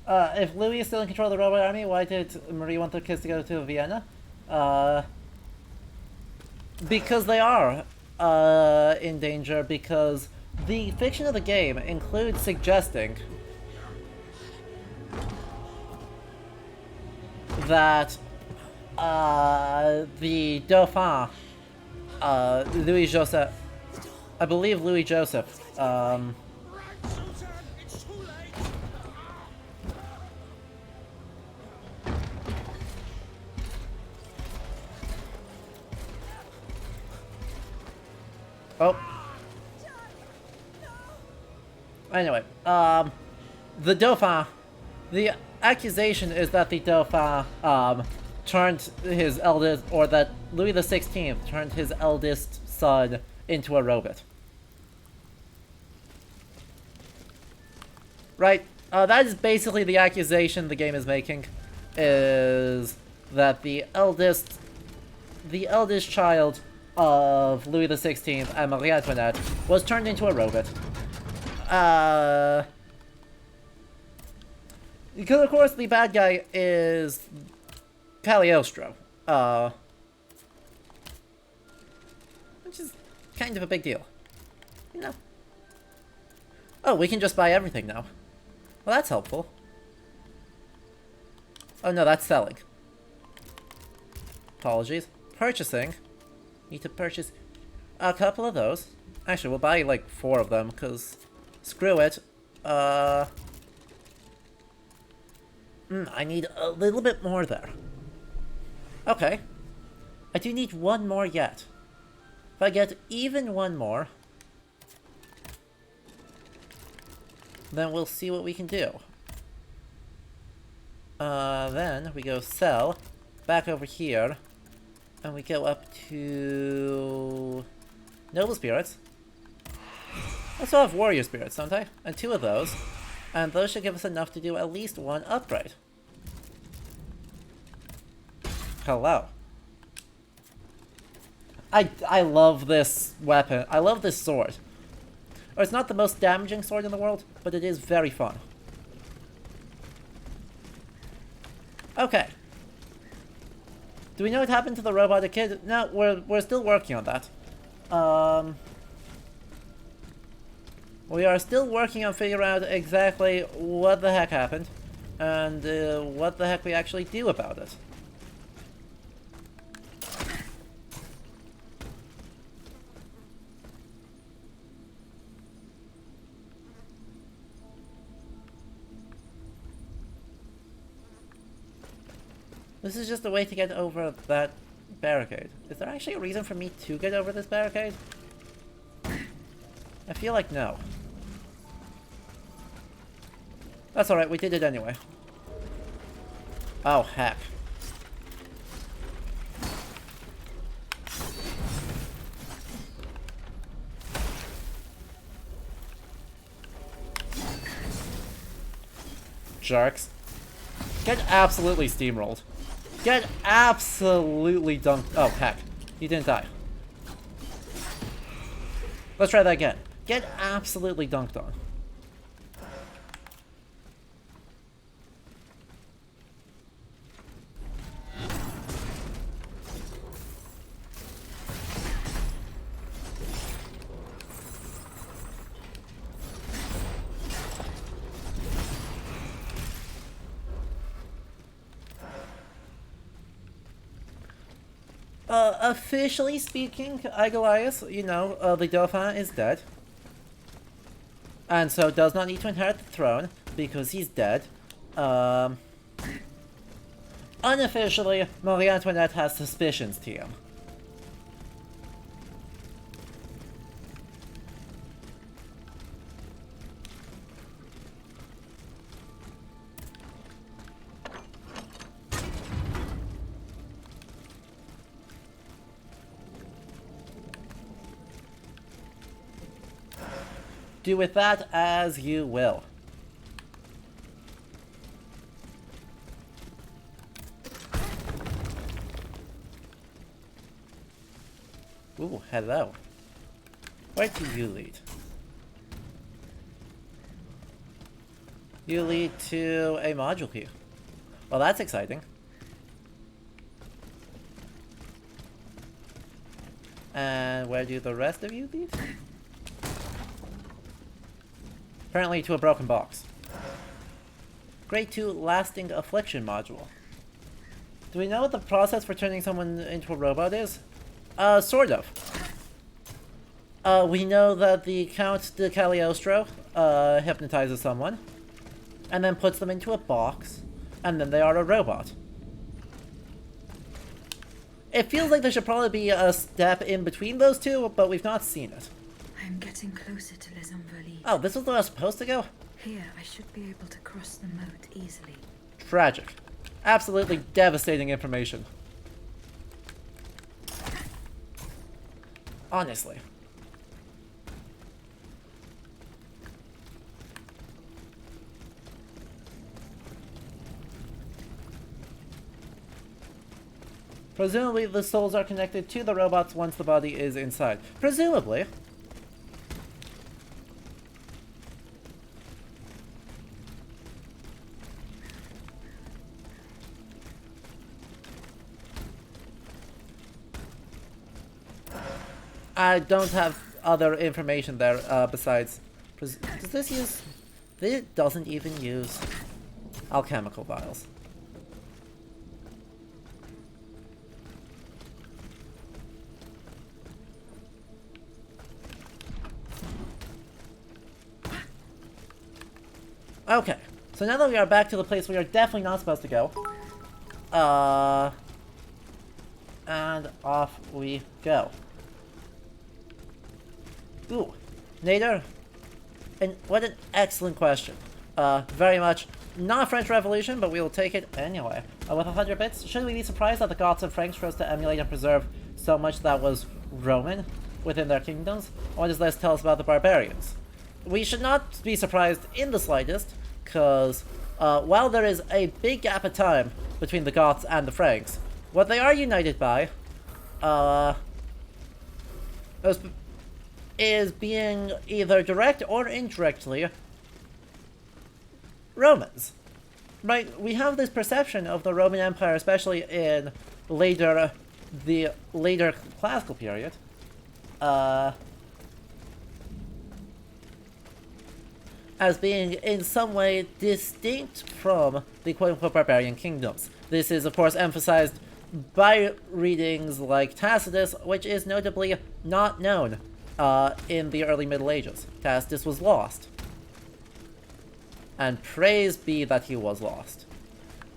If Louis is still in control of the robot army, why did Marie want the kids to go to Vienna? Because they are in danger, because the fiction of the game includes suggesting that the Dauphin, Louis Joseph, I believe Louis Joseph, oh. Anyway, the Dauphin, the accusation is that the Dauphin, turned his eldest, or that Louis the 16th turned his eldest son into a robot. Right, that is basically the accusation the game is making, is that the eldest child of Louis the 16th and Marie Antoinette was turned into a robot. Because of course the bad guy is Cagliostro, which is kind of a big deal, you know. Oh, we can just buy everything now. Well, that's helpful. Oh no, that's selling. Apologies. Purchasing. Need to purchase a couple of those. Actually, we'll buy like 4 of them, because screw it. I need a little bit more there. Okay. I do need 1 more yet. If I get even 1 more, then we'll see what we can do. Then we go sell, back over here, and we go up to Noble Spirits. I still have Warrior Spirits, don't I? And 2 of those. And those should give us enough to do at least 1 upgrade. Hello. I love this weapon. I love this sword. Or it's not the most damaging sword in the world, but it is very fun. Okay. Do we know what happened to the robotic kid? No, we're still working on that. We are still working on figuring out exactly what the heck happened, and what the heck we actually do about it. This is just a way to get over that barricade. Is there actually a reason for me to get over this barricade? I feel like no. That's alright, we did it anyway. Oh, heck. Jerks. Get absolutely steamrolled. Get absolutely dunked. Oh, heck. You didn't die. Let's try that again. Get absolutely dunked on. Officially speaking, Goliath, you know, the Dauphin is dead. And so does not need to inherit the throne, because he's dead. Unofficially, Marie Antoinette has suspicions to him. Do with that as you will. Ooh, hello. Where do you lead? You lead to a module key. Well, that's exciting. And where do the rest of you lead? Apparently to a broken box. Grade 2 Lasting Affliction module. Do we know what the process for turning someone into a robot is? Sort of. We know that the Count de Cagliostro hypnotizes someone, and then puts them into a box, and then they are a robot. It feels like there should probably be a step in between those two, but we've not seen it. I'm getting closer to Les Invalides. Oh, this was where I was supposed to go? Here, I should be able to cross the moat easily. Tragic. Absolutely devastating information. Honestly. Presumably, the souls are connected to the robots once the body is inside. Presumably. I don't have other information there besides... Does this use... It doesn't even use alchemical vials. Okay, so now that we are back to the place we are definitely not supposed to go, and off we go. Ooh, Nader, and what an excellent question. Very much not a French Revolution, but we will take it anyway. With 100 bits, should we be surprised that the Goths and Franks chose to emulate and preserve so much that was Roman within their kingdoms? What does this tell us about the barbarians? We should not be surprised in the slightest, because while there is a big gap of time between the Goths and the Franks, what they are united by is being either direct or indirectly Romans. Right? We have this perception of the Roman Empire, especially in the later classical period, as being in some way distinct from the quote-unquote barbarian kingdoms. This is, of course, emphasized by readings like Tacitus, which is notably not known in the early Middle Ages. Tacitus was lost. And praise be that he was lost.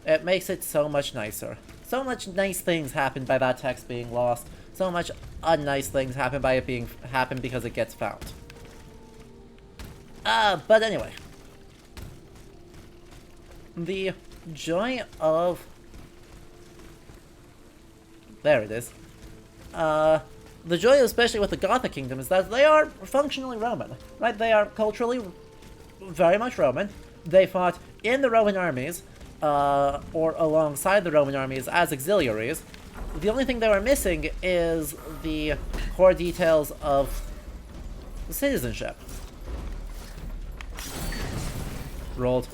It makes it so much nicer. So much nice things happen by that text being lost. So much unnice things happen by it happen because it gets found. But anyway. The joy of... There it is. The joy, especially with the Gothic kingdom, is that they are functionally Roman. Right? They are culturally very much Roman. They fought in the Roman armies, or alongside the Roman armies as auxiliaries. The only thing they were missing is the core details of citizenship. Rolled.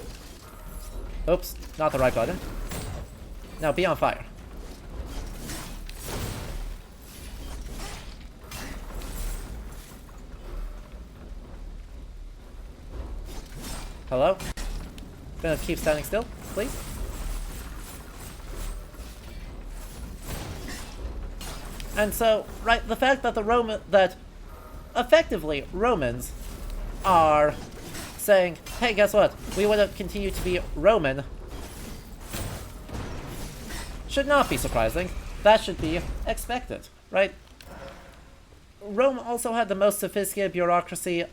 Oops, not the right button. Now be on fire. Hello? Gonna keep standing still, please? And so, right, the fact that effectively Romans are saying, hey, guess what? We want to continue to be Roman should not be surprising. That should be expected, right? Rome also had the most sophisticated bureaucracy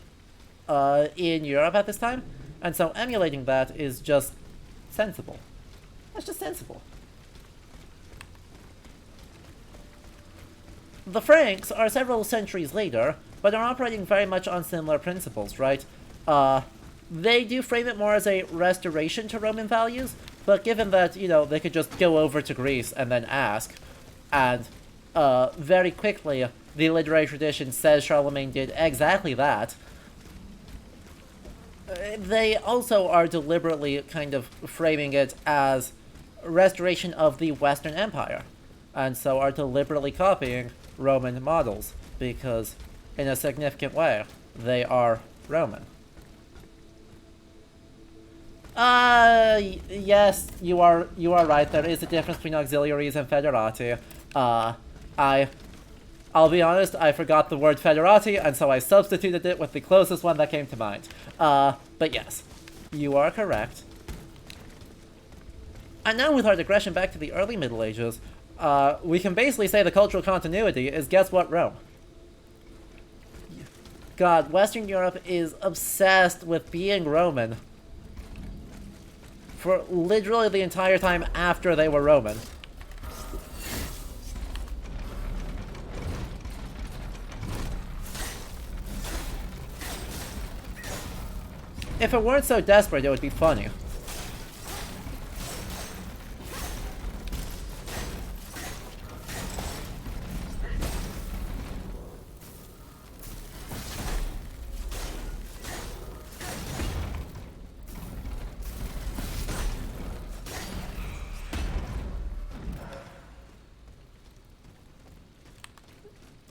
in Europe at this time, and so emulating that is just sensible. That's just sensible. The Franks are several centuries later, but are operating very much on similar principles, right? They do frame it more as a restoration to Roman values, but given that, you know, they could just go over to Greece and then ask, and very quickly the literary tradition says Charlemagne did exactly that, they also are deliberately kind of framing it as restoration of the Western Empire, and so are deliberately copying Roman models, because in a significant way, they are Roman. Yes, you are right. There is a difference between auxiliaries and federati. I'll be honest, I forgot the word federati, and so I substituted it with the closest one that came to mind. But yes, you are correct. And now with our digression back to the early Middle Ages, we can basically say the cultural continuity is, guess what, Rome? God, Western Europe is obsessed with being Roman for literally the entire time after they were Roman. If it weren't so desperate, it would be funny.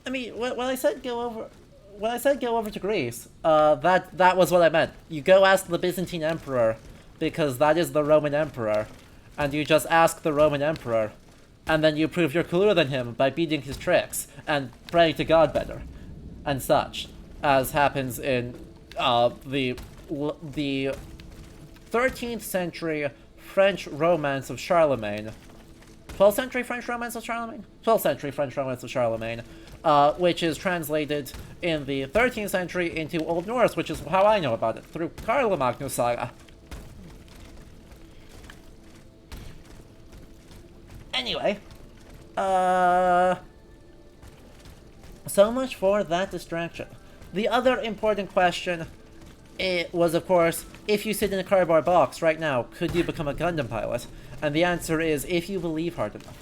I mean, when I said go over to Greece, that was what I meant. You go ask the Byzantine Emperor, because that is the Roman Emperor, and you just ask the Roman Emperor, and then you prove you're cooler than him by beating his tricks, and praying to God better, and such, as happens in the 13th century French romance of Charlemagne. 12th century French romance of Charlemagne? 12th century French romance of Charlemagne. Which is translated in the 13th century into Old Norse, which is how I know about it, through Karlamagnus Saga. Anyway, so much for that distraction. The other important question was, of course, if you sit in a cardboard box right now, could you become a Gundam pilot? And the answer is, if you believe hard enough.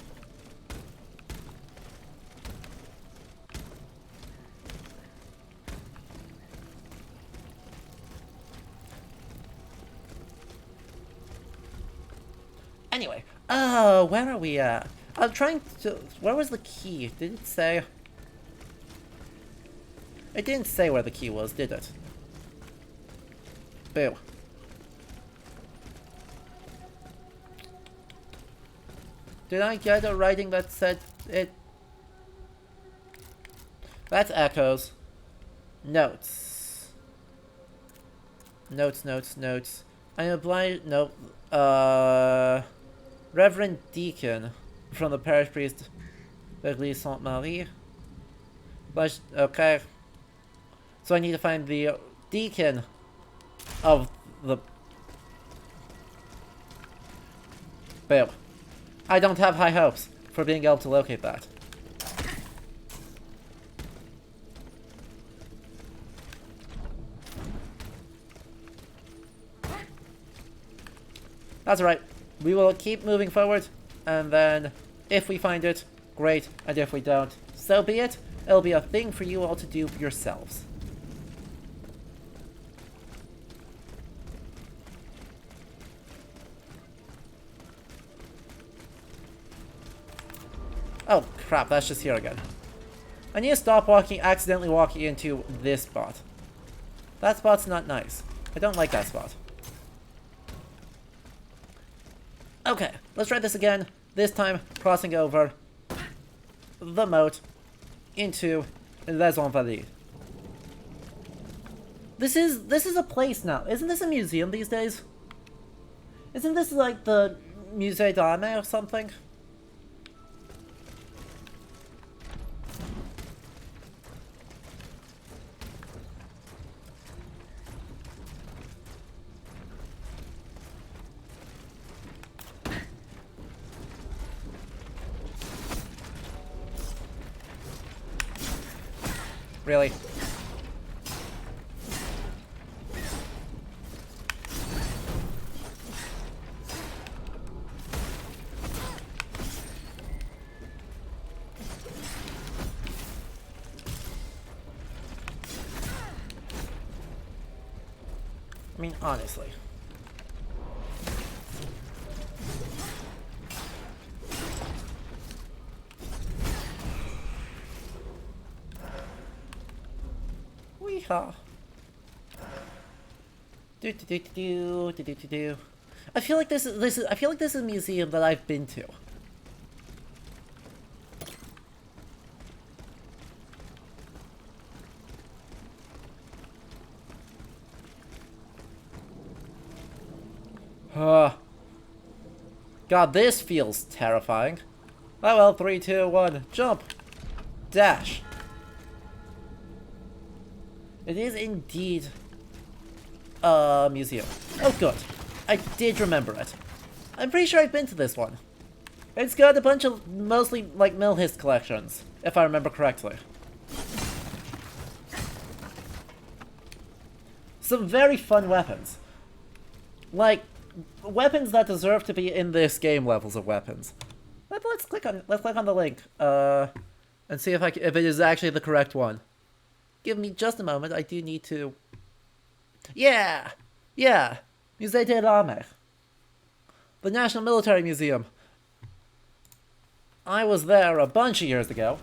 Anyway, where are we at? I'm trying to... Where was the key? Did it say? It didn't say where the key was, did it? Boo. Did I get a writing that said it? That's echoes. Notes. Notes. I am obliged. No. Reverend Deacon from the parish priest L'Église Sainte Marie. But okay. So I need to find the deacon of the. Boo. I don't have high hopes for being able to locate that. That's alright. We will keep moving forward, and then if we find it, great, and if we don't, so be it. It'll be a thing for you all to do yourselves. Oh crap, that's just here again. I need to stop accidentally walking into this spot. That spot's not nice. I don't like that spot. Okay, let's try this again. This time, crossing over the moat into Les Invalides. This is a place now. Isn't this a museum these days? Isn't this like the Musée d'Armée or something? Really? I mean, honestly. Weehaw. Do. I feel like this is a museum that I've been to. God, this feels terrifying. Oh well, 3, 2, 1, jump! Dash! It is indeed a museum. Oh good. I did remember it. I'm pretty sure I've been to this one. It's got a bunch of mostly like Milhist collections, if I remember correctly. Some very fun weapons. Like, weapons that deserve to be in this game levels of weapons. Let's click on the link, and see if it is actually the correct one. Give me just a moment, I do need to... Yeah! Musée de l'Armée. The National Military Museum. I was there a bunch of years ago.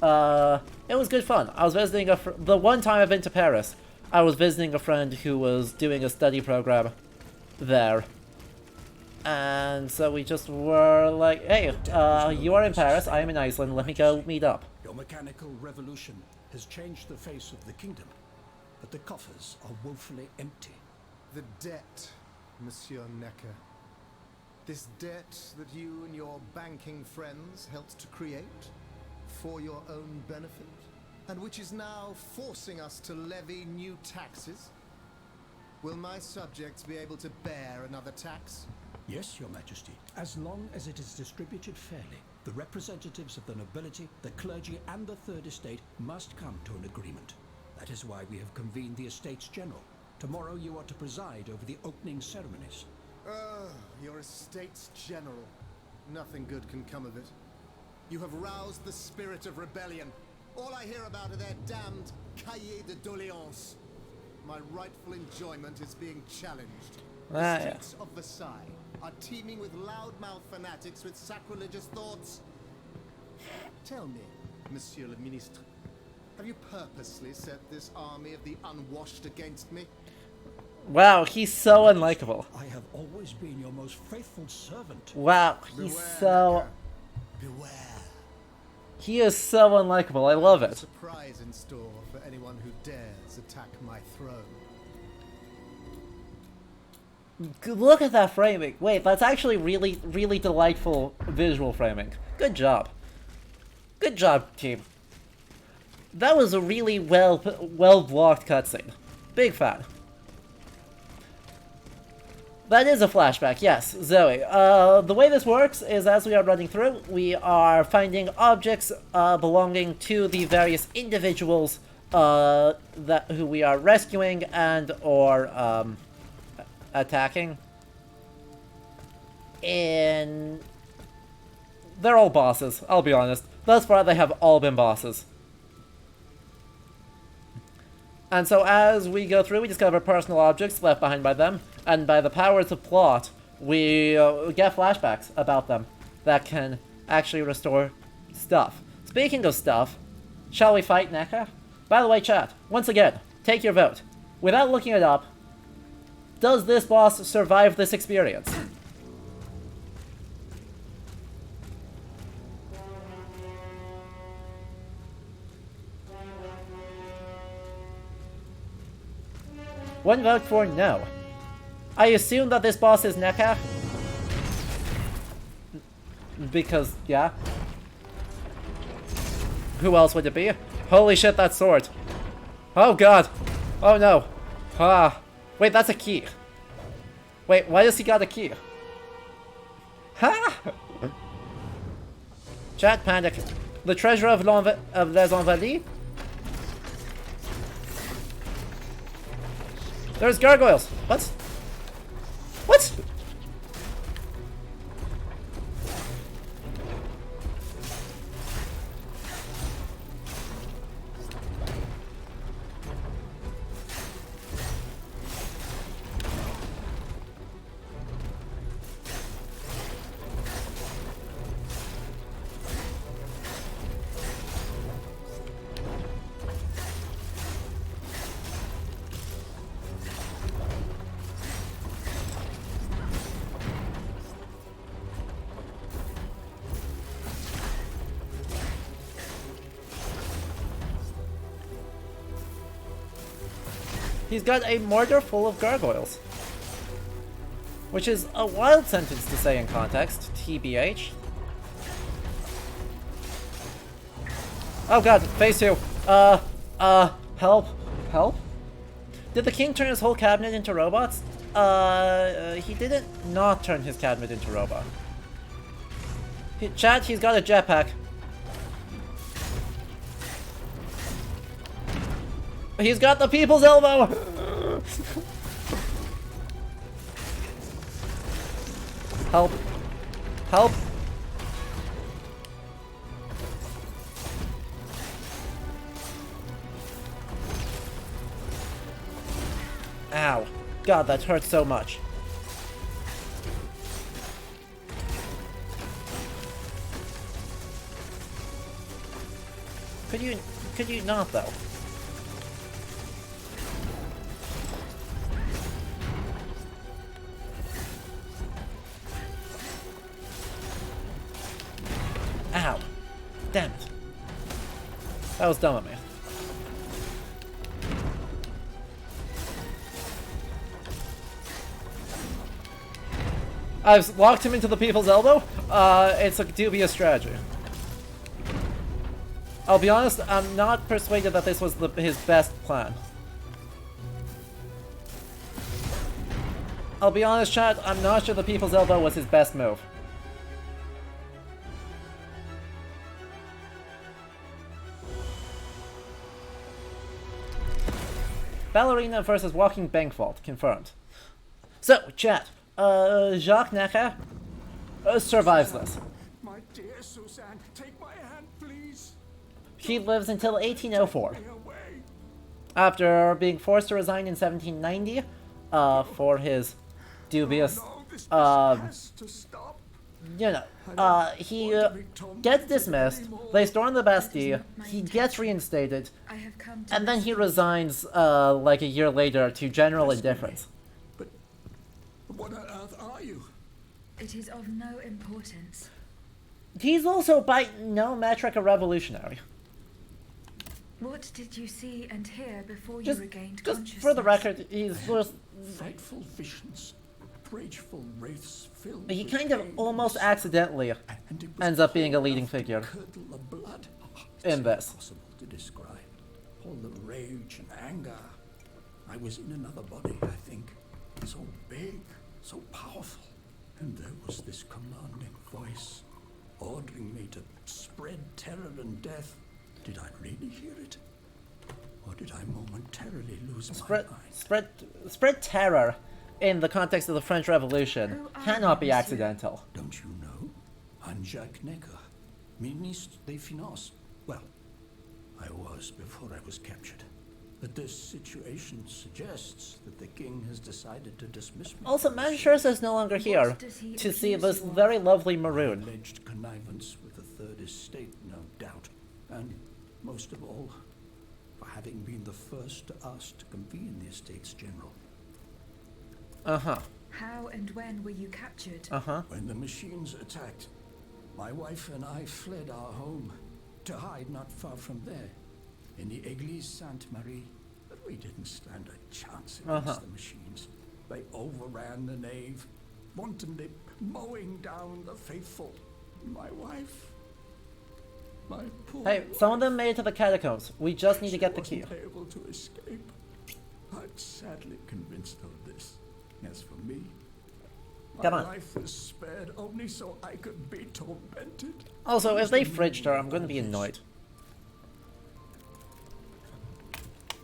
It was good fun. I was visiting the one time I've been to Paris, I was visiting a friend who was doing a study program there. And so we just were like, hey, you are in Paris, I am in Iceland, let me go meet up. Your mechanical revolution has changed the face of the kingdom, but the coffers are woefully empty. The debt, Monsieur Necker. This debt that you and your banking friends helped to create for your own benefit, and which is now forcing us to levy new taxes. Will my subjects be able to bear another tax? Yes, Your Majesty, as long as it is distributed fairly. The representatives of the nobility, the clergy, and the Third Estate must come to an agreement. That is why we have convened the Estates General. Tomorrow you are to preside over the opening ceremonies. Your Estates General. Nothing good can come of it. You have roused the spirit of rebellion. All I hear about are their damned cahiers de doléances. My rightful enjoyment is being challenged. The streets of Versailles are teeming with loudmouth fanatics with sacrilegious thoughts. Tell me, Monsieur le Ministre, have you purposely set this army of the unwashed against me? Wow, he's so unlikable. I have always been your most faithful servant. Wow, he's so... Beware. He is so unlikable. I love it. Surprise in store for anyone who dares attack my throne. Look at that framing. Wait, that's actually really, really delightful visual framing. Good job. Good job, team. That was a really well blocked cutscene. Big fan. That is a flashback, yes, Zoe. The way this works is as we are running through, we are finding objects belonging to the various individuals who we are rescuing and or attacking. And they're all bosses, I'll be honest. Thus far, they have all been bosses. And so as we go through, we discover personal objects left behind by them, and by the powers of plot, we get flashbacks about them that can actually restore stuff. Speaking of stuff, shall we fight NECA? By the way, chat, once again, take your vote. Without looking it up, does this boss survive this experience? One vote for no. I assume that this boss is NECA. Because, yeah. Who else would it be? Holy shit, that sword. Oh god. Oh no. Ah. Wait, that's a key. Wait, why does he got a key? Ha! Chat panic. The treasure of Les Invalides? There's gargoyles. What? What? He's got a mortar full of gargoyles. Which is a wild sentence to say in context, TBH. Oh god, phase 2. Help. Help? Did the king turn his whole cabinet into robots? He didn't not turn his cabinet into robot. Chat, he's got a jetpack. He's got the people's elbow! Help. Help. Ow. God, that hurts so much. Could you not, though? Ow. Damn it. That was dumb of me. I've locked him into the people's elbow. It's a dubious strategy. I'll be honest, I'm not persuaded that this was his best plan. I'll be honest, chat, I'm not sure the people's elbow was his best move. Ballerina versus Walking Bank Vault, confirmed. So, chat, Jacques Necker survives this. My dear Suzanne, take my hand, please. He lives until 1804. After being forced to resign in 1790 for his dubious. Oh, no, this has to stop. You know, he gets dismissed, they storm the Bastille, he gets reinstated, and then he resigns like a year later to general indifference. But what on earth are you? It is of no importance. He's also by no metric a revolutionary. What did you see and hear before you regained consciousness? Just for the record, he's just... Frightful visions, rageful wraiths filled. He kind of almost accidentally ends up being a leading figure in this. Impossible to describe. All the rage and anger. I was in another body, I think. So big, so powerful. And there was this commanding voice, ordering me to spread terror and death. Did I really hear it? Or did I momentarily lose my mind? Spread terror in the context of the French Revolution cannot be accidental. Don't you know? I'm Jacques Necker, Ministre des Finances. Well, I was before I was captured. But this situation suggests that the king has decided to dismiss me. Also, Manchurst is no longer here to see this very lovely maroon. Alleged connivance with the Third Estate, no doubt. And most of all, for having been the first to ask to convene the Estates General. Uh-huh. How and when were you captured? Uh-huh. When the machines attacked, my wife and I fled our home to hide not far from there, in the Église Sainte-Marie. But we didn't stand a chance against the machines. They overran the nave, wantonly mowing down the faithful. My wife, my poor Hey, some of them made it to the catacombs. We just need to get the key. wasn't able to escape. I'm sadly convinced of this. As for me, Come my on. life was spared only so I could be tormented. Also, if they fridged her, I'm going to be annoyed.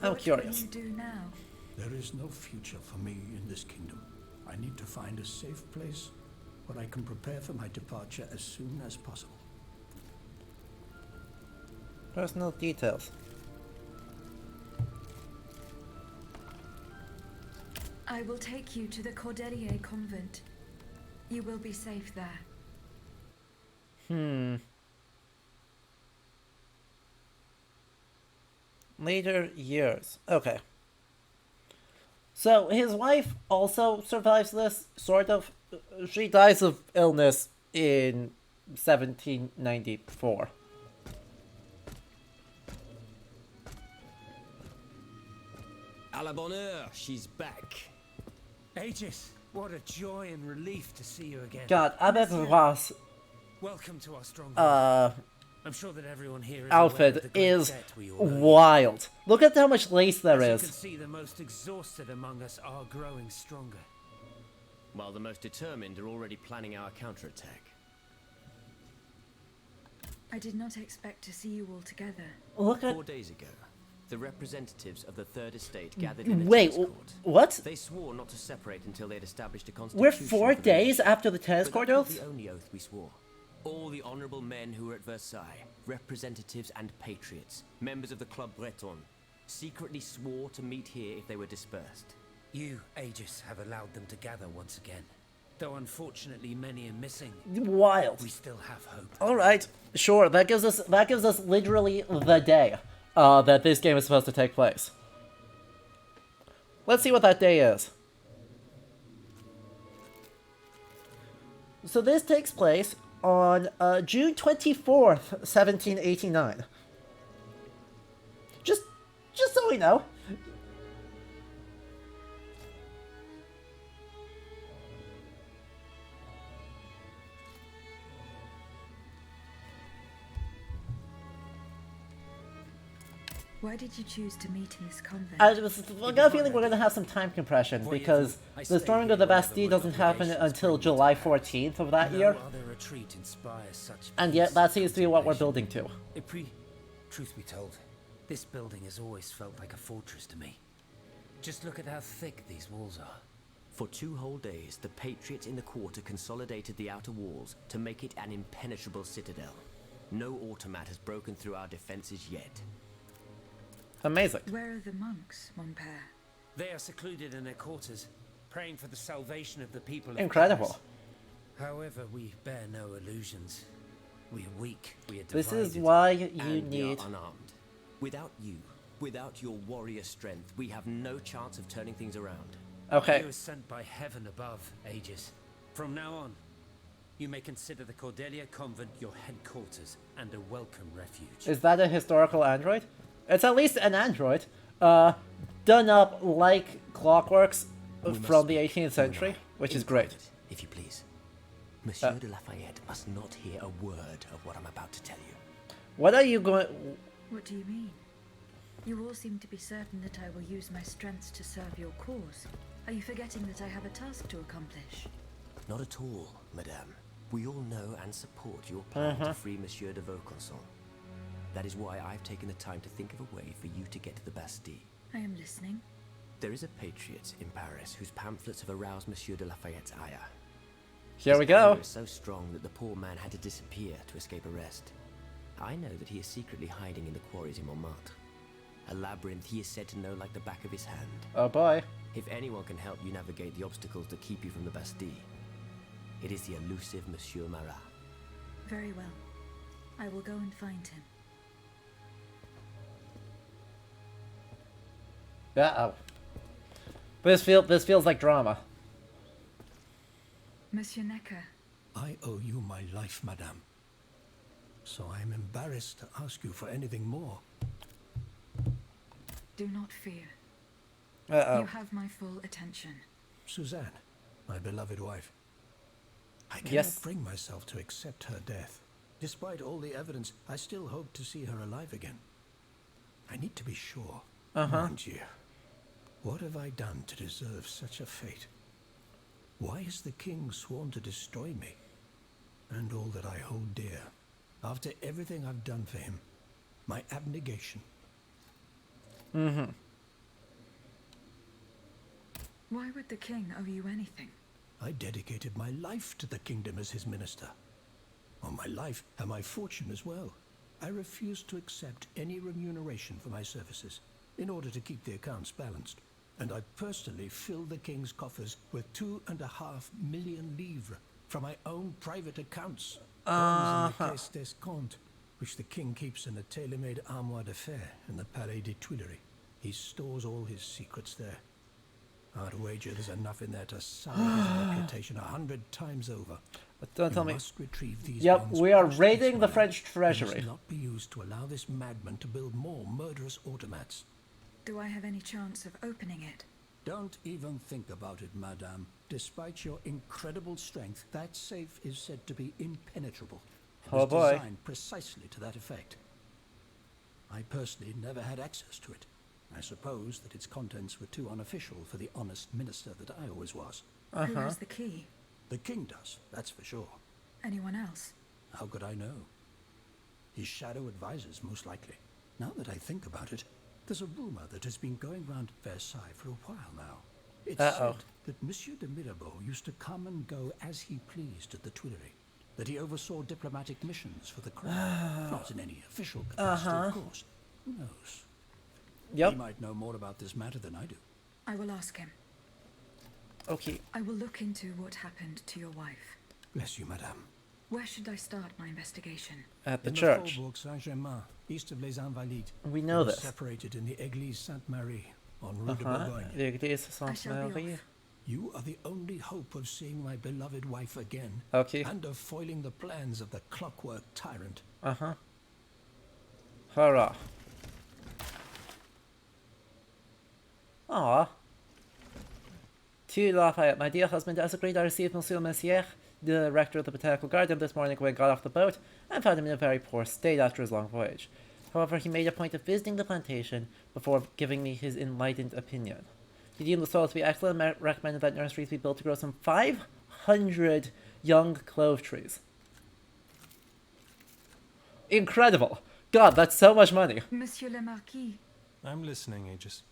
I'm curious. What will you do now? There is no future for me in this kingdom. I need to find a safe place where I can prepare for my departure as soon as possible. Personal details. I will take you to the Cordelier convent. You will be safe there. Later years. Okay. So, his wife also survives this, sort of. She dies of illness in 1794. À la bonne heure, she's back. Aegis, what a joy and relief to see you again. God, Abed Ross' Welcome to our stronghold. I'm sure that everyone here is aware of outfit the great is debt we all owe. wild. Look at how much lace there As you is. can see, the most exhausted among us are growing stronger. While the most determined are already planning our counterattack. I did not expect to see you all together. Look at... 4 days ago, the representatives of the Third Estate gathered in a Wait, tennis court. what? They swore not to separate until they'd established a constitution. We're 4 for the days nation. after the tennis But court that oath? was the only oath we swore. All the honorable men who were at Versailles, representatives and patriots, members of the Club Breton, secretly swore to meet here if they were dispersed. You, Aegis, have allowed them to gather once again. Though unfortunately many are missing, Wild. we still have hope. Alright, sure, that gives us literally the day that this game is supposed to take place. Let's see what that day is. So this takes place on June 24th, 1789. Just so we know. Why did you choose to meet in this convent? I got a feeling we're going to have some time compression because the storming of the Bastille doesn't happen until July 14th of that year. And yet that seems to be what we're building to. Truth be told, this building has always felt like a fortress to me. Just look at how thick these walls are. For 2 whole days, the patriots in the quarter consolidated the outer walls to make it an impenetrable citadel. No automat has broken through our defenses yet. Amazing. Where are the monks, mon père? They are secluded in their quarters, praying for the salvation of the people of Incredible. Paris. However, we bear no illusions. We are weak. We are divided. This is why you and need... we are unarmed. Without you, without your warrior strength, we have no chance of turning things around. Okay. You were sent by heaven above, Aegis. From now on, you may consider the Cordelia Convent your headquarters and a welcome refuge. Is that a historical android? It's at least an android. Done up like clockworks from the 18th century, which is great. If you please. Monsieur de Lafayette must not hear a word of what I'm about to tell you. What are you going... What do you mean? You all seem to be certain that I will use my strengths to serve your cause. Are you forgetting that I have a task to accomplish? Not at all, madame. We all know and support your plan to free Monsieur de Vaucanson. That is why I've taken the time to think of a way for you to get to the Bastille. I am listening. There is a patriot in Paris whose pamphlets have aroused Monsieur de Lafayette's ire. Here we go. His anger is so strong that the poor man had to disappear to escape arrest. I know that he is secretly hiding in the quarries in Montmartre. A labyrinth he is said to know like the back of his hand. Oh boy. If anyone can help you navigate the obstacles that keep you from the Bastille, it is the elusive Monsieur Marat. Very well. I will go and find him. Uh-oh. This feels like drama. Monsieur Necker. I owe you my life, madame. So I am embarrassed to ask you for anything more. Do not fear. Uh-oh. You have my full attention. Suzanne, my beloved wife. I cannot Yes. bring myself to accept her death. Despite all the evidence, I still hope to see her alive again. I need to be sure. Mon Dieu. What have I done to deserve such a fate? Why has the king sworn to destroy me? And all that I hold dear. After everything I've done for him. My abnegation. Why would the king owe you anything? I dedicated my life to the kingdom as his minister. On my life and my fortune as well. I refuse to accept any remuneration for my services in order to keep the accounts balanced. And I personally filled the king's coffers with 2.5 million livres from my own private accounts. Bonds in the Caisse d'Escompte, which the king keeps in a tailor-made armoire de fer in the Palais des Tuileries. He stores all his secrets there. I'd wager there's enough in there to sully his reputation 100 times over. But don't tell me. Must retrieve these Yep, bonds we are fast, raiding the Mr. French They treasury. must not be used to allow this madman to build more murderous automats. Do I have any chance of opening it? Don't even think about it, madame. Despite your incredible strength, that safe is said to be impenetrable. It Oh was boy. designed precisely to that effect. I personally never had access to it. I suppose that its contents were too unofficial for the honest minister that I always was. Who has the key? The king does, that's for sure. Anyone else? How could I know? His shadow advisors, most likely. Now that I think about it, there's a rumor that has been going round Versailles for a while now. It's said that Monsieur de Mirabeau used to come and go as he pleased at the Tuileries. That he oversaw diplomatic missions for the crown. Not in any official capacity, of course. Who knows? Yep. He might know more about this matter than I do. I will ask him. Okay. I will look into what happened to your wife. Bless you, madame. Where should I start my investigation? At the In church. the Faubourg Saint-Germain, east of Les Invalides. We know They were this. separated in the Église Sainte-Marie on Rue de Bourgogne. L'église I shall be Sainte-Marie. off. You are the only hope of seeing my beloved wife again. Okay. And of foiling the plans of the clockwork tyrant. Hurrah. Aw. To Lafayette, my dear husband, as agreed, I received Monsieur Messier, the rector of the Botanical Garden, this morning when I got off the boat, and found him in a very poor state after his long voyage. However, he made a point of visiting the plantation before giving me his enlightened opinion. He deemed the soil to be excellent and recommended that nurseries be built to grow some 500 young clove trees. Incredible! God, that's so much money. Monsieur le Marquis, I'm listening, Aegis.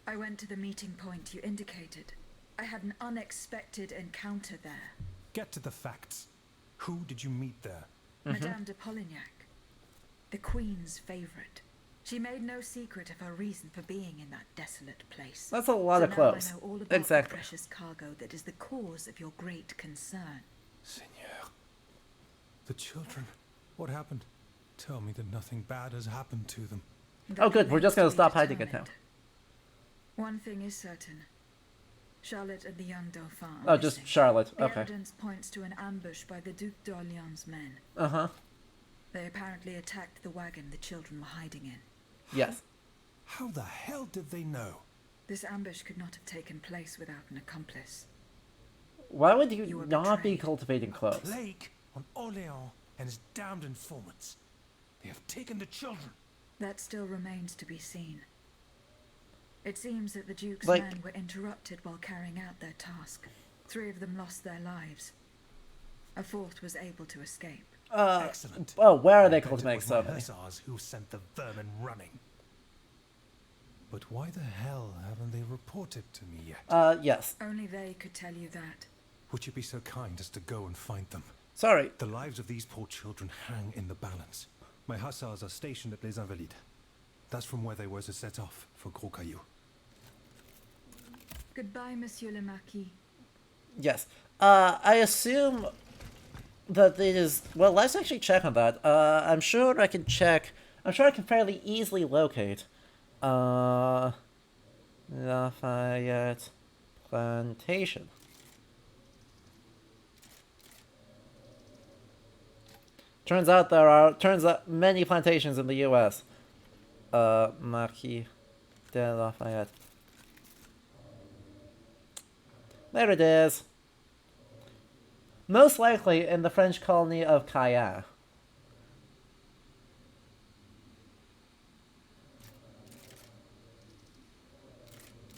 I went to the meeting point you indicated. I had an unexpected encounter there. Get to the facts. Who did you meet there? Madame de Polignac, the Queen's favorite. She made no secret of her reason for being in that desolate place. That's a lot so of clothes. Now I know all about Exactly. the precious cargo that is the cause of your great concern. Seigneur. The children. What happened? Tell me that nothing bad has happened to them. Oh good, we're just gonna That stop remains to hiding be it now. determined. One thing is certain. Charlotte and the young Dauphin Oh, are just missing. Charlotte. The Okay. evidence points to an ambush by the Duc d'Orléans' men. Uh-huh. They apparently attacked the wagon the children were hiding in. Yes. How the hell did they know? This ambush could not have taken place without an accomplice. Why would You you were not be betrayed. cultivating clothes? Plague on Orléans and his damned informants. They have taken the children. That still remains to be seen. It seems that the Duke's Like- men were interrupted while carrying out their task. 3 of them lost their lives. A 4th was able to escape. Excellent. Oh, where are they I bet it cultivating was so my many? hussars who sent the vermin running. But why the hell haven't they reported to me yet? Yes. Only they could tell you that. Would you be so kind as to go and find them? Sorry. The lives of these poor children hang in the balance. My hussars are stationed at Les Invalides. That's from where they were to set off for Gros Caillou. Goodbye, Monsieur le Marquis. Yes. I assume that it is... Well, let's actually check on that. I'm sure I can check... I'm sure I can fairly easily locate... Lafayette Plantation. Turns out many plantations in the U.S. Marquis de Lafayette. There it is. Most likely in the French colony of Cayenne.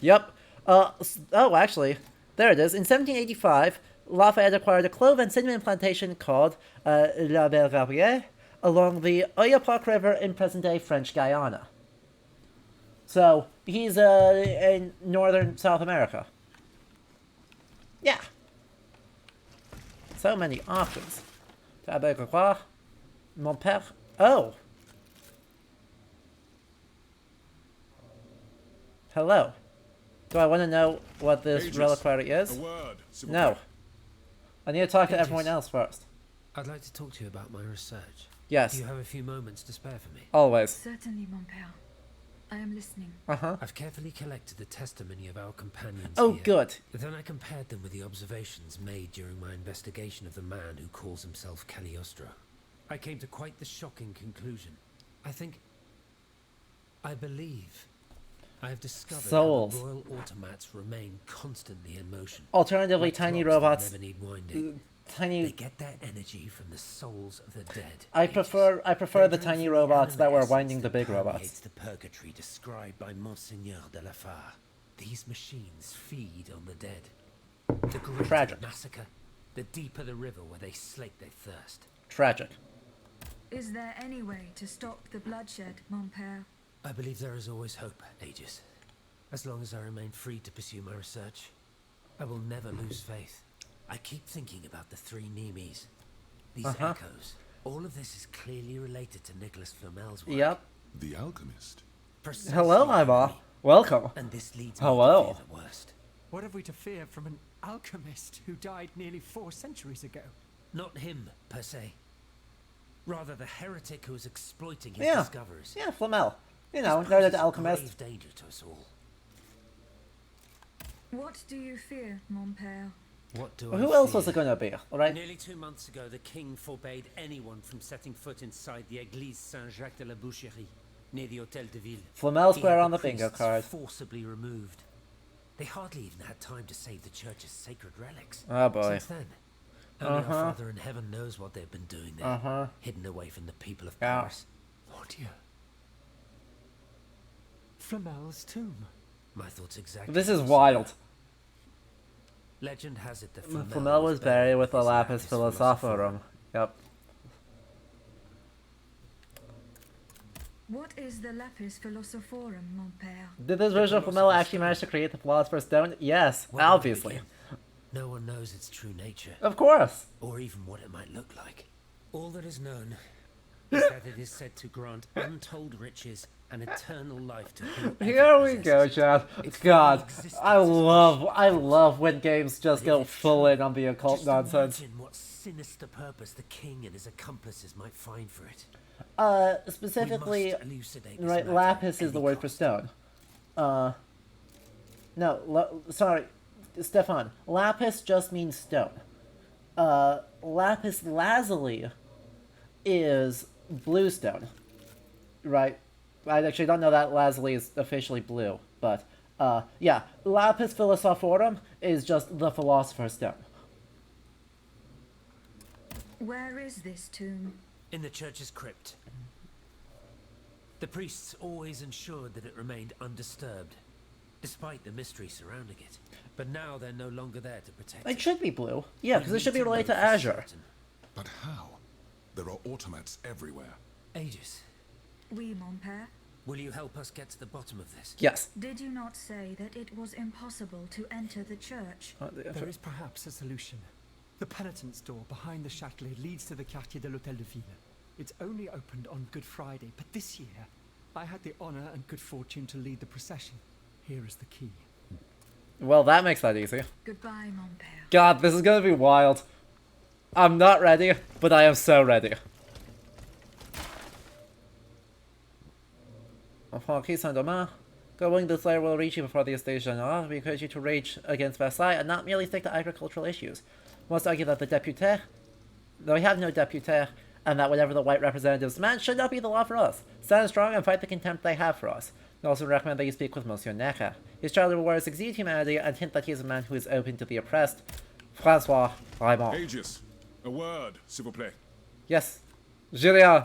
Yep. Oh, actually, there it is. In 1785, Lafayette acquired a clove and cinnamon plantation called La Belle Gabrielle along the Oyapock River in present-day French Guyana. So, he's in northern South America. Yeah. So many options. Mon père. Oh. Hello. Do I want to know what this Aegis, reliquary is? a word, No. I need to talk to Aegis. everyone else first. I'd like to talk to you about my research. Yes. Do you have a few moments to spare for me? Always. Certainly, mon père. I am listening. Uh-huh. I've carefully collected the testimony of our companions Oh, here. good. Then I compared them with the observations made during my investigation of the man who calls himself Cagliostro. I came to quite the shocking conclusion. I believe I have discovered Souls. how the royal automats remain constantly in motion. Alternatively, Like tiny clocks that robots. never need winding. Tiny. They get their energy from the souls of the dead. I prefer the They tiny drink robots that were essence winding the that big permeates robots. the purgatory described by Monseigneur de la Fare. These machines feed on the dead. The greater Tragic. the massacre, the deeper the river where they slake their thirst. Tragic. Is there any way to stop the bloodshed, mon père? I believe there is always hope, Aegis. As long as I remain free to pursue my research, I will never lose faith. I keep thinking about the 3 Nemes. These echoes. All of this is clearly related to Nicholas Flamel's work. Yep. The alchemist. Precisely Hello, my Ima. enemy. Welcome. And this leads me Hello. to fear the worst. What have we to fear from an alchemist who died nearly 4 centuries ago? Not him, per se. Rather the heretic who is exploiting his Yeah. discoveries. Yeah, Flamel. You know, This noted poses a alchemist. grave danger to us all. What do you fear, mon père? What do Well, I who else was fear? it going to be? Alright? Nearly 2 months ago, the king forbade anyone from setting foot inside the Église Saint-Jacques de la Boucherie, near the Hôtel de Ville. Flamel He Square had on the bingo priests card. forcibly removed. They hardly even had time to save the church's sacred relics. Oh, boy. Since then, only our Father in heaven knows what they've been doing there, hidden away from the people of Yeah. Paris. Oh dear. Flamel's tomb. My thoughts exactly. This is the same. wild. Legend has it that Flamel was buried with the Lapis Philosophorum. Yep. What is the Lapis Philosophorum, mon père? Did this version of Flamel actually manage to create the Philosopher's Stone? Yes, Where do I obviously. begin? No one knows its true nature. Of course. Or even what it might look like. All that is known is that it is said to grant untold riches an eternal life to whoever Here we go, possesses it. Chad. Its God, very existence I is love when games just go full in on the occult Just nonsense. imagine what sinister purpose the king and his accomplices might find for it. Specifically, We must elucidate this right, matter lapis at is the any word for cost. stone. No, sorry, Stefan. Lapis just means stone. Lapis lazuli is bluestone, right? I actually don't know that lazuli is officially blue, but yeah, lapis philosophorum is just the philosopher's stone. Where is this tomb? In the church's crypt. The priests always ensured that it remained undisturbed, despite the mystery surrounding it. But now they're no longer there to protect It should be blue. Yeah, because it should be related to Azure. But how? There are automats everywhere. Aegis, Oui, mon père. will you help us get to the bottom of this? Yes. Did you not say that it was impossible to enter the church? There is perhaps a solution. The penitence door behind the Châtelet leads to the Quartier de l'Hôtel de Ville. It's only opened on Good Friday, but this year I had the honor and good fortune to lead the procession. Here is the key. Well, that makes that easy. Goodbye, mon père. God, this is gonna be wild. I'm not ready, but I am so ready. Upon Saint-Domingue, going this layer will reach you before the Estates General. We encourage you to rage against Versailles and not merely stick to agricultural issues. We must argue that the deputé, though we have no deputé, and that whatever the white representatives demand should not be the law for us. Stand strong and fight the contempt they have for us. We also recommend that you speak with Monsieur Necker. His childhood words exude humanity and hint that he is a man who is open to the oppressed. Francois Raymond. Aegis, a word, s'il vous plaît. Yes. Julien.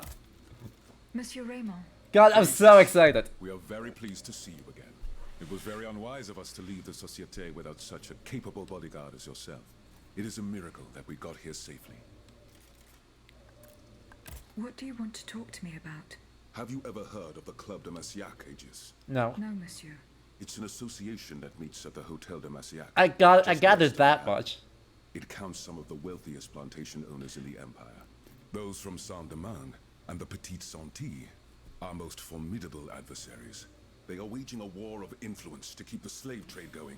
Monsieur Raymond. God, I'm so excited. We are very pleased to see you again. It was very unwise of us to leave the Société without such a capable bodyguard as yourself. It is a miracle that we got here safely. What do you want to talk to me about? Have you ever heard of the Club de Massiac, Aegis? No. No, monsieur. It's an association that meets at the Hotel de Massiac. I gathered that much. It counts some of the wealthiest plantation owners in the empire. Those from Saint-Domingue and the Petite Santé, our most formidable adversaries. They are waging a war of influence to keep the slave trade going,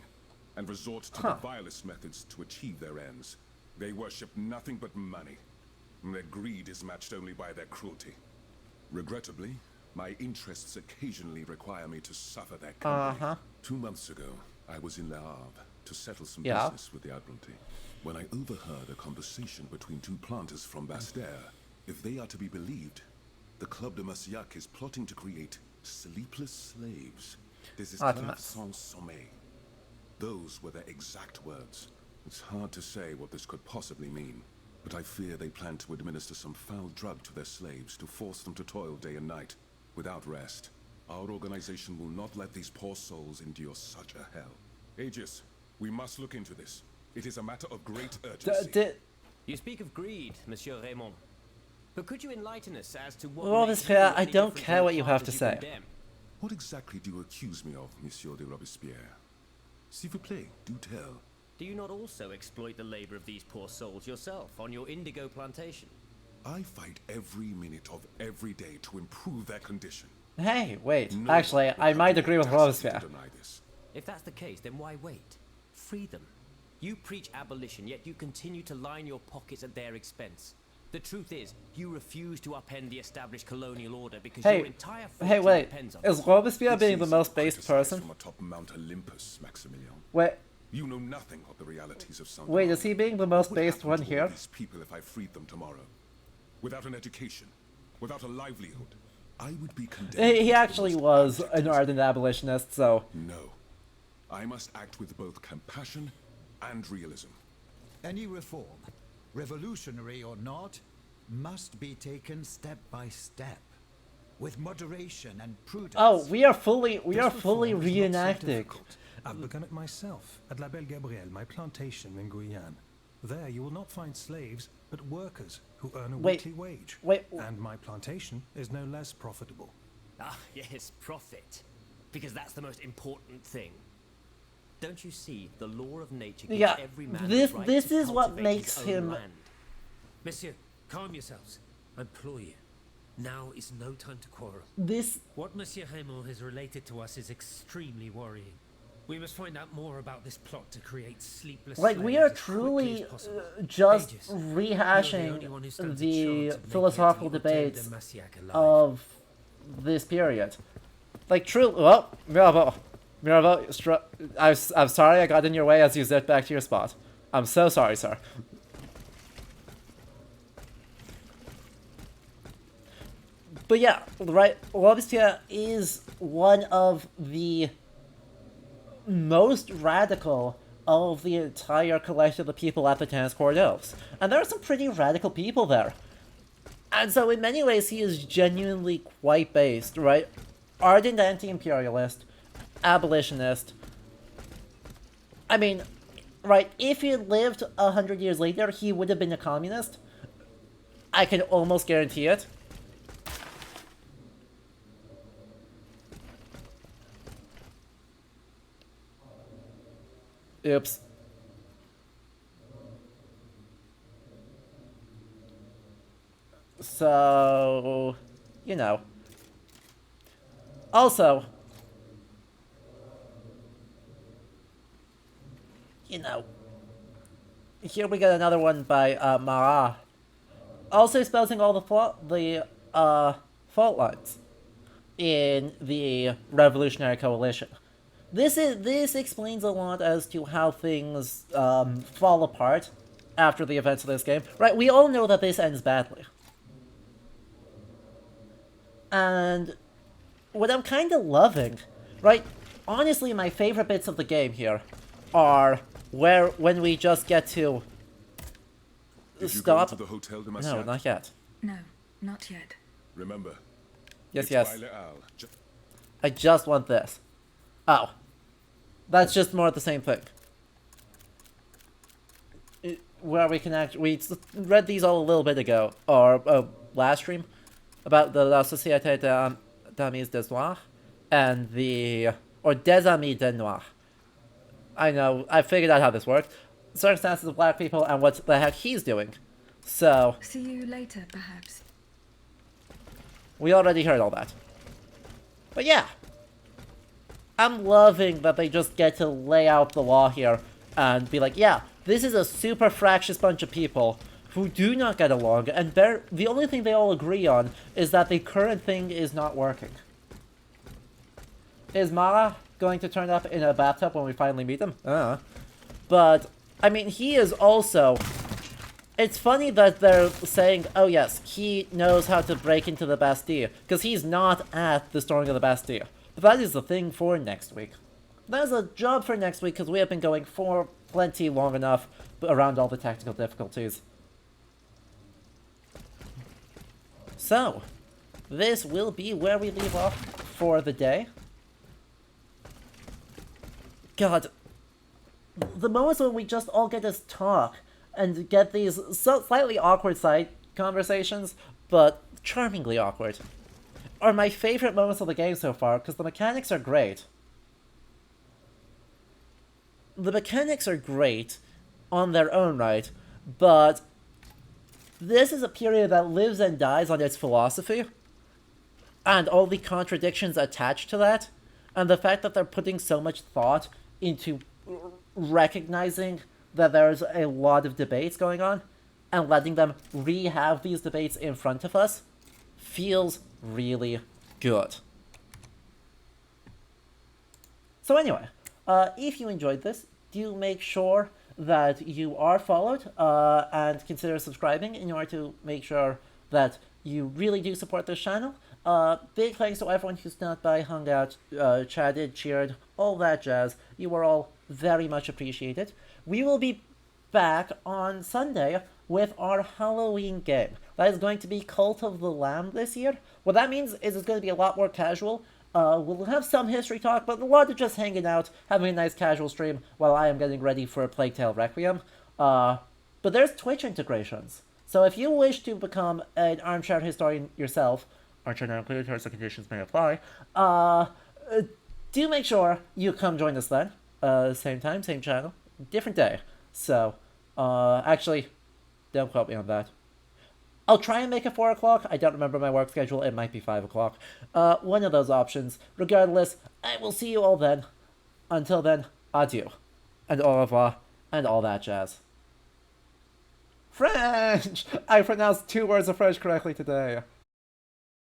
and resort to the vilest methods to achieve their ends. They worship nothing but money. Their greed is matched only by their cruelty. Regrettably, my interests occasionally require me to suffer their company. 2 months ago, I was in Le Havre to settle some business with the Admiralty, when I overheard a conversation between two planters from Robespierre. If they are to be believed, the Club de Massiac is plotting to create sleepless slaves. This is Club sans sommeil. Those were their exact words. It's hard to say what this could possibly mean, but I fear they plan to administer some foul drug to their slaves to force them to toil day and night, without rest. Our organization will not let these poor souls endure such a hell. Aegis, we must look into this. It is a matter of great urgency. You speak of greed, Monsieur Raymond. But could you enlighten us as to what Robespierre, I don't care what you have to say. What exactly do you accuse me of, Monsieur de Robespierre? S'il vous plaît, do tell. Do you not also exploit the labor of these poor souls yourself on your indigo plantation? I fight every minute of every day to improve their condition. Hey, wait. Actually, I might agree with Robespierre. If that's the case, then why wait? Free them. You preach abolition, yet you continue to line your pockets at their expense. The truth is, you refuse to upend the established colonial order because your entire fortune depends on it. Is Robespierre being the most based person? From atop Mount Olympus, Maximilian. Wait. You know nothing of the realities of Saint. Wait, is he being the most based one here? These people, if I freed them tomorrow, without an education, without a livelihood, I would be condemned. He actually was an ardent abolitionist, so. No, I must act with both compassion and realism. Any reform, revolutionary or not, must be taken step by step, with moderation and prudence. Oh, we are fully reenacting. I've begun it myself at La Belle Gabrielle, my plantation in Guyane. There you will not find slaves, but workers who earn a weekly wage. And my plantation is no less profitable. Ah, yes, profit. Because that's the most important thing. Don't you see, the law of nature gives every man the right this to is what cultivate makes his own him. land. Monsieur, calm yourselves. I implore you. Now is no time to quarrel. What Monsieur Raymond has related to us is extremely worrying. We must find out more about this plot to create sleepless Like, we are slaves as truly quickly as possible. just Aegis, rehashing you're the only one who stands a the chance of making philosophical it to the Hotel debates de Massiac alive. of this period. Like, truly, well, Mirabeau, I'm sorry I got in your way as you zipped back to your spot. I'm so sorry, sir. But yeah, right, Robespierre is one of the most radical of the entire collection of the people at the Tennis Court Elves. And there are some pretty radical people there. And so in many ways he is genuinely quite based, right? Ardent anti-imperialist, abolitionist. I mean, right, if he had lived 100 years later, he would have been a communist. I can almost guarantee it. Oops. So, you know. Also, you know, here we get another one by Marat. Also espousing all the fault lines in the Revolutionary Coalition. This explains a lot as to how things fall apart after the events of this game. Right, we all know that this ends badly. And what I'm kind of loving, right, honestly my favorite bits of the game here are when we just get to stop. To the Hotel de No, not yet. No, not yet. Remember. Yes. I just want this. Oh. That's just more of the same thing. Where we can we read these all a little bit ago, or last stream, about the La Société d'Amis des Noirs, and or Des Amis des Noirs. I know, I figured out how this worked. Circumstances of black people and what the heck he's doing. So. See you later, perhaps. We already heard all that. But yeah. I'm loving that they just get to lay out the law here and be like, yeah, this is a super fractious bunch of people who do not get along, and the only thing they all agree on is that the current thing is not working. Is Mara going to turn up in a bathtub when we finally meet him? But, I mean, he is also... It's funny that they're saying, oh yes, he knows how to break into the Bastille, because he's not at the storming of the Bastille. But that is the thing for next week. That is a job for next week, because we have been going for plenty long enough around all the technical difficulties. So, this will be where we leave off for the day. God, the moments when we just all get to talk and get these slightly awkward side conversations, but charmingly awkward, are my favorite moments of the game so far, because the mechanics are great. The mechanics are great on their own right, but this is a period that lives and dies on its philosophy, and all the contradictions attached to that, and the fact that they're putting so much thought into recognizing that there's a lot of debates going on, and letting them re-have these debates in front of us, feels really good. So anyway, if you enjoyed this, do make sure that you are followed and consider subscribing in order to make sure that you really do support this channel. Big thanks to everyone who stopped by, hung out, chatted, cheered, all that jazz. You are all very much appreciated. We will be back on Sunday with our Halloween game. That is going to be Cult of the Lamb this year. What that means is it's going to be a lot more casual. We'll have some history talk, but a lot of just hanging out, having a nice casual stream while I am getting ready for Plague Tale Requiem. But there's Twitch integrations. So if you wish to become an armchair historian yourself, armchair not included, terms and conditions may apply, do make sure you come join us then. Same time, same channel, different day. So, actually, don't quote me on that. I'll try and make it 4 o'clock. I don't remember my work schedule. It might be 5 o'clock. One of those options. Regardless, I will see you all then. Until then, adieu. And au revoir. And all that jazz. French! I pronounced 2 words of French correctly today.